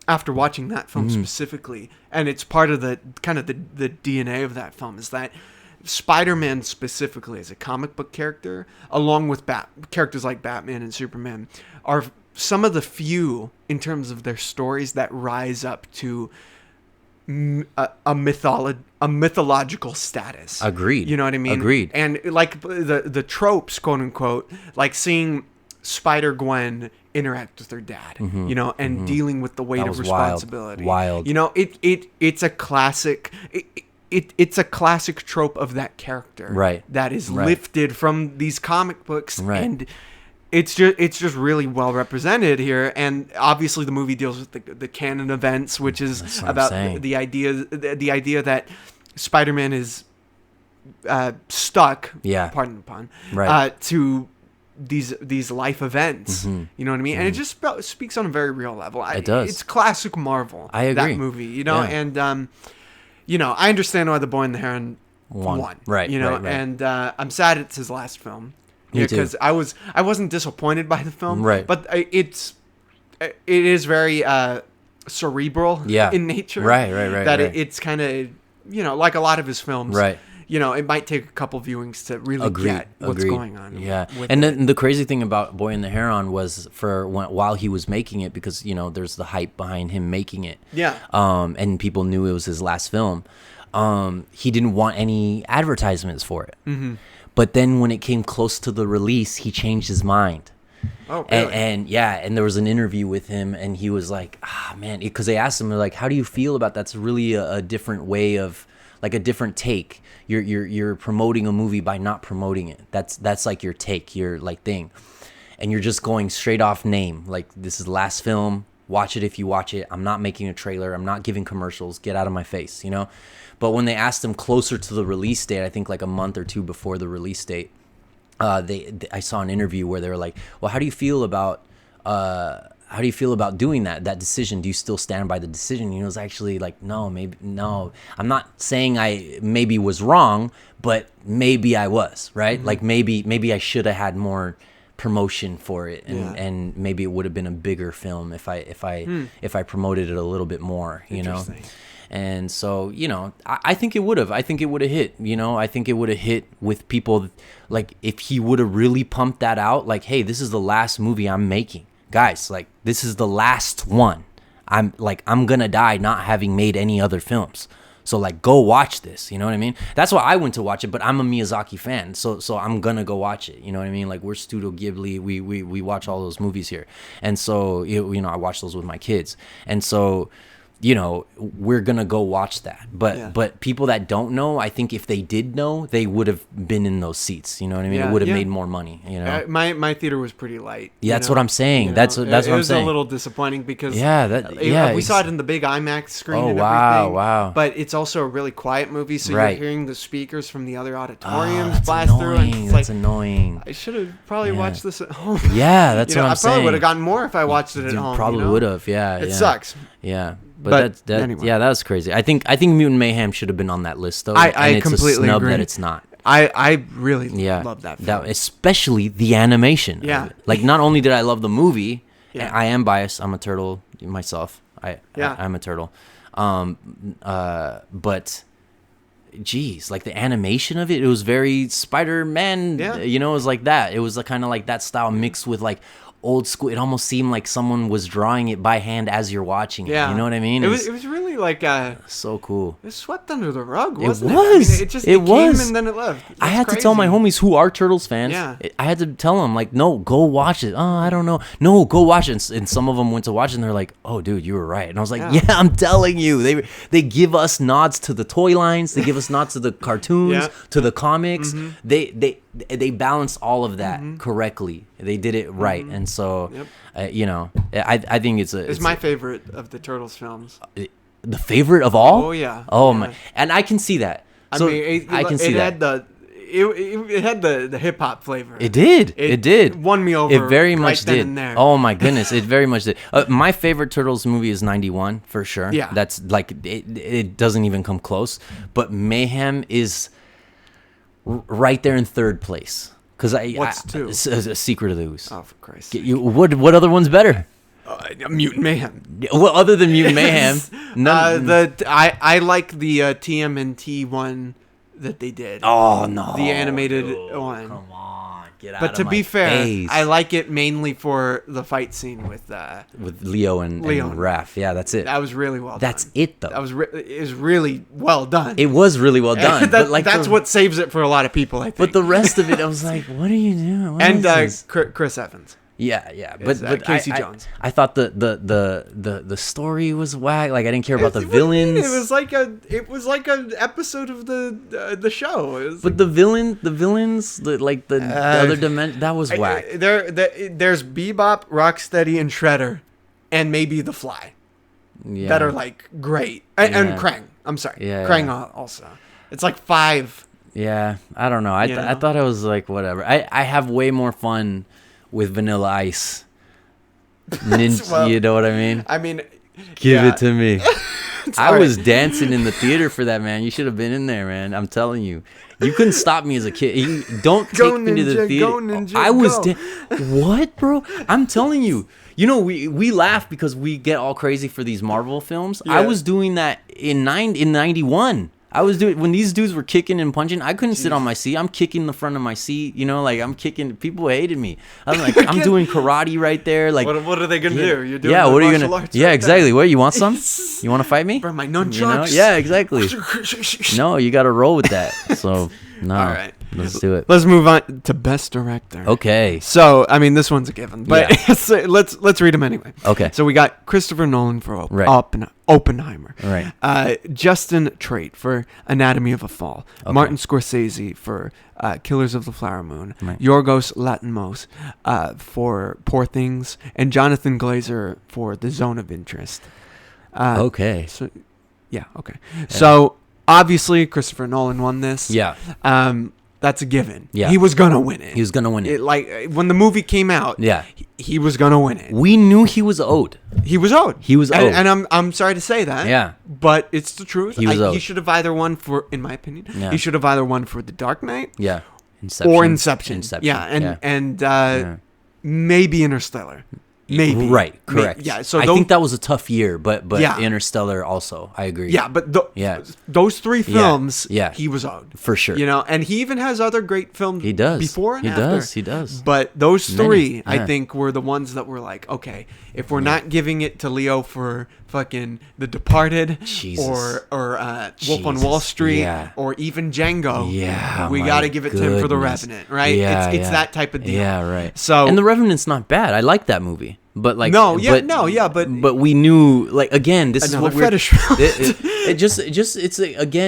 after watching that film specifically, and it's part of the kind of the DNA of that film is that Spider-Man specifically as a comic book character, along with characters like Batman and Superman, are some of the few in terms of their stories that rise up to a mythological status. Agreed. You know what I mean? Agreed. And like the tropes, quote unquote, like seeing Spider-Gwen interact with her dad, you know, and dealing with the weight of responsibility. Wild. You know, it's a classic. It's a classic trope of that character, right? That is lifted from these comic books, and it's just really well represented here. And obviously, the movie deals with the canon events, which is about the idea that Spider-Man is stuck. Yeah, pardon the pun. Right. To these life events, you know what I mean? And it just speaks on a very real level. It does. It's classic Marvel. I agree. That movie, you know, and you know, I understand why The Boy and the Heron won. Right. You know, right. And I'm sad it's his last film. Me too. Because I wasn't disappointed by the film. Right. But it is very cerebral in nature. Right. That it's kind of, you know, like a lot of his films. Right. You know, it might take a couple viewings to really get what's going on. Yeah. And then the crazy thing about Boy and the Heron was while he was making it, because, you know, there's the hype behind him making it. Yeah. And people knew it was his last film. He didn't want any advertisements for it. Mm-hmm. But then when it came close to the release, he changed his mind. Oh, really? And there was an interview with him, and he was like, man, because they asked him, like, how do you feel about that's really a different way of, like, a different take. You're promoting a movie by not promoting it. That's like your take, your like thing, and you're just going straight off name. Like, this is the last film. Watch it if you watch it. I'm not making a trailer. I'm not giving commercials. Get out of my face, you know. But when they asked him closer to the release date, I think like a month or two before the release date, I saw an interview where they were like, "Well, how do you feel about doing that decision? Do you still stand by the decision?" And he was actually like, no. I'm not saying I maybe was wrong, but maybe I was, right? Mm-hmm. Like maybe I should have had more promotion for it, and maybe it would have been a bigger film if I promoted it a little bit more, you know. And so, you know, I think it would have. I think it would have hit, you know. I think it would have hit with people, like, if he would have really pumped that out, like, hey, this is the last movie I'm making. Guys, like, this is the last one. I'm gonna die not having made any other films. So, like, go watch this. You know what I mean? That's why I went to watch it, but I'm a Miyazaki fan. So I'm gonna go watch it. You know what I mean? Like, we're Studio Ghibli. We watch all those movies here. And so, you know, I watch those with my kids. And so, you know, we're gonna go watch that. But people that don't know, I think if they did know, they would have been in those seats. You know what I mean? It would have made more money. You know, my theater was pretty light. Yeah, that's what I'm saying. You know? That's what I'm saying. It was a little disappointing because we saw it in the big IMAX screen and everything. Wow. But it's also a really quiet movie, so you're hearing the speakers from the other auditoriums blast through. And it's that's annoying. I should have probably watched this at home. Yeah, that's what I'm saying. I probably would have gotten more if I watched it at home. Probably would have. Yeah, it sucks. Yeah. But anyway. Yeah, that was crazy. I think Mutant Mayhem should have been on that list, though. I completely agree. That it's not. I really love that film. Especially the animation. Yeah. Like, not only did I love the movie, I am biased. I'm a turtle myself. I'm a turtle. But geez, like the animation of it was very Spider-Man. Yeah. You know, it was like that. It was kind of like that style mixed with like old school. It almost seemed like someone was drawing it by hand as you're watching it. Yeah. You know what I mean? It was really like so cool. It was swept under the rug, wasn't it? It was. I mean, it came and then it left. I had to tell my homies who are Turtles fans. Yeah. I had to tell them, like, no, go watch it. Oh, I don't know. No, go watch it. And some of them went to watch it and they're like, oh, dude, you were right. And I was like, yeah, I'm telling you. They give us nods to the toy lines. They give us nods to the cartoons, to the comics. They balanced all of that correctly. They did it right. And so, I think it's my favorite of the Turtles films. The favorite of all? Oh, yeah. Oh, my. And I can see that. So I can see that. It had the hip hop flavor. It did. It did. Won me over. It very much then did. And there. Oh my goodness, it very much did. My favorite Turtles movie is 91 for sure. Yeah. That's like it doesn't even come close. But Mayhem is right there in third place. What's two? A Secret of the Ooze. Oh, for Christ's sake. What other one's better? Mutant Mayhem. Well, other than Mutant Mayhem, I like the TMNT one that they did. Oh no, the animated one. Come on, get out. But to of be my fair, face. I like it mainly for the fight scene with Leo and Raph. Yeah, that's it. That was really well done. That's it though. It was really well done. It was really well done. That's what saves it for a lot of people, I think. But the rest of it, I was like, what are you doing? And Chris Evans. Yeah, but Casey Jones. I thought the story was whack. Like I didn't care about the villains. It was like an episode of the show. But the villains, the other dimension, that was whack. There's Bebop, Rocksteady, and Shredder, and maybe the Fly. Yeah. That are like great, and Krang. I'm sorry, Krang also. It's like 5. Yeah, I don't know. I thought it was like whatever. I have way more fun with Vanilla Ice. Well, you know what I mean? I mean, give it to me. I was dancing in the theater for that, man. You should have been in there, man. I'm telling you. You couldn't stop me as a kid. Don't take me to the theater. Go, Ninja, I was go. What, bro? I'm telling you. You know, we laugh because we get all crazy for these Marvel films. Yeah. I was doing that in 91. I was doing when these dudes were kicking and punching. I couldn't sit on my seat. I'm kicking the front of my seat. You know, like I'm kicking. People hated me. I'm like, I'm doing karate right there. Like, what are they gonna do? You're doing what are you gonna? Arts yeah, right exactly. there. What you want some? You want to fight me? For my nunchucks. Yeah, exactly. No, you got to roll with that. So no, all right, let's do it. Let's move on to Best Director. Okay. So I mean, this one's a given, but let's read them anyway. Okay. So we got Christopher Nolan for Oppenheimer. Right. Justin Trait for Anatomy of a Fall. Okay. Martin Scorsese for Killers of the Flower Moon. Right. Yorgos Lanthimos for Poor Things, and Jonathan Glazer for The Zone of Interest. Okay. So, yeah. Okay. Yeah. So obviously Christopher Nolan won this. Yeah. That's a given. Yeah. He was gonna win it. He was gonna win it. Like when the movie came out. Yeah. He was gonna win it. We knew he was owed. He was owed. He was owed. And I'm sorry to say that. Yeah. But it's the truth. He was owed. He should have either won for, in my opinion, he should have either won for The Dark Knight. Yeah. Or Inception. Yeah. And maybe Interstellar. Maybe. Right. Correct. Yeah. So I think that was a tough year, but Interstellar also. I agree. Yeah, but those 3 films, he was owed for sure. You know, and he even has other great films. He does before and after. He does. But those 3, I think, were the ones that were like, okay, if we're not giving it to Leo for fucking The Departed, or Wolf on Wall Street, or even Django, we got to give it to him for The Revenant, right? It's that type of deal. Yeah, right. So and The Revenant's not bad. I like that movie. But like but we knew, like, again, this is what we're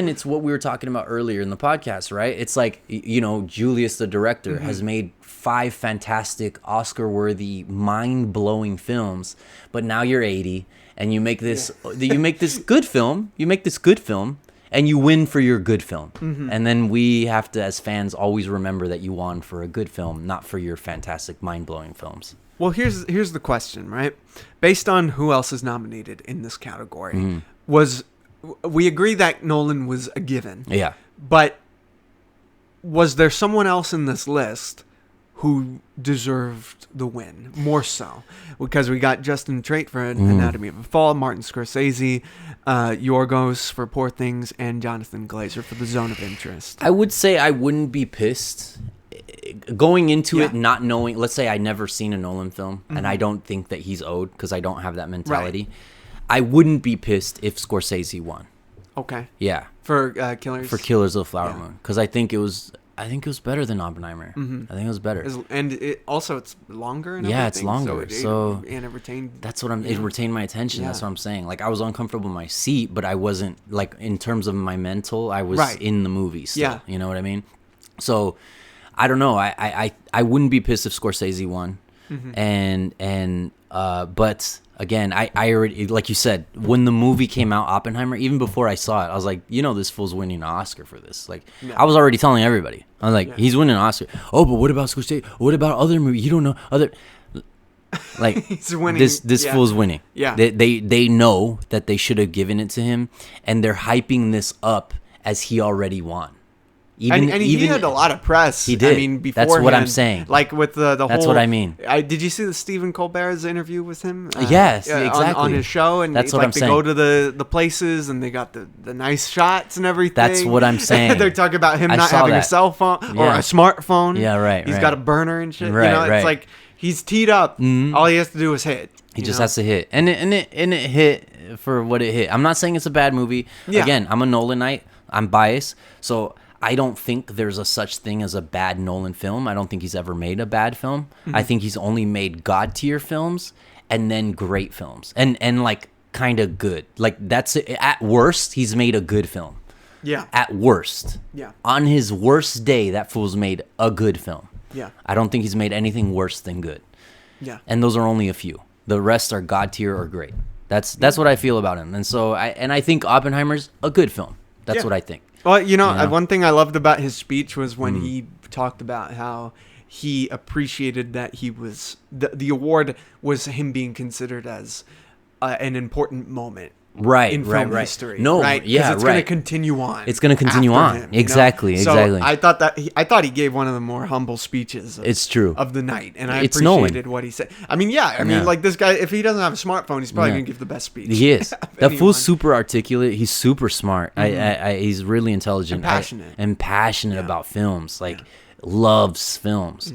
it's what we were talking about earlier in the podcast, right? It's like, you know, Julius the director has made 5 fantastic Oscar-worthy, mind-blowing films, but now you're 80 and you make this good film, and you win for your good film. And then we have to, as fans, always remember that you won for a good film, not for your fantastic, mind-blowing films. Well, here's the question, right? Based on who else is nominated in this category, we agree that Nolan was a given. Yeah. But was there someone else in this list who deserved the win more so? Because we got Justin Trait for Anatomy of a Fall, Martin Scorsese, Yorgos for Poor Things, and Jonathan Glazer for The Zone of Interest. I would say I wouldn't be pissed going into it not knowing, let's say I never seen a Nolan film and I don't think that he's owed because I don't have that mentality. Right. I wouldn't be pissed if Scorsese won. Okay. Yeah. For Killers? For Killers of the Flower Moon. Because I think it was better than Oppenheimer. I think it was better. And it's longer and it's longer. So and it retained... That's what it retained my attention. Yeah. That's what I'm saying. Like, I was uncomfortable in my seat, but I wasn't, like, in terms of my mental, I was in the movie still. Yeah. You know what I mean? So, I don't know. I wouldn't be pissed if Scorsese won. But... Again, I already, like you said, when the movie came out, Oppenheimer, even before I saw it, I was like, this fool's winning an Oscar for this. Like, I was already telling everybody. I was like, he's winning an Oscar. Oh, but what about Scorsese? What about other movies? You don't know other... Like, he's winning. This fool's winning. Yeah. They know that they should have given it to him, and they're hyping this up as he already won. He had a lot of press. He did. I mean, beforehand. That's what I'm saying. Like with the whole... That's what I mean. Did you see the Stephen Colbert's interview with him? Yes, exactly. On his show. And that's what I'm saying. They go to the places and they got the nice shots and everything. That's what I'm saying. They're talking about him not having a cell phone or a smartphone. Yeah, right. He's got a burner and shit. Right, it's like he's teed up. All he has to do is hit. He just has to hit. And it hit for what it hit. I'm not saying it's a bad movie. Yeah. Again, I'm a Nolanite. I'm biased. So... I don't think there's a such thing as a bad Nolan film. I don't think he's ever made a bad film. I think he's only made god tier films and then great films and like kind of good. Like that's it. At worst, he's made a good film. Yeah. At worst. Yeah. On his worst day, that fool's made a good film. Yeah. I don't think he's made anything worse than good. Yeah. And those are only a few. The rest are god tier or great. That's what I feel about him. And so I think Oppenheimer's a good film. That's what I think. Well, one thing I loved about his speech was when he talked about how he appreciated that he was the award was him being considered as an important moment. In film history. No, right? Yeah, it's going to continue on. It's going to continue on. Him, exactly. So I thought he gave one of the more humble speeches. It's true. Of the night, and I appreciated what he said. I mean, like this guy, if he doesn't have a smartphone, he's probably going to give the best speech. He is. That fool's super articulate. He's super smart. He's really intelligent and passionate about films. Like loves films.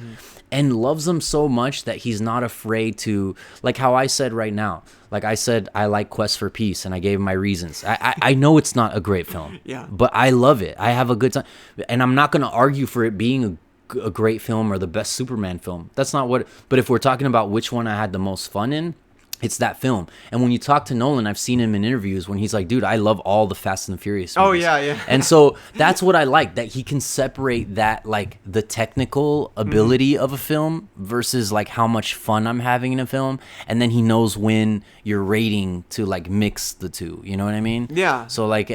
And loves them so much that he's not afraid to, like how I said right now. Like I said, I like Quest for Peace, and I gave my reasons. I know it's not a great film, but I love it. I have a good time. And I'm not going to argue for it being a great film or the best Superman film. That's not what, but if we're talking about which one I had the most fun in, it's that film. And when you talk to Nolan, I've seen him in interviews when he's like, dude, I love all the Fast and the Furious movies. Oh, yeah. And so that's what I like, that he can separate that, like, the technical ability of a film versus, like, how much fun I'm having in a film. And then he knows when you're rating to, like, mix the two. You know what I mean? Yeah. So, like,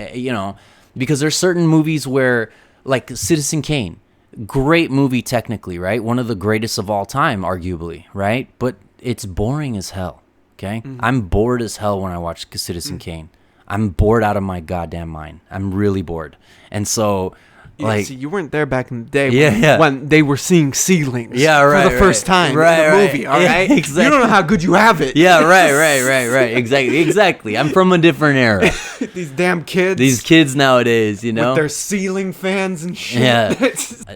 because there's certain movies where, like, Citizen Kane, great movie technically, right? One of the greatest of all time, arguably, right? But it's boring as hell. Okay, I'm bored as hell when I watch Citizen Kane. I'm bored out of my goddamn mind. I'm really bored, and so like, see, you weren't there back in the day when they were seeing ceilings for the first time in the movie. All right, exactly. You don't know how good you have it. Yeah, right. Exactly. I'm from a different era. These damn kids. These kids nowadays, with their ceiling fans and shit. Yeah,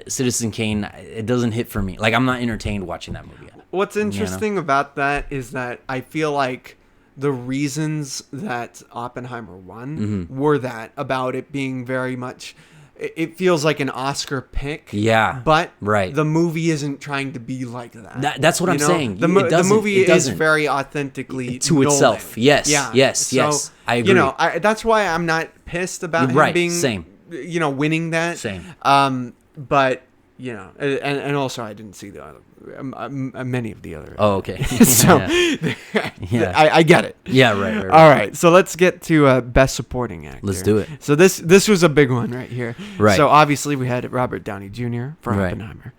Citizen Kane. It doesn't hit for me. Like I'm not entertained watching that movie. What's interesting about that is that I feel like the reasons that Oppenheimer won were that about it being very much, it feels like an Oscar pick. Yeah. But the movie isn't trying to be like that. That's what I'm saying. The movie is very authentically to itself. Yes. Yeah. Yes. I agree. That's why I'm not pissed about him being, same. Winning that. Same. But, and also I didn't see the other. Many of the other. Oh, okay. So, I get it. Yeah, right. All right, so let's get to Best Supporting Actor. Let's do it. So this was a big one right here. Right. So obviously we had Robert Downey Jr. for Oppenheimer,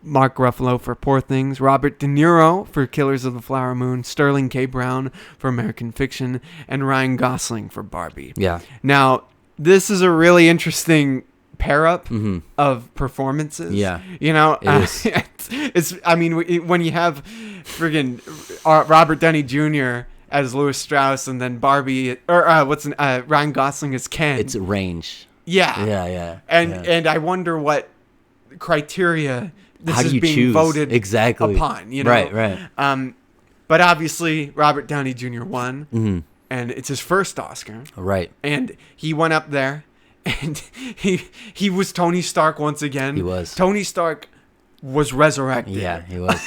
Mark Ruffalo for Poor Things, Robert De Niro for Killers of the Flower Moon, Sterling K. Brown for American Fiction, and Ryan Gosling for Barbie. Yeah. Now, this is a really interesting pair up of performances. Yeah. It's when you have friggin' Robert Downey Jr. as Louis Strauss and then Barbie Ryan Gosling as Ken. It's range. Yeah. Yeah. And I wonder what criteria how do is you being choose? voted Exactly. upon. You know? Right. But obviously, Robert Downey Jr. won, Mm-hmm. and it's his first Oscar. Right. And he went up there, and he was Tony Stark once again. He was. Tony Stark was resurrected. Yeah, he was.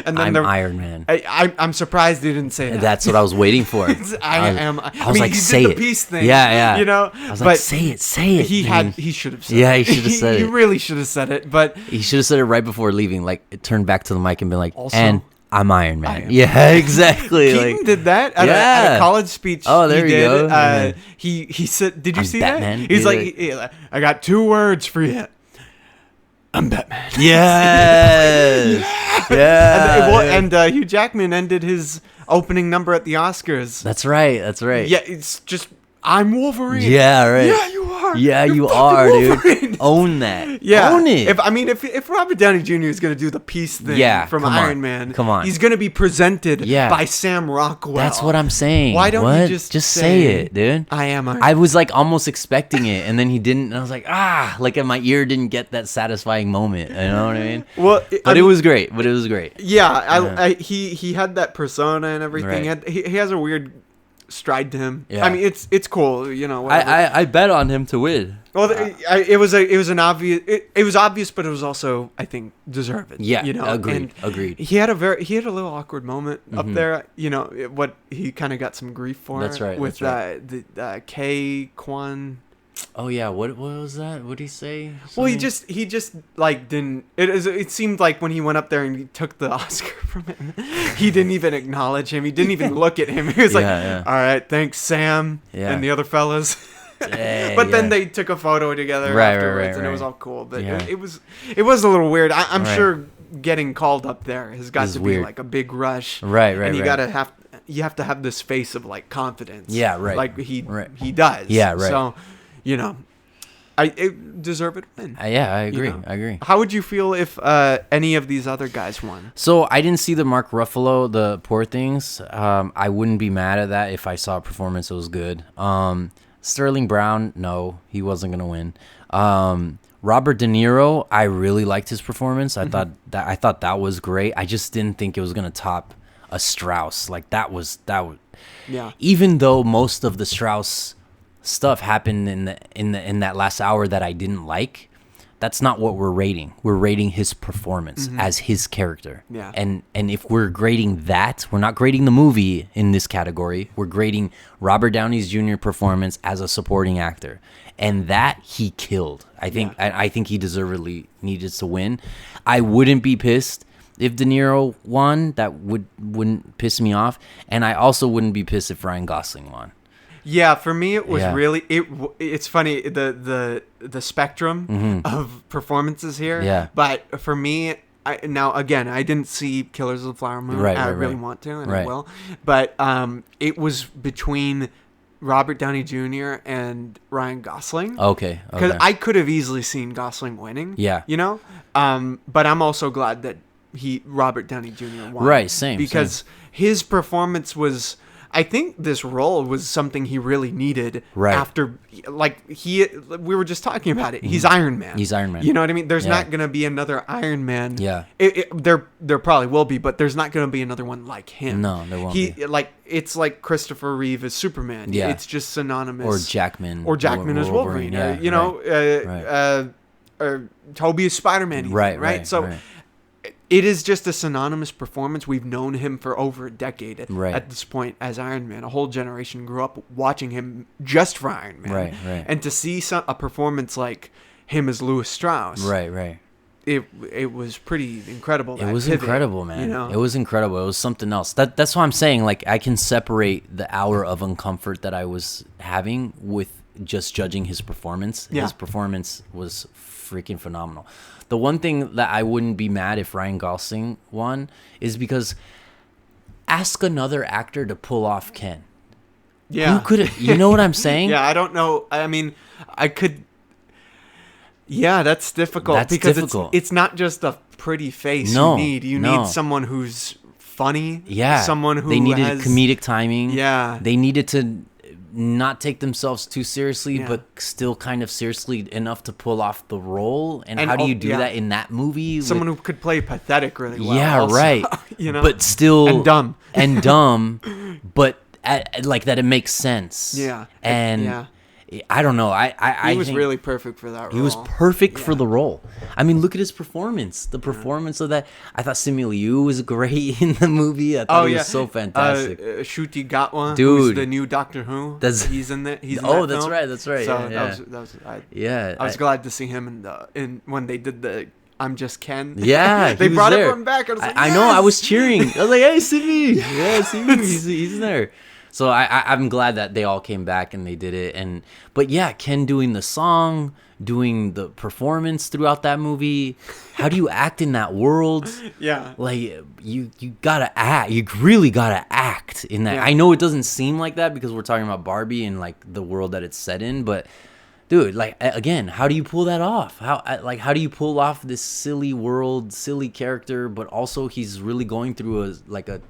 And then I'm Iron Man. I'm surprised they didn't say that. That's what I was waiting for. I was like, he say did it. the peace thing. Yeah. You know, I was like, say it. He should have said it. Yeah, he should have said He it. really should have said it, but He should have said it right before leaving. Like, it turned back to the mic and been like, Also, and I'm Iron Man. I am. Yeah, exactly. Keaton Like, did that at a college speech. Oh, there he you did. go. Yeah. He said, "Did you I'm see Batman. that?" He's Yeah. like, "I got 2 words for you. I'm Batman." Yes. Yeah. And Hugh Jackman ended his opening number at the Oscars. That's right. Yeah, it's just, I'm Wolverine. Yeah, right. Yeah, you are. Yeah, You're you fucking are, Wolverine. dude. Own that. Yeah. Own it. If Robert Downey Jr. is going to do the peace thing from come on. Iron Man, Come on. he's going to be presented Yeah. by Sam Rockwell. That's what I'm saying. Why don't you What? just say it, dude? I am Iron I was like almost expecting it, and then he didn't. And I was like, like my ear didn't get that satisfying moment. You know what I mean? Well, But it was great. Yeah, he had that persona and everything. Right. He has a weird stride to him. Yeah. I mean, it's cool, you know. Whatever. I bet on him to win. Well, it was an obvious. It was obvious, but it was also, I think, deserved. Yeah, you know. agreed. He had a little awkward moment up there. You know what he kind of got some grief for. That's right. With that's K Kwan. Oh yeah, what was that? What did he say? Well, he Something? just like didn't. It seemed like when he went up there and he took the Oscar from him, he didn't even acknowledge him. He didn't even look at him. He was like, Yeah. "All right, thanks, Sam," Yeah. and the other fellas. Dang, But then yeah. they took a photo together Right, afterwards, right, and it was right. all cool. But Yeah. it was a little weird. I'm Right. sure getting called up there has got Is to weird. be like a big rush. Right, And you right. you have to have this face of like confidence. Yeah, right. Like Right. he does. Yeah, right. So, you know, it deserve it win. Yeah, I agree. know? I agree. How would you feel if any of these other guys won? So I didn't see the Mark Ruffalo, the Poor Things. I wouldn't be mad at that if I saw a performance that was good. Sterling Brown, no, he wasn't gonna win. Robert De Niro, I really liked his performance. I thought that was great. I just didn't think it was gonna top a Strauss. Like that was. Yeah. Even though most of the Strauss stuff happened in that last hour that I didn't like, that's not what we're rating. We're rating his performance as his character. Yeah. And if we're grading that, we're not grading the movie in this category. We're grading Robert Downey Jr. performance as a supporting actor. And that he killed. I think he deservedly needed to win. I wouldn't be pissed if De Niro won. That wouldn't piss me off. And I also wouldn't be pissed if Ryan Gosling won. Yeah, for me it was Yeah. really it's funny the spectrum of performances here. Yeah. But for me, I didn't see Killers of the Flower Moon. Right, I right, really right. want to, and I Right. will. But it was between Robert Downey Jr. and Ryan Gosling. Okay. Because Okay. I could have easily seen Gosling winning. Yeah. You know? But I'm also glad that Robert Downey Jr. won. Right, same. Because his performance was, I think this role was something he really needed. Right. After, like, we were just talking about it. He's Iron Man. He's Iron Man. You know what I mean? There's Yeah. not going to be another Iron Man. Yeah. There probably will be, but there's not going to be another one like him. No, there won't be. It's like Christopher Reeve as Superman. Yeah. It's just synonymous. Or Jackman. As Wolverine. Yeah, you know, right. or Toby as Spider-Man. even, Right. So it is just a synonymous performance. We've known him for over a decade at this point as Iron Man. A whole generation grew up watching him just for Iron Man. Right. And to see a performance like him as Louis Strauss. Right. It was pretty incredible. It was incredible, man. You know? It was incredible. It was something else. That's why I'm saying, like, I can separate the hour of uncomfort that I was having with just judging his performance. Yeah. His performance was freaking phenomenal. The one thing that I wouldn't be mad if Ryan Gosling won is because ask another actor to pull off Ken. Yeah. Who could? You know what I'm saying? Yeah, I don't know. I mean, I could. Yeah, that's difficult. That's because difficult. It's not just a pretty face No, you need. You no. need someone who's funny. Yeah. Someone who they needed has comedic timing. Yeah. They needed to not take themselves too seriously, but still kind of seriously enough to pull off the role. And how do you do that in that movie? Someone who could play pathetic really well. Yeah, also, right. You know, but still and dumb, but like that it makes sense. Yeah, and I don't know. He was really perfect for that role. He was perfect for the role. I mean, look at his performance. The performance of that. I thought Simu Liu was great in the movie. I thought he was so fantastic. Ncuti Gatwa, dude, who's the new Doctor Who. He's in there. He's in that that's film. right. That's right. So I was glad to see him in when they did the I'm Just Ken. Yeah, they brought him back. I was like, I know. I was cheering. I was like, hey, Simi. Yeah, Simi. He's there. So I'm glad that they all came back and they did it. But yeah, Ken doing the song, doing the performance throughout that movie. How do you act in that world? Yeah. Like you gotta act. You really gotta act in that. Yeah. I know it doesn't seem like that because we're talking about Barbie and like the world that it's set in, but dude, like again, how do you pull that off? How do you pull off this silly world, silly character, but also he's really going through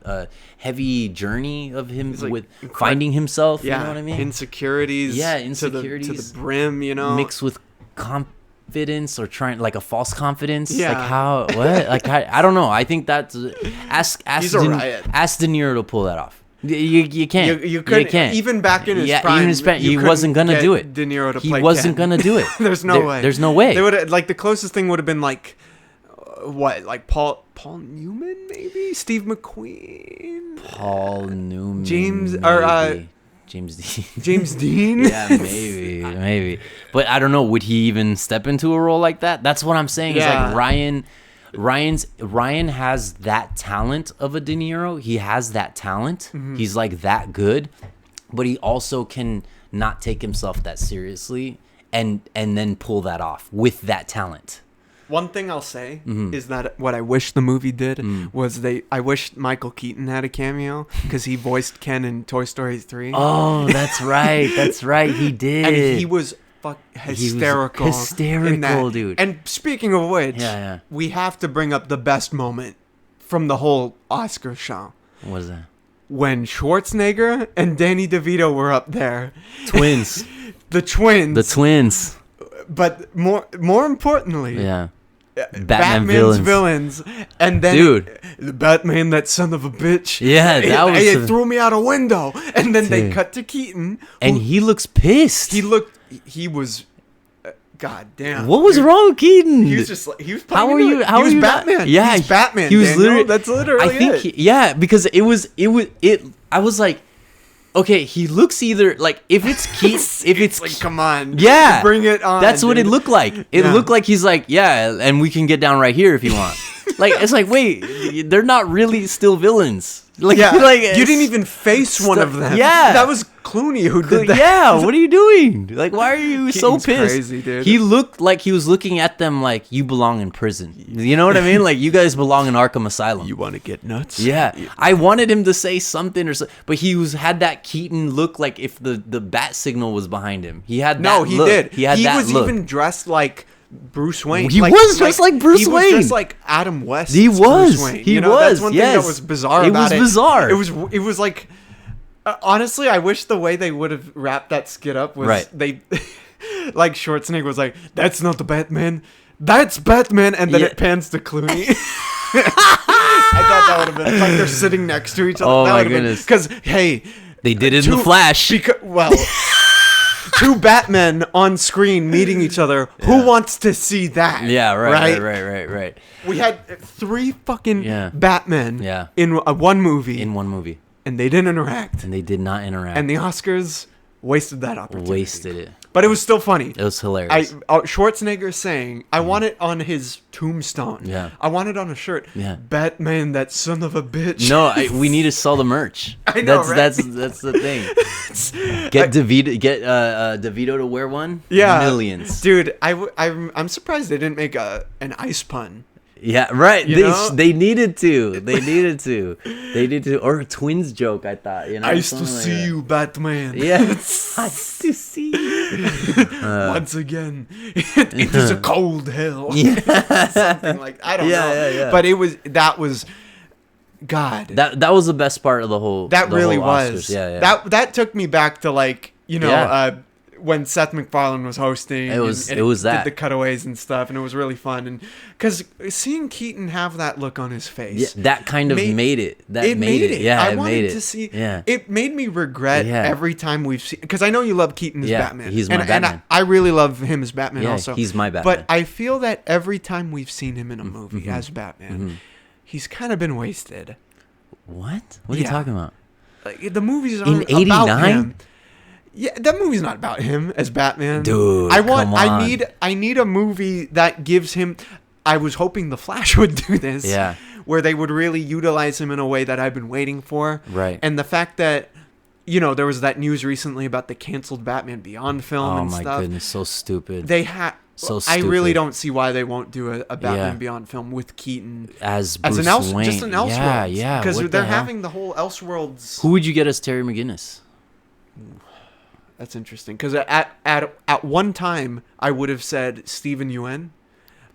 a heavy journey of him with finding himself. Yeah, you know what I mean? Insecurities. Yeah, insecurities to the brim. You know, mixed with confidence or trying like a false confidence. Yeah. Like how what? Like I don't know. I think that's ask He's a riot. Ask De Niro to pull that off. You can't. You can't. Even back in his prime, he wasn't gonna do it. De Niro to play He wasn't gonna do it. There's no way. There's no way. They would like the closest thing would have been like what? Like Paul Newman maybe? Steve McQueen? Paul Newman. James Dean. James Dean? Yeah, maybe. But I don't know. Would he even step into a role like that? That's what I'm saying. Yeah. Is like Ryan has that talent of a De Niro. He has that talent. Mm-hmm. He's like that good, but he also can not take himself that seriously and then pull that off with that talent. One thing I'll say is that what I wish the movie did was I wish Michael Keaton had a cameo because he voiced Ken in Toy Story 3. Oh, that's right. He did. And he was hysterical. Hysterical, dude. And speaking of which, we have to bring up the best moment from the whole Oscar show. What is that? When Schwarzenegger and Danny DeVito were up there. Twins. The twins. But more importantly, Batman's villains. And then dude, the Batman, that son of a bitch. Yeah, it threw me out a window. And then they cut to Keaton, and he looks pissed. He was, god damn. What was wrong with Keaton? He was just like, he was playing. He was Batman. Yeah, he's Batman. He was Daniel. literally. That's literally. I think. Because it was. I was like, okay, he looks either like if it's Keaton, if it's like, come on, yeah, bring it on. That's what it looked like. It looked like he's like, yeah, and we can get down right here if you want. Like it's like, wait, they're not really still villains. Like, yeah, like you didn't even face one of them. Yeah, that was Clooney who did that. Yeah, what are you doing? Like, why are you so pissed? Crazy, dude. He looked like he was looking at them like you belong in prison. You know what I mean? Like you guys belong in Arkham Asylum. You want to get nuts? Yeah. I wanted him to say something but he had that Keaton look like if the bat signal was behind him. He had that he look. did. He had that was look. even dressed like Bruce Wayne. He was dressed like Bruce Wayne. He was dressed like Adam West. He was. Bruce Wayne. He was. That's one thing that was bizarre about it. It was bizarre. It was like, honestly, I wish the way they would have wrapped that skit up was they, like Schwarzenegger was like, "That's not the Batman. That's Batman," and then it pans to Clooney. I thought that would have been like they're sitting next to each other. Oh that my goodness! Because hey, they did it in the Flash. Two Batmen on screen meeting each other. Yeah. Who wants to see that? Yeah, right. We had 3 fucking Batmen in one movie. And they didn't interact. And they did not interact. And the Oscars wasted that opportunity. Wasted it. But it was still funny. It was hilarious. Schwarzenegger saying, I want it on his tombstone. Yeah. I want it on a shirt. Yeah. Batman, that son of a bitch. No, we need to sell the merch. I know, that's the thing. Get DeVito to wear one. Yeah. Millions. Dude, I'm surprised they didn't make an ice pun. Yeah, right. They needed to. They needed to. Or a twins joke, I thought. You know, nice to see you, Batman. Yeah, nice to see you. Once again, it is a cold hell. Yeah. Something like I don't know. Yeah. But that was God. That was the best part of the whole. That the really whole was. Oscars. Yeah. That took me back to like you know, when Seth MacFarlane was hosting, it was did the cutaways and stuff, and it was really fun. And because seeing Keaton have that look on his face, that kind of made it. That made it. Yeah, I wanted to see. Yeah, it made me regret every time we've seen, because I know you love Keaton as Batman. He's my Batman. And I really love him as Batman also. He's my Batman. But I feel that every time we've seen him in a movie as Batman, he's kind of been wasted. What? What are you talking about? Like, the movies aren't about him. Yeah, that movie's not about him as Batman. Dude, come on. I need a movie that gives him. I was hoping The Flash would do this. Yeah. Where they would really utilize him in a way that I've been waiting for. Right. And the fact that, you know, there was that news recently about the canceled Batman Beyond film and stuff. Oh my goodness, so stupid. So stupid. I really don't see why they won't do a Batman Beyond film with Keaton as Bruce Wayne. Just an Elseworlds. Yeah. Because they're having the whole Elseworlds. Who would you get as Terry McGinnis? That's interesting, because at one time I would have said Steven Yeun,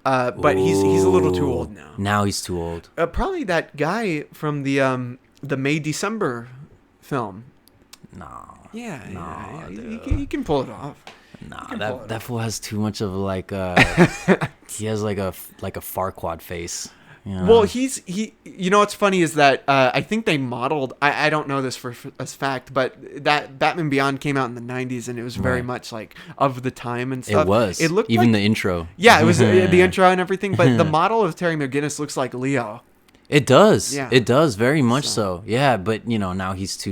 but he's a little too old now. Now he's too old. Probably that guy from the May December film. No. Yeah, he can pull it off. Nah, that fool has too much of like he has like a Farquaad face. You know? Well, you know what's funny is that I think they modeled, I don't know this for as fact, but that Batman Beyond came out in the 90s, and it was very much like of the time and stuff. It looked even like, the intro. Yeah, it was the intro and everything, but the model of Terry McGinnis looks like Leo. It does. Yeah. It does very much so. Yeah, but you know, now he's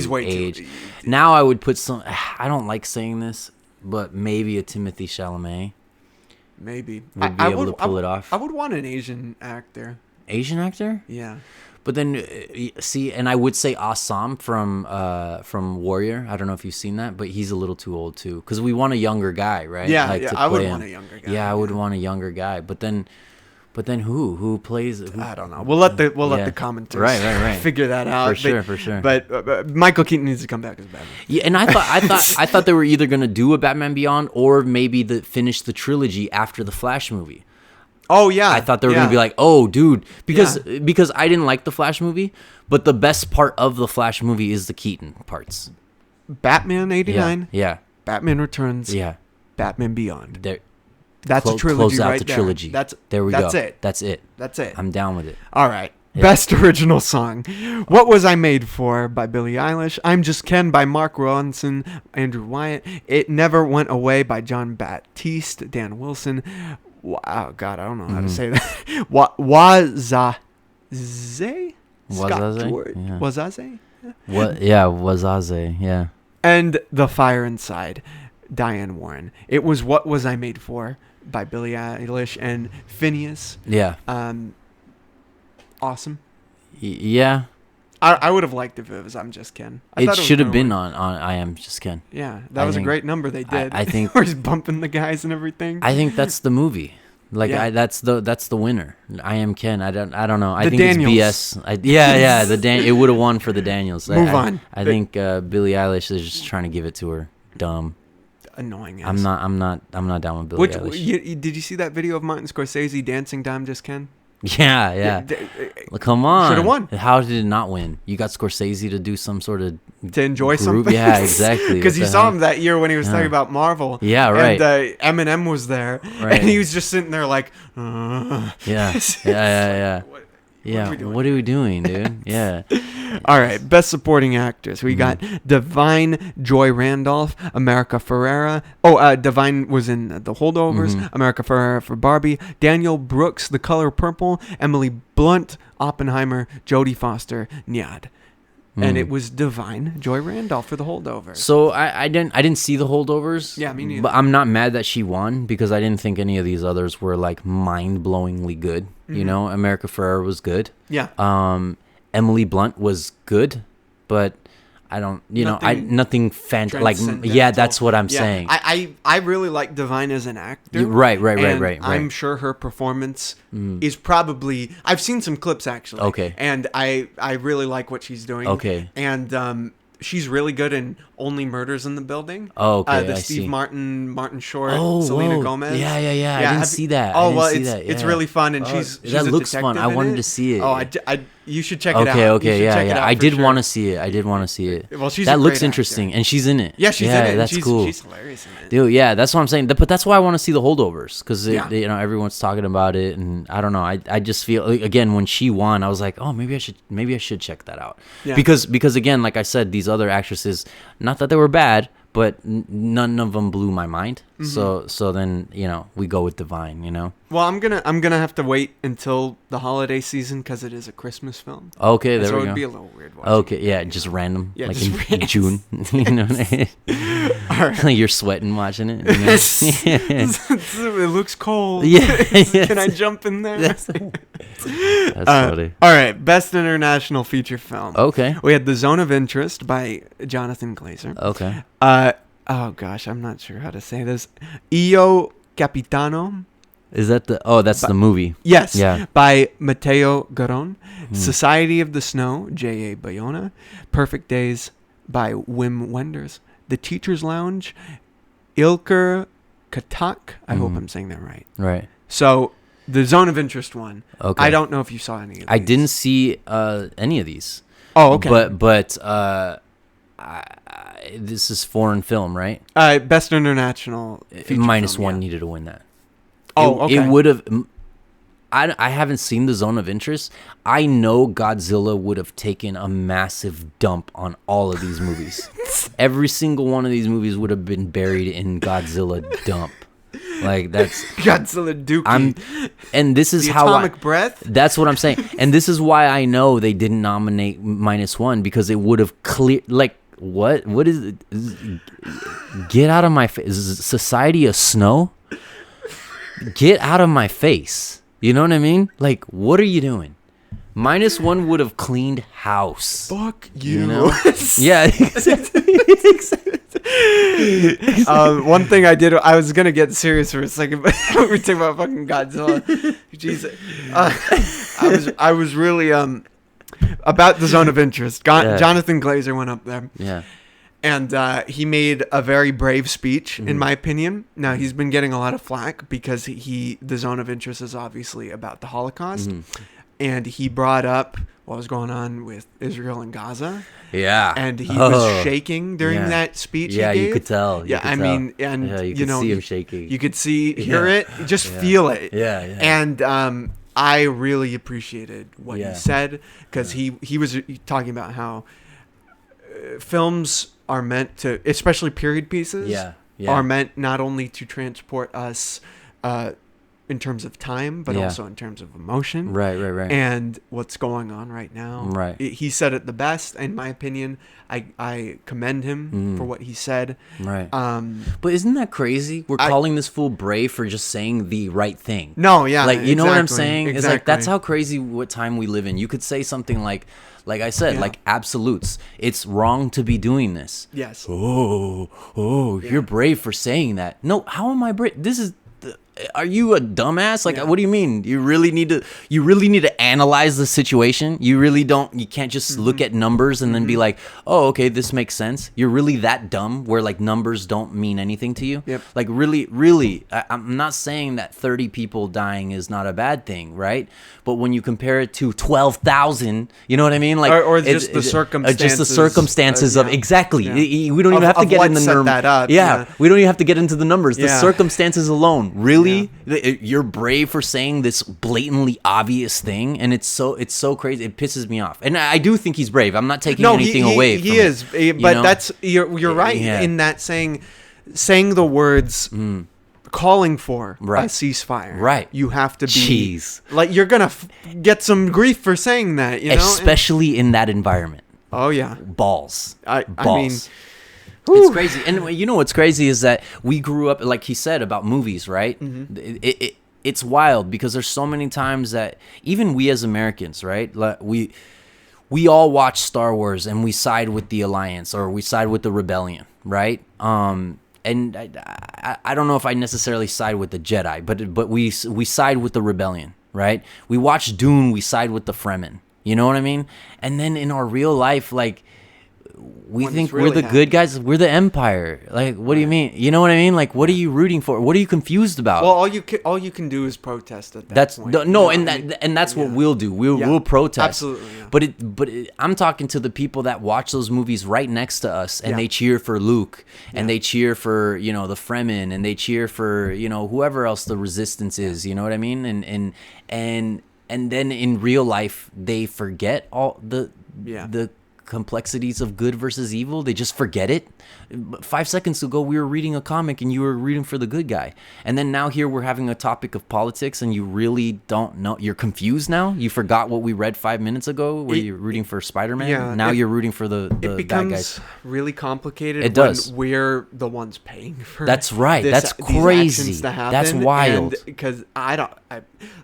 way aged. Too. Now I would put some, I don't like saying this, but maybe a Timothy Chalamet. Maybe would be able to pull it off. I would want an Asian actor. Asian actor? Yeah. But then see, and I would say Assam from Warrior. I don't know if you've seen that, but he's a little too old too. Because we want a younger guy, right? Yeah, I would want a younger guy. Yeah, I would want a younger guy. But then who plays? I don't know. We'll let the commenters right figure that out. For sure. But Michael Keaton needs to come back as Batman. Yeah, and I thought they were either gonna do a Batman Beyond or maybe finish the trilogy after the Flash movie. Oh yeah, I thought they were gonna be like, oh dude, because I didn't like the Flash movie, but the best part of the Flash movie is the Keaton parts. Batman 89. Yeah. Batman Returns. Yeah. Batman Beyond. There. That's a trilogy. Close out right the there. trilogy. There we go. That's it. I'm down with it. All right. Yeah. Best original song. What Was I Made For by Billie Eilish. I'm Just Ken by Mark Ronson, Andrew Wyatt. It Never Went Away by John Baptiste, Dan Wilson. Wow, God, I don't know how to say that. Wazaze? Wazaze? What? Yeah, Wazaze. Yeah. And The Fire Inside, Diane Warren. It was What Was I Made For by Billie Eilish and Phineas. Yeah. Awesome. Yeah. I would have liked if it was I'm Just Ken. It should have been on I Am Just Ken. Yeah, that was a great number they did. I think where he's bumping the guys and everything. I think that's the movie. Like that's the winner. I Am Ken. I don't know. I think Daniels. It's BS. It would have won for the Daniels. Move on. I think Billie Eilish is just trying to give it to her. Dumb. Annoying. I'm not down with Billie Eilish. Did you see that video of Martin Scorsese dancing to I'm Just Ken? Yeah. Come on. Should have won. How did it not win? You got Scorsese to do some sort of to enjoy something. Yeah, exactly. Because you saw him that year when he was talking about Marvel. Yeah, right. And Eminem was there, and he was just sitting there like. Yeah. What are we doing, dude? Yeah. All right. Best supporting actors. We got Divine, Joy Randolph, America Ferrera. Divine was in The Holdovers. America Ferrera for Barbie. Daniel Brooks, The Color Purple. Emily Blunt, Oppenheimer. Jodie Foster, Nyad. And it was Divine, Joy Randolph for The Holdovers. So I didn't see The Holdovers. Yeah, me neither. But I'm not mad that she won because I didn't think any of these others were like mind-blowingly good. You know, America Ferrera was good. Yeah. Emily Blunt was good, but I don't, nothing fantastic. Like, that's what I'm saying. I really like Divine as an actor. Right. I'm sure her performance is probably. I've seen some clips actually. Okay. And I really like what she's doing. Okay. And she's really good in Only Murders in the Building. Oh, okay. The Steve Martin Short, Selena Gomez. Yeah. I didn't see that. It's really fun, and she's that a looks detective fun. I wanted to see it. Oh, You should check it out. Okay, yeah. I did want to see it. Well, she's that a looks great interesting, actor. and she's in it. Yeah, she's in it. That's cool. She's hilarious in it. Dude, yeah, that's what I'm saying. But that's why I want to see the Holdovers, because Yeah. you know, everyone's talking about it, and I don't know. I just feel again, when she won, I was like, oh, maybe I should check that out. Yeah. Because again, like I said, these other actresses, not that they were bad, but none of them blew my mind. Mm-hmm. So then, you know, we go with Divine, you know. Well, I'm gonna have to wait until the holiday season because it is a Christmas film. Okay, there so we it go. would be a little weird. Watching Okay, it. yeah, just random, Yeah, like just in June. You know what I mean? Like you're sweating watching it. You know? It looks cold. Yeah. Can I jump in there? That's funny. All right, best international feature film. Okay. We had The Zone of Interest by Jonathan Glazer. Okay. Oh gosh, I'm not sure how to say this. Io Capitano. Is that the? Oh, that's the movie. Yes. Yeah. By Matteo Garon. Society of the Snow, J.A. Bayona. Perfect Days by Wim Wenders. The Teacher's Lounge, Ilker Katak. I hope I'm saying that right. Right. So, the Zone of Interest one. Okay. I don't know if you saw any of these. I didn't see any of these. Oh, okay. But this is foreign film, right? Best international feature Minus film, one yeah. needed to win that. Oh, okay. It would have. I haven't seen The Zone of Interest. I know Godzilla would have taken a massive dump on all of these movies. Every single one of these movies would have been buried in Godzilla dump. Like that's Godzilla Dookie. And this is the how Atomic Breath. That's what I'm saying. And this is why I know they didn't nominate minus one, because it would have clear. Like what? What is it? Get out of my face! Is Society of Snow? Get out of my face! You know what I mean? Like, what are you doing? Minus one would have cleaned house. Fuck you. You know? Yeah. Exactly. One thing I did, I was gonna get serious for a second, but we're talking about fucking Godzilla. Jesus, I was really about The Zone of Interest. Jonathan Glazer went up there. Yeah. And he made a very brave speech, in my opinion. Now, he's been getting a lot of flack because The Zone of Interest is obviously about the Holocaust. And he brought up what was going on with Israel and Gaza. Yeah. And he was shaking during that speech he gave. You could tell. You could see him shaking. You could hear it, just feel it. Yeah. And I really appreciated what he said, because he was talking about how films are meant to, especially period pieces, are meant not only to transport us in terms of time, but also in terms of emotion. Right. And what's going on right now. Right. He said it the best, in my opinion. I commend him for what he said. Right. But isn't that crazy? We're calling this fool brave for just saying the right thing. No, yeah. Like, you know what I'm saying? Exactly. It's like, that's how crazy what time we live in. You could say something like I said, like absolutes. It's wrong to be doing this. Yes. You're brave for saying that. No, how am I brave? Are you a dumbass? Like, what do you mean? You really need to analyze the situation. You can't just look at numbers and then be like, oh, okay, this makes sense. You're really that dumb where like numbers don't mean anything to you. Yep. Like really, I'm not saying that 30 people dying is not a bad thing, right? But when you compare it to 12,000, you know what I mean? Like, or just the circumstances. Just the circumstances of exactly. Yeah. We don't even have to get in the numbers. That up. We don't even have to get into the numbers. The Yeah. circumstances alone, really. You're brave for saying this blatantly obvious thing, and it's so crazy. It pisses me off, and I do think he's brave. I'm not taking anything away. He is, but that's you're right in that saying the words. Calling for a ceasefire. Right. You have to be. Jeez. Like, you're going to get some grief for saying that, you know? Especially in that environment. Oh, yeah. Balls. I mean... It's crazy. And you know what's crazy is that we grew up, like he said, about movies, right? It's wild because there's so many times that even we as Americans, right? Like we all watch Star Wars and we side with the Alliance or we side with the Rebellion, right? And I don't know if I necessarily side with the Jedi, but we side with the Rebellion, right? We watch Dune, we side with the Fremen. You know what I mean? And then in our real life, like, we think we're the good guys. We're the Empire. Like, what do you mean? You know what I mean? Like, what are you rooting for? What are you confused about? Well, all you can do is protest at that point. That's what we'll do. We'll protest. Absolutely. Yeah. But I'm talking to the people that watch those movies right next to us, and they cheer for Luke, and they cheer for the Fremen, and they cheer for whoever else the Resistance is. You know what I mean? And then in real life they forget all the complexities of good versus evil. They just forget it. 5 seconds ago we were reading a comic and you were rooting for the good guy, and then now here we're having a topic of politics and you really don't know. You're confused now. You forgot what we read 5 minutes ago where you're rooting for Spider-Man. Now you're rooting for the bad guys. Really complicated. It does. When we're the ones paying for. That's right. That's crazy. That's wild. Because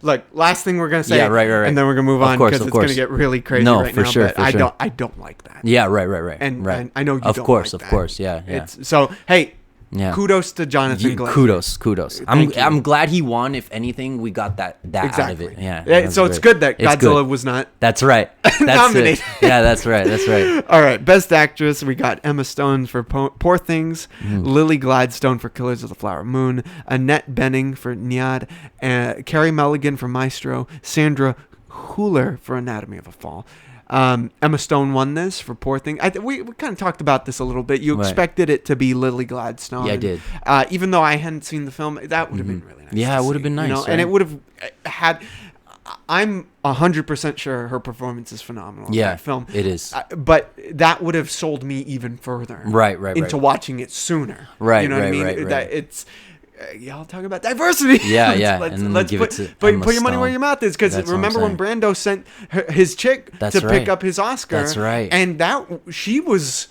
look. Last thing we're gonna say. Yeah, right. And then we're gonna move on because it's gonna get really crazy right now. Sure, but I don't like that. Yeah, right. And I know you of don't course, like of that. course, yeah. So hey, Yeah. Kudos to Jonathan Glazer. Kudos. I'm glad he won. If anything, we got that out of it. Yeah. So it's good that Godzilla was not. That's right. That's nominated. Yeah, that's right. All right. Best Actress. We got Emma Stone for Poor Things, Lily Gladstone for Killers of the Flower Moon, Annette Bening for Nyad, Carey Mulligan for Maestro, Sandra Hüller for Anatomy of a Fall. Emma Stone won this for Poor Thing. We kind of talked about this a little bit. You expected it to be Lily Gladstone. Yeah, I did. Even though I hadn't seen the film, that would have been really nice. Yeah, it would have been nice. You know? And it would have had... I'm 100% sure her performance is phenomenal in that film. It is. But that would have sold me even further. Into watching it sooner. Right, you know what I mean? Right. That it's... y'all talking about diversity. Yeah. Let's put your money where your mouth is. Because remember when Brando sent his chick pick up his Oscar? That's right. And she was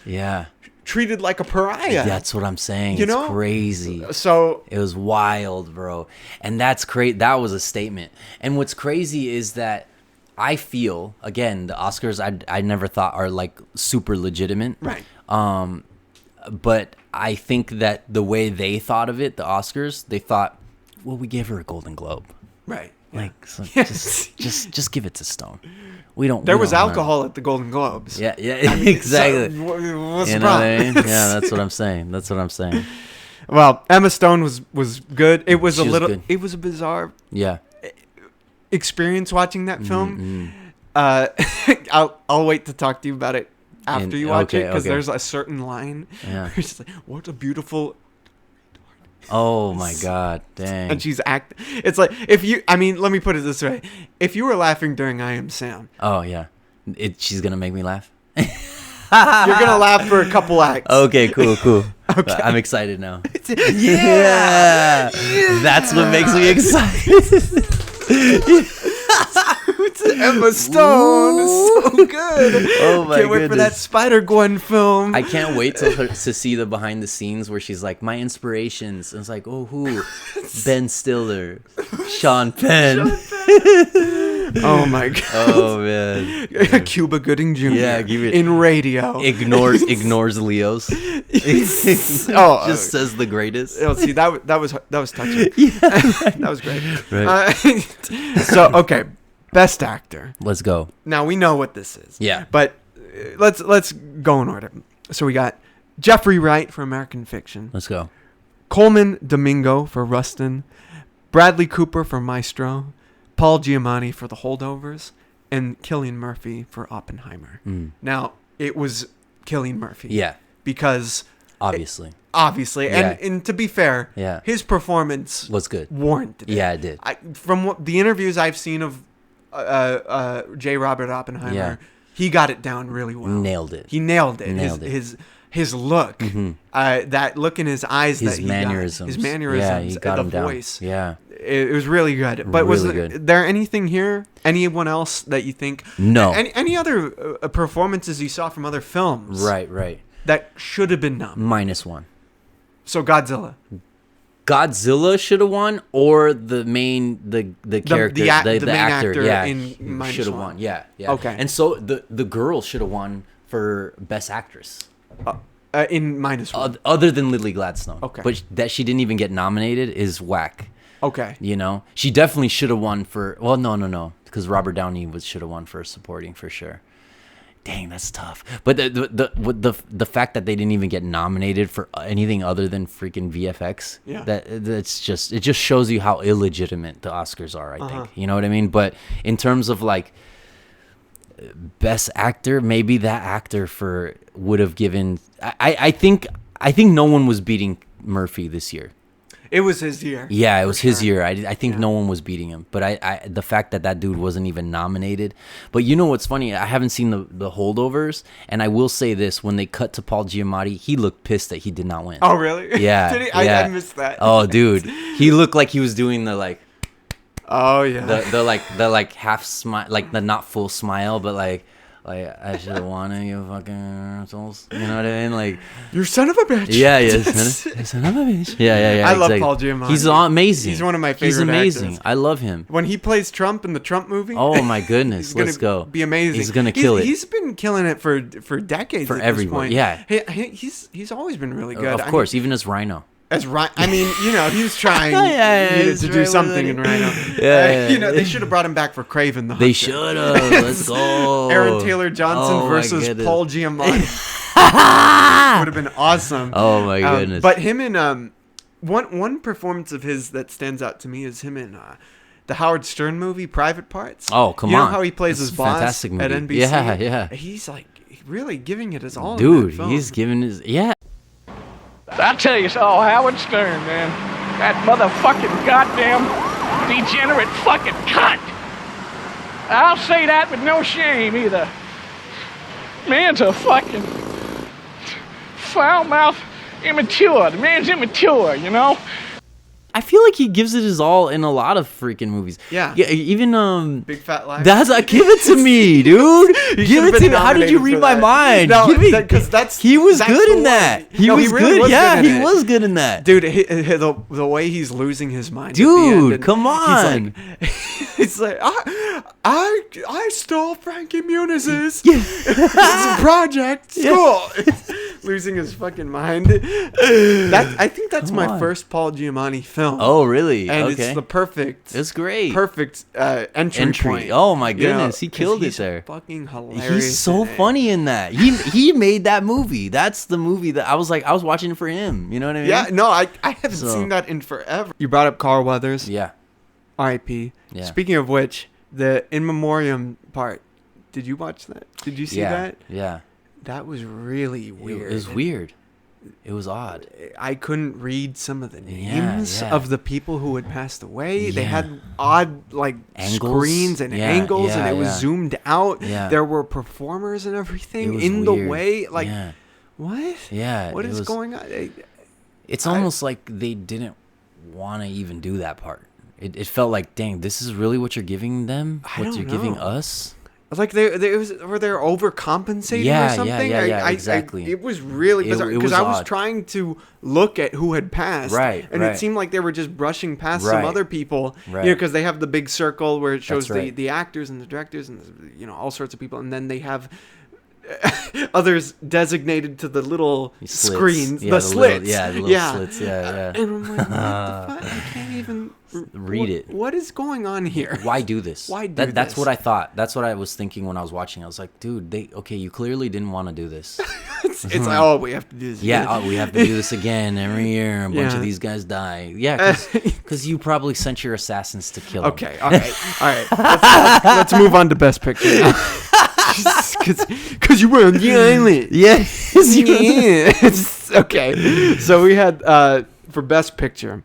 treated like a pariah. That's what I'm saying. It's crazy. So it was wild, bro. And that's crazy. That was a statement. And what's crazy is that I feel, again, the Oscars I never thought are like super legitimate. Right. But I think that the way they thought of it, the Oscars, they thought, well, we gave her a Golden Globe. Right. Like, so just give it to Stone. There was alcohol at the Golden Globes. Yeah, exactly. So, what's the problem? What I mean? Yeah, that's what I'm saying. Well, Emma Stone was good. It was good. It was a bizarre experience watching that film. I'll wait to talk to you about it after you watch it, because there's a certain line where she's like, what a beautiful... Oh my God, dang. And she's acting. It's like, let me put it this way. If you were laughing during I Am Sam. Oh, yeah. She's going to make me laugh? You're going to laugh for a couple acts. Okay, cool. Okay. I'm excited now. Yeah. That's what makes me excited. Emma Stone, so good. Oh my! Can't wait for that Spider-Gwen film. I can't wait to see the behind the scenes where she's like, my inspirations. And it's like, oh, who? Ben Stiller, Sean Penn. Oh my God. Oh man. Cuba Gooding Jr. Yeah, give it in radio. Ignores Leo's. Just says the greatest. Oh, see, that was touching. That was great. Right. So okay. Best Actor. Let's go. Now we know what this is. Yeah. But let's go in order. So we got Jeffrey Wright for American Fiction. Let's go. Coleman Domingo for Rustin. Bradley Cooper for Maestro. Paul Giamatti for The Holdovers. And Cillian Murphy for Oppenheimer. Now, it was Cillian Murphy. Yeah. Because... Obviously. Yeah. And to be fair, his performance... was good. Warranted it. Yeah, it did. From the interviews I've seen of J. Robert Oppenheimer, he got it down really well. Nailed it. He nailed it. His look, that look in his eyes, his mannerisms. Yeah, he got the him voice. Down. Yeah. It was really good. But really was there anything here? Anyone else that you think? No. Any other performances you saw from other films? Right. That should have been nominated. -1. So Godzilla should have won, or the character, the actor, should have won. Yeah. Okay. And so the girl should have won for Best Actress. In -1. Other than Lily Gladstone. Okay. But that she didn't even get nominated is whack. Okay. You know, she definitely should have won for. Well, no, because Robert Downey should have won for supporting for sure. Dang, that's tough. But the fact that they didn't even get nominated for anything other than freaking VFX, it just shows you how illegitimate the Oscars are. I think, you know what I mean. But in terms of like best actor, maybe that actor would have given. I think no one was beating Murphy this year. It was his year. Yeah, it was his year. I think no one was beating him. But the fact that dude wasn't even nominated. But you know what's funny? I haven't seen the holdovers, and I will say this: when they cut to Paul Giamatti, he looked pissed that he did not win. Oh, really? Yeah. Did he? Yeah. I missed that. Oh, dude, he looked like he was doing the like. Oh yeah. The half smile, like the not full smile, but like I should have won, you fucking assholes. You know what I mean? Like, you're son of a bitch. Yeah, son of a bitch. Yeah. I love Paul Giamatti. He's amazing. He's one of my favorite. He's amazing. Actors. I love him. When he plays Trump in the Trump movie. Oh my goodness, let's go. Be amazing. He's gonna kill it. He's been killing it for decades. For at everyone. This point. Yeah. He's always been really good. Of course, even as Rhino. As Rhino, I mean, he was trying to do something in Rhino. They should have brought him back for Kraven the Hunter. They should have. Let's go. Aaron Taylor Johnson versus Paul Giamatti would have been awesome. Oh my goodness! But him in one performance of his that stands out to me is him in the Howard Stern movie Private Parts. Oh come on! You know how he plays his boss fantastic movie. at NBC? Yeah. He's like really giving it his all. Dude, in that film. he's giving his I'll tell you so, Howard Stern, man. That motherfucking goddamn degenerate fucking cunt. I'll say that with no shame either. Man's a fucking foul-mouthed immature. The man's immature, you know? I feel like he gives it his all in a lot of freaking movies. Yeah. Even Big Fat Liar. Give it to me, dude. Give it to me. How did you read my mind? No, because he was good in that. He was good. Yeah, he was good in that. Dude, the way he's losing his mind. Dude, come on. He's like I stole Frankie Muniz' project school. Losing his fucking mind. I think that's my first Paul Giamatti film. Oh, really? And it's the perfect. It's great. Perfect entry point. Oh my goodness, he killed it there. Fucking hilarious. He's so funny in that. He made that movie. That's the movie that I was watching it for him. You know what I mean? Yeah. No, I haven't seen that in forever. You brought up Carl Weathers. Yeah. R.I.P. Yeah. Speaking of which, the In Memoriam part. Did you watch that? Did you see that? Yeah. That was really weird. It was weird. It was odd. I couldn't read some of the names of the people who had passed away. They had odd angles. Screens and angles, and it was zoomed out. Yeah. There were performers and everything in the way. What? Yeah. What is going on? It's almost like they didn't want to even do that part. It felt like, dang, this is really what you're giving them? What you're giving us? Like were they overcompensating or something? Yeah, exactly. It was really bizarre because I was trying to look at who had passed, and it seemed like they were just brushing past some other people, because they have the big circle where it shows the actors and the directors and all sorts of people, and then they have others designated to the little screens, the slits. Slits. Yeah. And I'm like, what the fuck? I can't even read it. What is going on here? Why do this? That's what I thought. That's what I was thinking when I was watching. I was like, dude, you clearly didn't want to do this. It's like, we have to do this again. Yeah, we have to do this again every year. A bunch of these guys die. Yeah, because you probably sent your assassins to kill them. Okay, all right. Let's move on to Best Picture now. Because you were on the island. Yes. Okay. So we had, for Best Picture,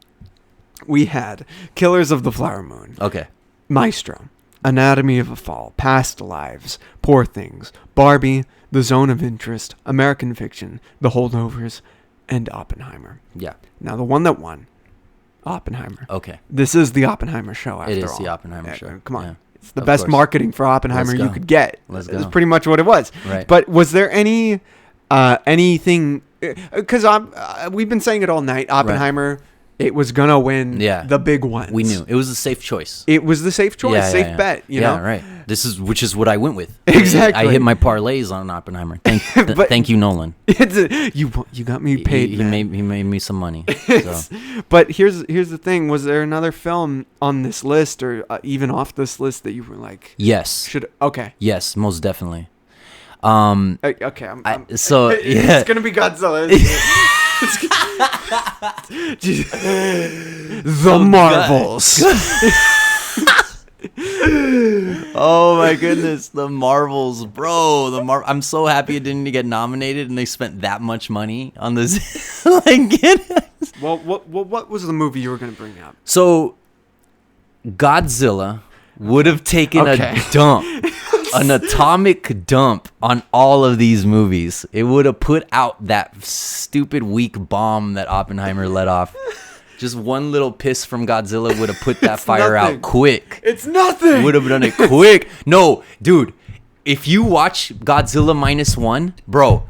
we had Killers of the Flower Moon. Okay. Maestro, Anatomy of a Fall, Past Lives, Poor Things, Barbie, The Zone of Interest, American Fiction, The Holdovers, and Oppenheimer. Yeah. Now, the one that won, Oppenheimer. Okay. This is the Oppenheimer show, after all. It is the Oppenheimer show. Come on. Yeah. It's the best marketing for Oppenheimer you could get. Let's go. That's pretty much what it was. Right. But was there anything... Because we've been saying it all night. Oppenheimer... It was going to win the big ones. We knew. It was a safe choice. It was the safe choice, safe bet, you know? Yeah, right. Which is what I went with. Exactly. I hit my parlays on Oppenheimer. Thank you, Nolan. You got me paid, He made me some money. So. But here's the thing. Was there another film on this list or even off this list that you were like... Yes. Okay. Yes, most definitely. Okay, so it's gonna be Godzilla. The Marvels. Oh my goodness, the Marvels, bro. I'm so happy it didn't get nominated, and they spent that much money on this. Well, what was the movie you were gonna bring up? So, Godzilla would have taken a dump, an atomic dump on all of these movies. It would have put out that stupid weak bomb that Oppenheimer let off. Just one little piss from Godzilla would have put that fire out quick. It's nothing. Would have done it quick. No, dude. If you watch Godzilla -1, bro,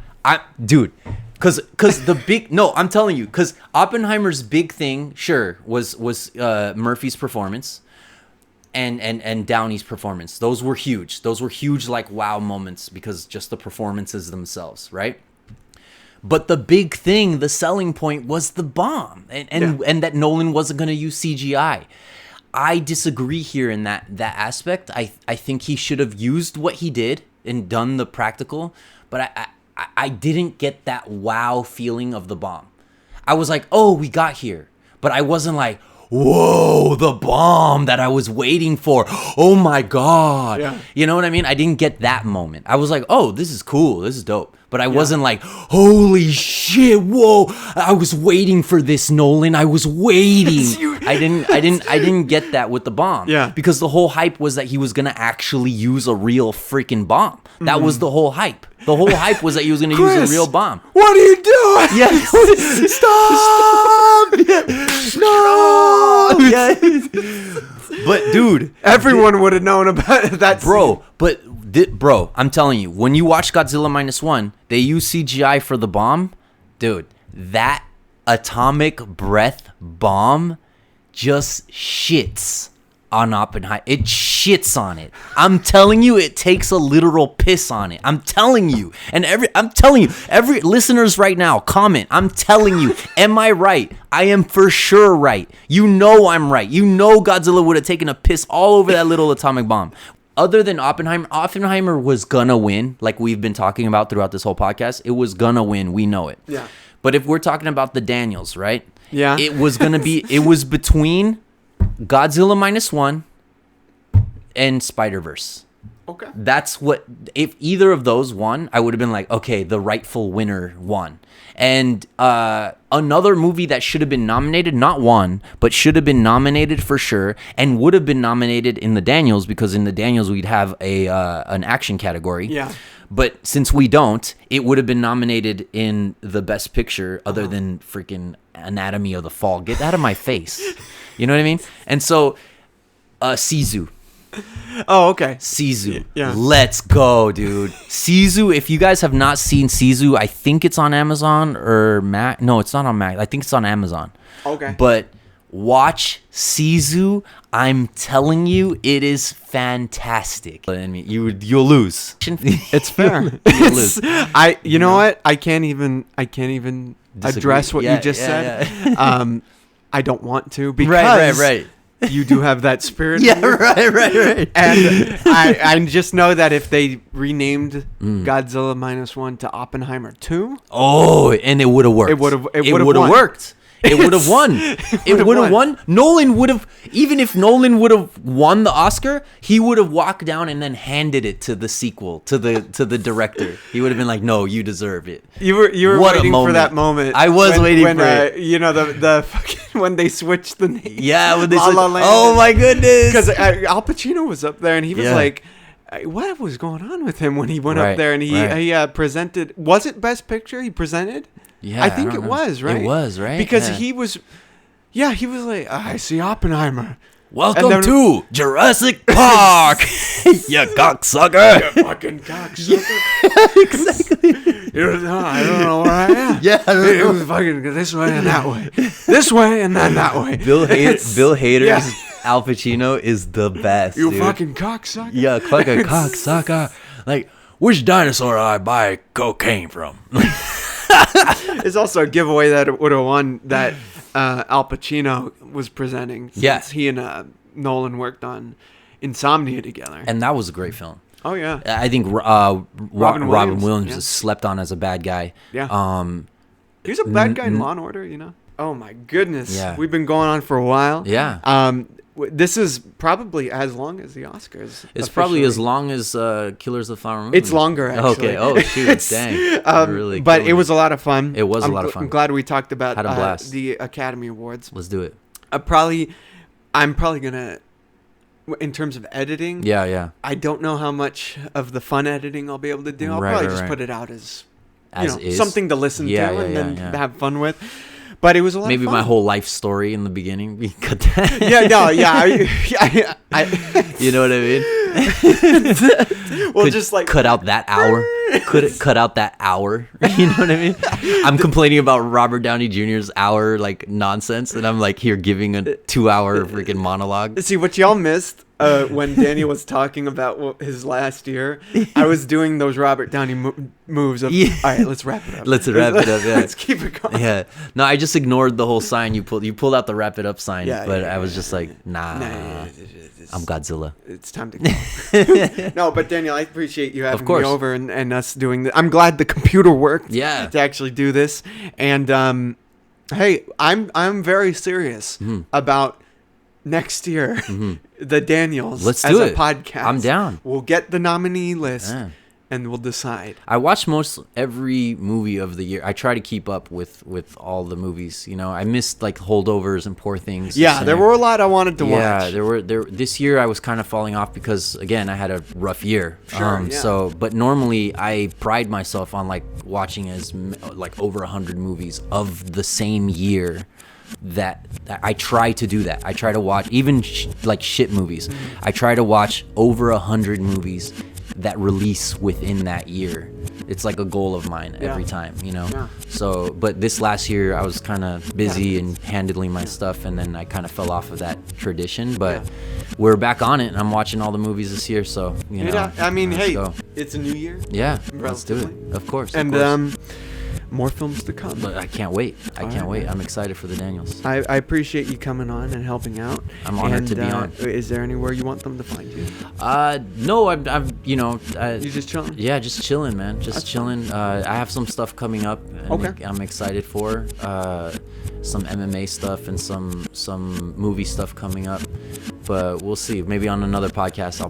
because the big I'm telling you, because Oppenheimer's big thing, sure, was Murphy's performance, and Downey's performance. Those were huge. Those were huge, like wow moments because just the performances themselves, right? But the big thing, the selling point was the bomb, and that Nolan wasn't going to use CGI. I disagree here in that aspect. I think he should have used what he did and done the practical, but I didn't get that wow feeling of the bomb. I was like, oh, we got here, but I wasn't like, whoa, the bomb that I was waiting for. Oh my God. Yeah. You know what I mean? I didn't get that moment. I was like, oh, this is cool. This is dope. But I wasn't like, holy shit, whoa, I was waiting for this, Nolan. I was waiting. I didn't get that with the bomb. Yeah. Because the whole hype was that he was gonna actually use a real freaking bomb. That was the whole hype. The whole hype was that he was gonna use a real bomb. What are you doing? Yes. Stop! No! Yes. But dude, everyone would have known about that, bro. Bro, I'm telling you, when you watch Godzilla -1, they use CGI for the bomb. Dude, that atomic breath bomb just shits on Oppenheimer. It shits on it. I'm telling you, it takes a literal piss on it. I'm telling you. And every listeners right now, comment. I'm telling you, am I right? I am for sure right. You know I'm right. You know Godzilla would have taken a piss all over that little atomic bomb. Other than Oppenheimer was gonna win, like we've been talking about throughout this whole podcast. It was gonna win. We know it. Yeah. But if we're talking about the Daniels, right? Yeah. It was between Godzilla -1 and Spider-Verse. Okay. That's what, if either of those won, I would have been like, okay, the rightful winner won. And another movie that should have been nominated, not won, but should have been nominated for sure, and would have been nominated in the Daniels, because in the Daniels we'd have an action category. Yeah. But since we don't, it would have been nominated in the Best Picture, other than freaking Anatomy of the Fall. Get out of my face. You know what I mean? And so, Sisu. Oh, okay. Sisu. Yeah. Let's go, dude. Sisu, if you guys have not seen Sisu, I think it's on Amazon or Mac. No, it's not on Mac. I think it's on Amazon. Okay. But watch Sisu. I'm telling you, it is fantastic. I mean, you'll lose. It's fair. You'll lose. You know what? I can't even Disagree. address what you just said. Yeah. I don't want to, because right. You do have that spirit. Yeah, right. And I just know that if they renamed Godzilla -1 to Oppenheimer 2, and it would have worked. It would have worked. It would have won. It would have won. Nolan would have, even if Nolan would have won the Oscar, he would have walked down and then handed it to the sequel, to the director. He would have been like, "No, you deserve it." You were waiting for that moment. I was waiting for it. You know, the fucking, when they switched the name. Yeah, when they La La Land. oh my goodness. Because Al Pacino was up there and he was like, what was going on with him when he went up there and he presented? Was it Best Picture he presented? Yeah, I think it was, right? It was, right? Because he was like, I see Oppenheimer. Welcome to Jurassic Park, you cocksucker. You fucking cocksucker. Yeah, exactly. I don't know where I am. Yeah, it was fucking this way and that way. This way and then that way. Bill Hader's Al Pacino is the best, You dude. fucking cocksucker. Yeah, fucking cocksucker. Like, which dinosaur did I buy cocaine from? It's also a giveaway that it would have won that Al Pacino was presenting. Since he and Nolan worked on Insomnia together. And that was a great film. Oh yeah. I think Robin Williams is slept on as a bad guy. Yeah. He's a bad guy in Law and Order, you know. Oh my goodness. Yeah. We've been going on for a while. Yeah. This is probably as long as the Oscars. It's probably as long as Killers of the Flower Moon. It's longer, actually. Okay. Oh, shoot. Dang. Really but it was a lot of fun. It was a lot of fun. I'm glad we talked about Had a blast. The Academy Awards. Let's do it. I'm probably going to, in terms of editing. Yeah. I don't know how much of the fun editing I'll be able to do. I'll probably just put it out as is. something to listen to and then have fun with. But it was a lot of fun. My whole life story in the beginning. We cut that. You know what I mean? Well, just like cut out that hour. Cut out that hour. You know what I mean? I'm complaining about Robert Downey Jr.'s hour like nonsense, and I'm like here giving a 2-hour freaking monologue. See what y'all missed when Daniel was talking about his last year. I was doing those Robert Downey moves of. Yeah. All right, let's wrap it up. Let's wrap it up. Yeah. Let's keep it going. Yeah. No, I just ignored the whole sign you pulled. You pulled out the wrap it up sign, but I was just like, nah. I'm Godzilla. It's time to go. No, but Daniel, I appreciate you having me over and us doing this. I'm glad the computer worked. Yeah. To actually do this. And hey, I'm very serious about next year. The Daniels. Let's do as a podcast. I'm down. We'll get the nominee list. Yeah. And we'll decide. I watch most every movie of the year. I try to keep up with all the movies. You know, I missed like Holdovers and Poor Things. Yeah, there were a lot I wanted to watch. Yeah, there were. This year I was kind of falling off because again I had a rough year. Sure. So, but normally I pride myself on like watching like over 100 movies of the same year. That I try to do that. I try to watch even like shit movies. I try to watch over 100 movies that release within that year. It's like a goal of mine every time, you know. Yeah. So, but this last year I was kind of busy and handling my stuff, and then I kind of fell off of that tradition. But we're back on it, and I'm watching all the movies this year. So, you know. Yeah, I mean, hey, it's a new year. Yeah, let's do it. Of course. And more films to come. But I can't wait. I can't wait. I'm excited for the Daniels. I appreciate you coming on and helping out. I'm honored to be on. Is there anywhere you want them to find you? No, I'm you just chilling? Yeah, just chilling, man. Just chilling. I have some stuff coming up. Okay. I'm excited for some MMA stuff and some movie stuff coming up. But we'll see. Maybe on another podcast I'll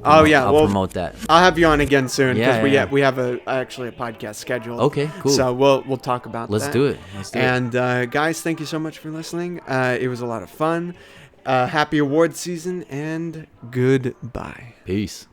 promote that. I'll have you on again soon because we have actually a podcast scheduled. Okay, cool. So we'll talk about Let's that. do it. And guys, thank you so much for listening. It was a lot of fun. Happy award season and goodbye. Peace.